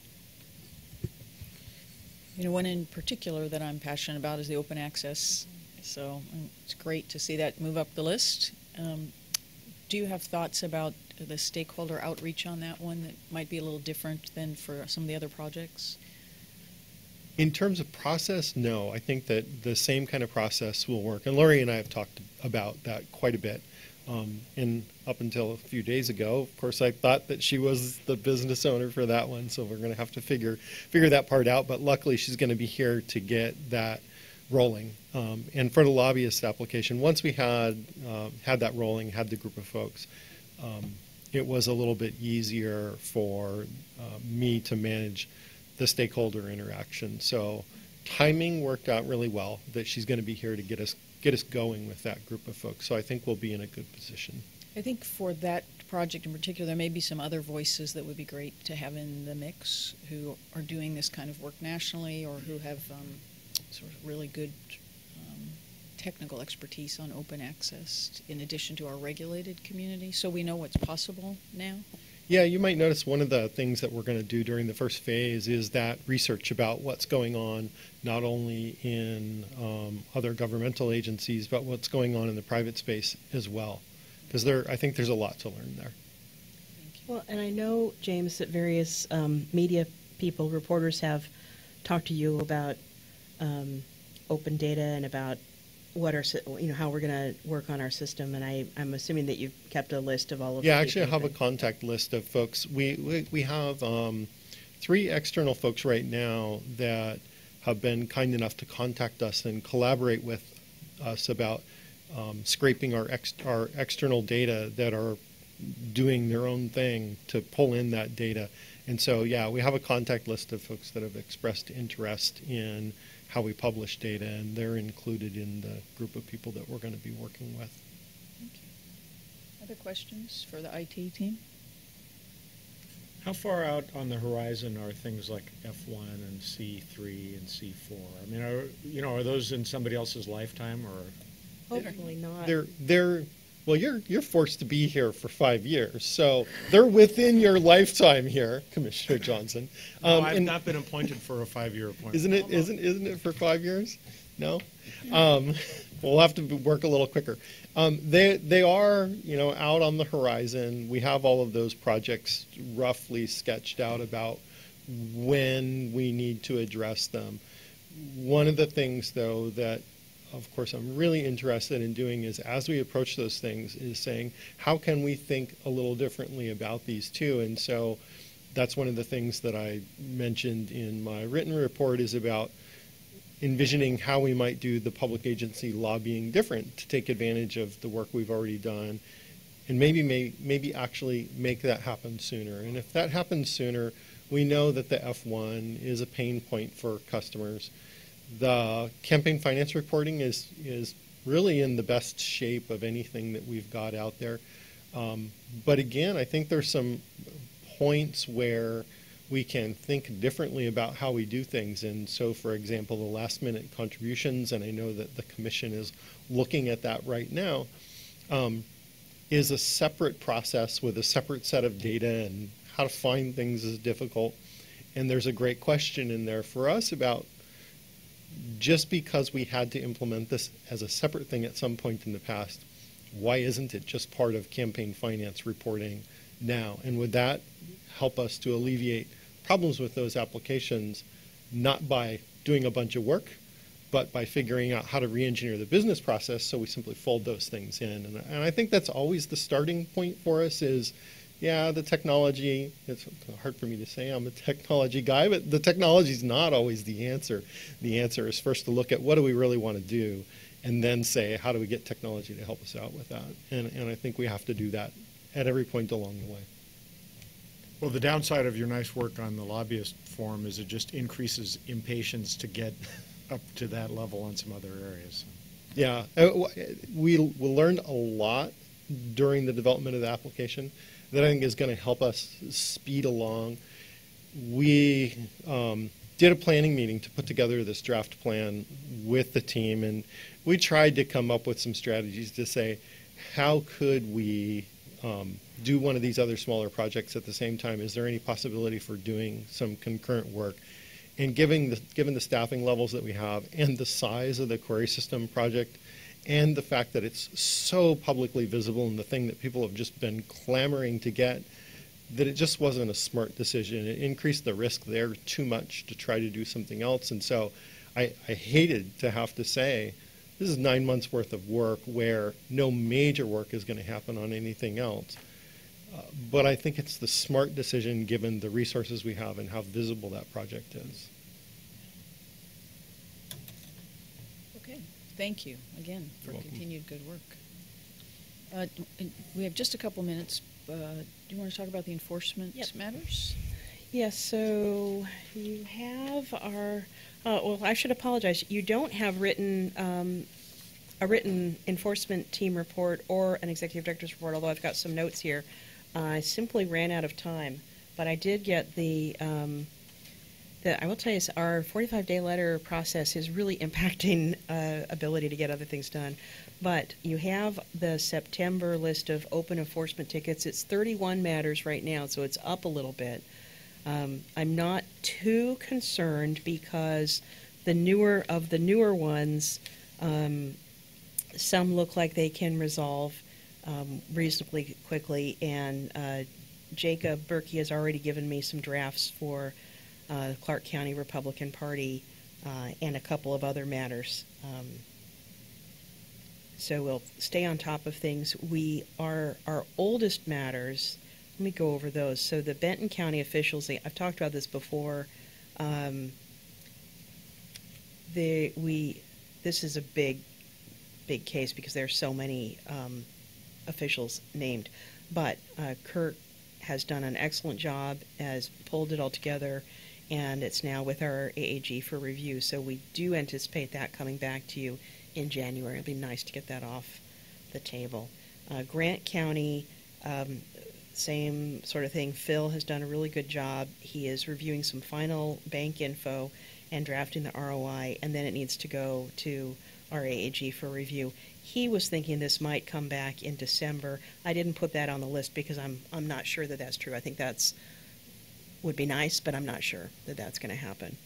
One in particular that I'm passionate about is the open access. So it's great to see that move up the list. Do you have thoughts about the stakeholder outreach on that one that might be a little different than for some of the other projects? In terms of process, no. I think that the same kind of process will work. And Lori and I have talked about that quite a bit. And up until a few days ago, of course, I thought that she was the business owner for that one. So we're going to have to figure that part out. But luckily, she's going to be here to get that rolling. And for the lobbyist application, once we had that rolling, had the group of folks, it was a little bit easier for me to manage the stakeholder interaction. So timing worked out really well, that she's going to be here to get us going with that group of folks. So I think we'll be in a good position. I think for that project in particular, there may be some other voices that would be great to have in the mix who are doing this kind of work nationally, or who have sort of really good technical expertise on open access, in addition to our regulated community, so we know what's possible now. Yeah, you might notice one of the things that we're going to do during the first phase is that research about what's going on, not only in other governmental agencies, but what's going on in the private space as well. Because I think there's a lot to learn there. Well, and I know, James, that various media people, reporters, have talked to you about open data and about how we're going to work on our system, and I'm assuming that you've kept a list of all of. Yeah, actually, I have a contact list of folks. We have 3 external folks right now that have been kind enough to contact us and collaborate with us about scraping our external data that are doing their own thing to pull in that data. And so, yeah, we have a contact list of folks that have expressed interest in how we publish data, and they're included in the group of people that we're going to be working with. Thank you. Other questions for the IT team? How far out on the horizon are things like F1 and C3 and C4? I mean, are those in somebody else's lifetime, or? Hopefully not. Well, you're forced to be here for 5 years, so they're within your lifetime here, Commissioner Johnson. No, I've not been appointed for a 5-year appointment. Isn't it for 5 years? No? We'll have to work a little quicker. They are, out on the horizon. We have all of those projects roughly sketched out about when we need to address them. One of the things, though, that, of course, I'm really interested in doing is, as we approach those things, is saying, how can we think a little differently about these too? And so that's one of the things that I mentioned in my written report, is about envisioning how we might do the public agency lobbying different to take advantage of the work we've already done, and maybe actually make that happen sooner. And if that happens sooner, we know that the F1 is a pain point for customers. The campaign finance reporting is really in the best shape of anything that we've got out there. But again, I think there's some points where we can think differently about how we do things. And so, for example, the last minute contributions, and I know that the Commission is looking at that right now, is a separate process with a separate set of data, and how to find things is difficult. And there's a great question in there for us about, just because we had to implement this as a separate thing at some point in the past, why isn't it just part of campaign finance reporting now? And would that help us to alleviate problems with those applications, not by doing a bunch of work, but by figuring out how to re-engineer the business process, so we simply fold those things in. And I think that's always the starting point for us is, yeah, the technology, it's hard for me to say I'm a technology guy, but the technology is not always the answer. The answer is first to look at what do we really want to do, and then say, how do we get technology to help us out with that? And I think we have to do that at every point along the way. Well, the downside of your nice work on the lobbyist forum is it just increases impatience to get up to that level on some other areas. Yeah, we learned a lot during the development of the application that I think is going to help us speed along. We did a planning meeting to put together this draft plan with the team, and we tried to come up with some strategies to say, how could we do one of these other smaller projects at the same time? Is there any possibility for doing some concurrent work? And given the staffing levels that we have and the size of the query system project and the fact that it's so publicly visible and the thing that people have just been clamoring to get, that it just wasn't a smart decision. It increased the risk there too much to try to do something else. And so I hated to have to say, this is 9 months worth of work where no major work is going to happen on anything else. But I think it's the smart decision given the resources we have and how visible that project is. Okay, thank you again for You're welcome. continued good work. We have just a couple minutes. Do you want to talk about the enforcement matters? Yes, so you have our, well, I should apologize. You don't have a written enforcement team report or an executive director's report, although I've got some notes here. I simply ran out of time, but I did get I will tell you, our 45-day letter process is really impacting ability to get other things done. But you have the September list of open enforcement tickets. It's 31 matters right now, so it's up a little bit. I'm not too concerned because the newer ones, some look like they can resolve reasonably quickly, and Jacob Berkey has already given me some drafts for Clark County Republican Party and a couple of other matters. So we'll stay on top of things. Our oldest matters, let me go over those. So the Benton County officials, I've talked about this before. This is a big case because there are so many officials named. But Kurt has done an excellent job, has pulled it all together, and it's now with our AAG for review. So we do anticipate that coming back to you in January. It'll be nice to get that off the table. Grant County, same sort of thing. Phil has done a really good job. He is reviewing some final bank info and drafting the ROI, and then it needs to go to our AAG for review. He was thinking this might come back in December. I didn't put that on the list because I'm not sure that that's true. I think would be nice, but I'm not sure that that's going to happen.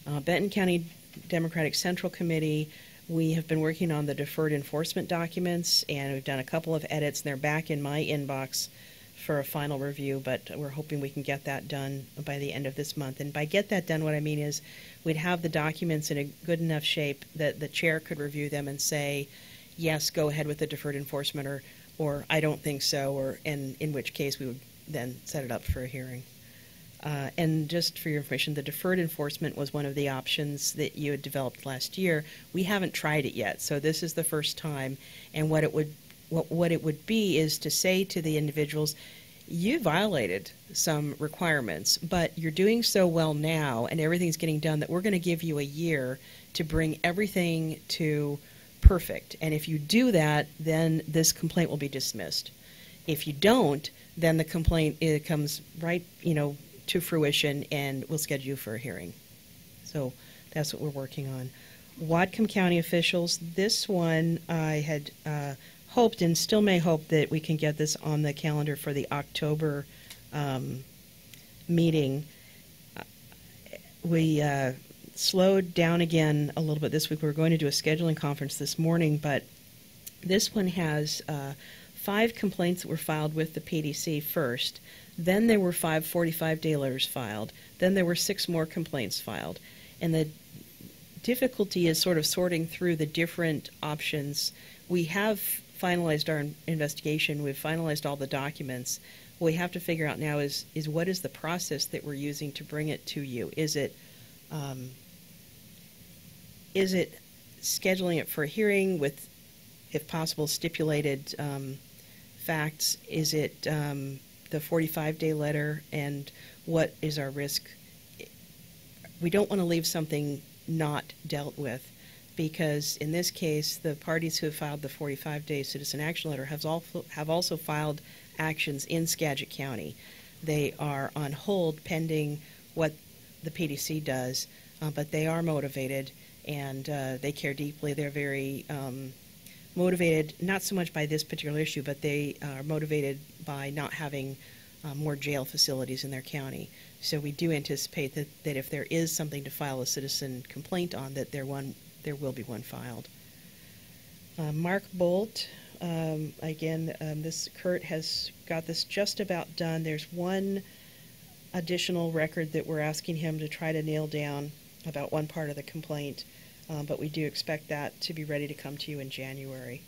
Benton County Democratic Central Committee, we have been working on the deferred enforcement documents, and we've done a couple of edits, and they're back in my inbox for a final review, but we're hoping we can get that done by the end of this month. And by get that done, what I mean is we'd have the documents in a good enough shape that the chair could review them and say, yes, go ahead with the deferred enforcement, or I don't think so, and in which case we would then set it up for a hearing. And just for your information, the deferred enforcement was one of the options that you had developed last year. We haven't tried it yet, so this is the first time. And what it would be is to say to the individuals, you violated some requirements, but you're doing so well now and everything's getting done that we're going to give you a year to bring everything to perfect. And if you do that, then this complaint will be dismissed. If you don't, then the complaint comes right, to fruition, and we'll schedule you for a hearing. So that's what we're working on. Whatcom County officials, this one I had hoped and still may hope that we can get this on the calendar for the October meeting. We slowed down again a little bit this week. We were going to do a scheduling conference this morning, but this one has 5 complaints that were filed with the PDC first. Then there were 5 45-day letters filed. Then there were 6 more complaints filed. And the difficulty is sort of sorting through the different options. We have finalized our investigation. We've finalized all the documents. What we have to figure out now is what is the process that we're using to bring it to you? Is it scheduling it for a hearing with, if possible, stipulated facts? Is it the 45-day letter, and what is our risk? We don't want to leave something not dealt with, because in this case, the parties who have filed the 45-day citizen action letter have also filed actions in Skagit County. They are on hold pending what the PDC does, but they are motivated, and they care deeply. They're very motivated, not so much by this particular issue, but they are motivated by not having more jail facilities in their county. So we do anticipate that if there is something to file a citizen complaint on, that there will be one filed. Mark Bolt, again, Kurt has got this just about done. There's one additional record that we're asking him to try to nail down about one part of the complaint. But we do expect that to be ready to come to you in January.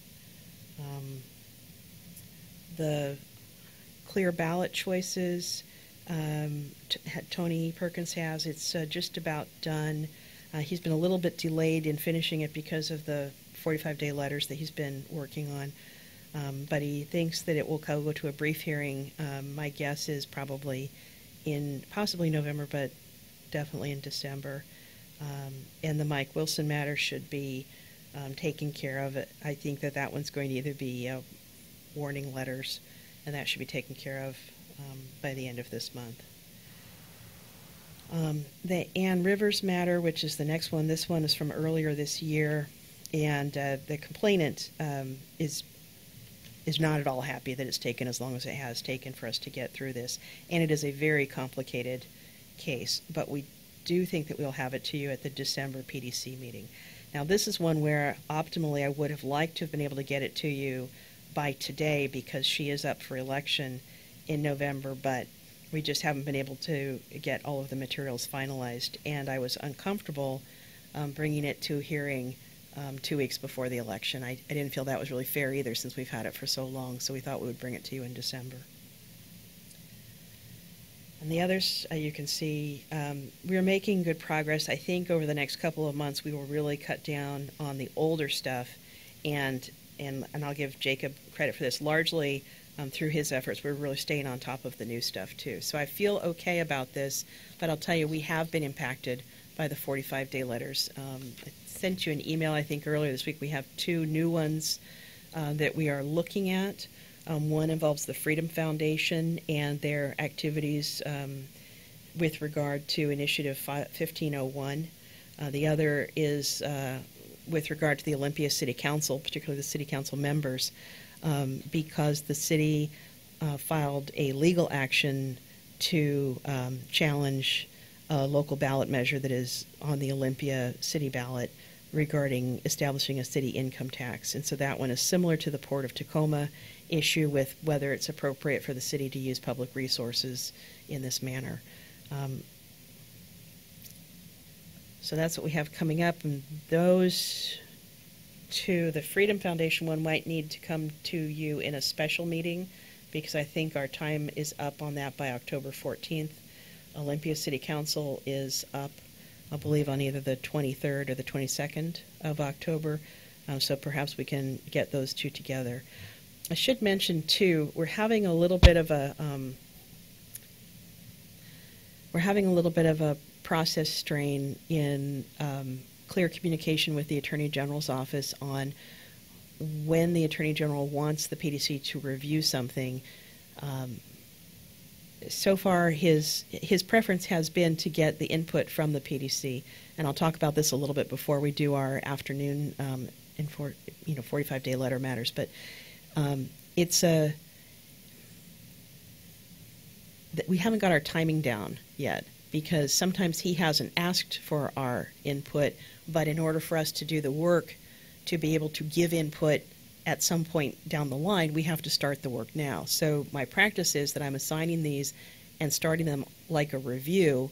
The clear ballot choices, Tony Perkins has, it's just about done. He's been a little bit delayed in finishing it because of the 45-day letters that he's been working on. But he thinks that it will go to a brief hearing. My guess is probably in possibly November, but definitely in December. And the Mike Wilson matter should be taken care of. I think that one's going to either be warning letters, and that should be taken care of by the end of this month. The Ann Rivers matter, which is the next one, this one is from earlier this year, and the complainant is not at all happy that it's taken as long as it has taken for us to get through this. And it is a very complicated case, but we do think that we'll have it to you at the December PDC meeting. Now, this is one where optimally I would have liked to have been able to get it to you by today, because she is up for election in November, but we just haven't been able to get all of the materials finalized, and I was uncomfortable bringing it to a hearing 2 weeks before the election. I didn't feel that was really fair either, since we've had it for so long, so we thought we would bring it to you in December. And the others, you can see, we're making good progress. I think over the next couple of months we will really cut down on the older stuff, and I'll give Jacob credit for this. Largely through his efforts, we're really staying on top of the new stuff too. So I feel okay about this, but I'll tell you, we have been impacted by the 45-day letters. I sent you an email, I think, earlier this week. We have 2 new ones that we are looking at. One involves the Freedom Foundation and their activities with regard to Initiative 1501. The other is with regard to the Olympia City Council, particularly the City Council members, because the city filed a legal action to challenge a local ballot measure that is on the Olympia city ballot regarding establishing a city income tax. And so that one is similar to the Port of Tacoma issue with whether it's appropriate for the city to use public resources in this manner. So that's what we have coming up, and those two, the Freedom Foundation one might need to come to you in a special meeting because I think our time is up on that by October 14th. Olympia City Council is up, I believe, on either the 23rd or the 22nd of October, so perhaps we can get those two together. I should mention, too, we're having a little bit of a process strain in clear communication with the Attorney General's office on when the Attorney General wants the PDC to review something. So far, his preference has been to get the input from the PDC, and I'll talk about this a little bit before we do our afternoon 45-day letter matters. But we haven't got our timing down yet, because sometimes he hasn't asked for our input, but in order for us to do the work, to be able to give input at some point down the line, we have to start the work now. So my practice is that I'm assigning these and starting them like a review,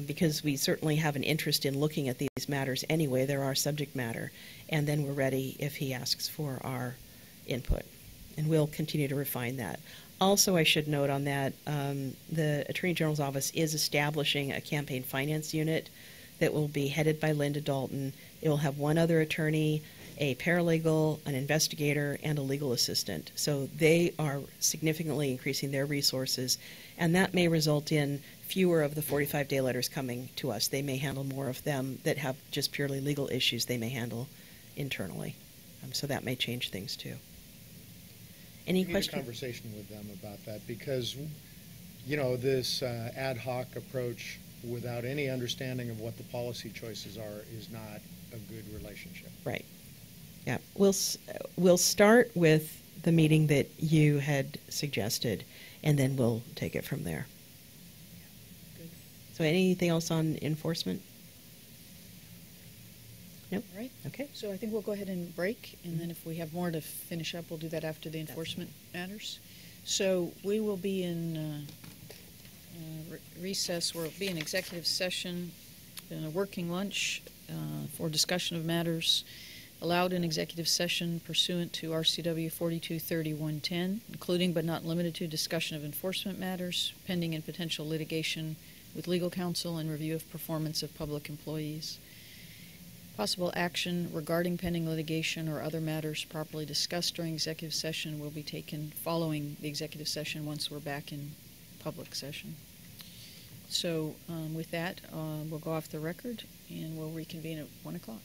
because we certainly have an interest in looking at these matters anyway. They're our subject matter. And then we're ready if he asks for our input. And we'll continue to refine that. Also, I should note on that, the Attorney General's office is establishing a campaign finance unit that will be headed by Linda Dalton. It will have one other attorney, a paralegal, an investigator, and a legal assistant. So they are significantly increasing their resources, and that may result in fewer of the 45-day letters coming to us. They may handle more of them that have just purely legal issues they may handle internally. So that may change things, too. Any questions? A conversation with them about that, because, this ad hoc approach without any understanding of what the policy choices are is not a good relationship. Right. Yeah. We'll start with the meeting that you had suggested, and then we'll take it from there. Good. So anything else on enforcement? Nope. All right. Okay. So I think we'll go ahead and break, and then if we have more to finish up, we'll do that after the enforcement matters. So we will be in recess. We'll be in executive session, in a working lunch for discussion of matters allowed in executive session pursuant to RCW 423110, including but not limited to discussion of enforcement matters, pending and potential litigation with legal counsel, and review of performance of public employees. Possible action regarding pending litigation or other matters properly discussed during executive session will be taken following the executive session once we're back in public session. So with that, we'll go off the record and we'll reconvene at 1 o'clock.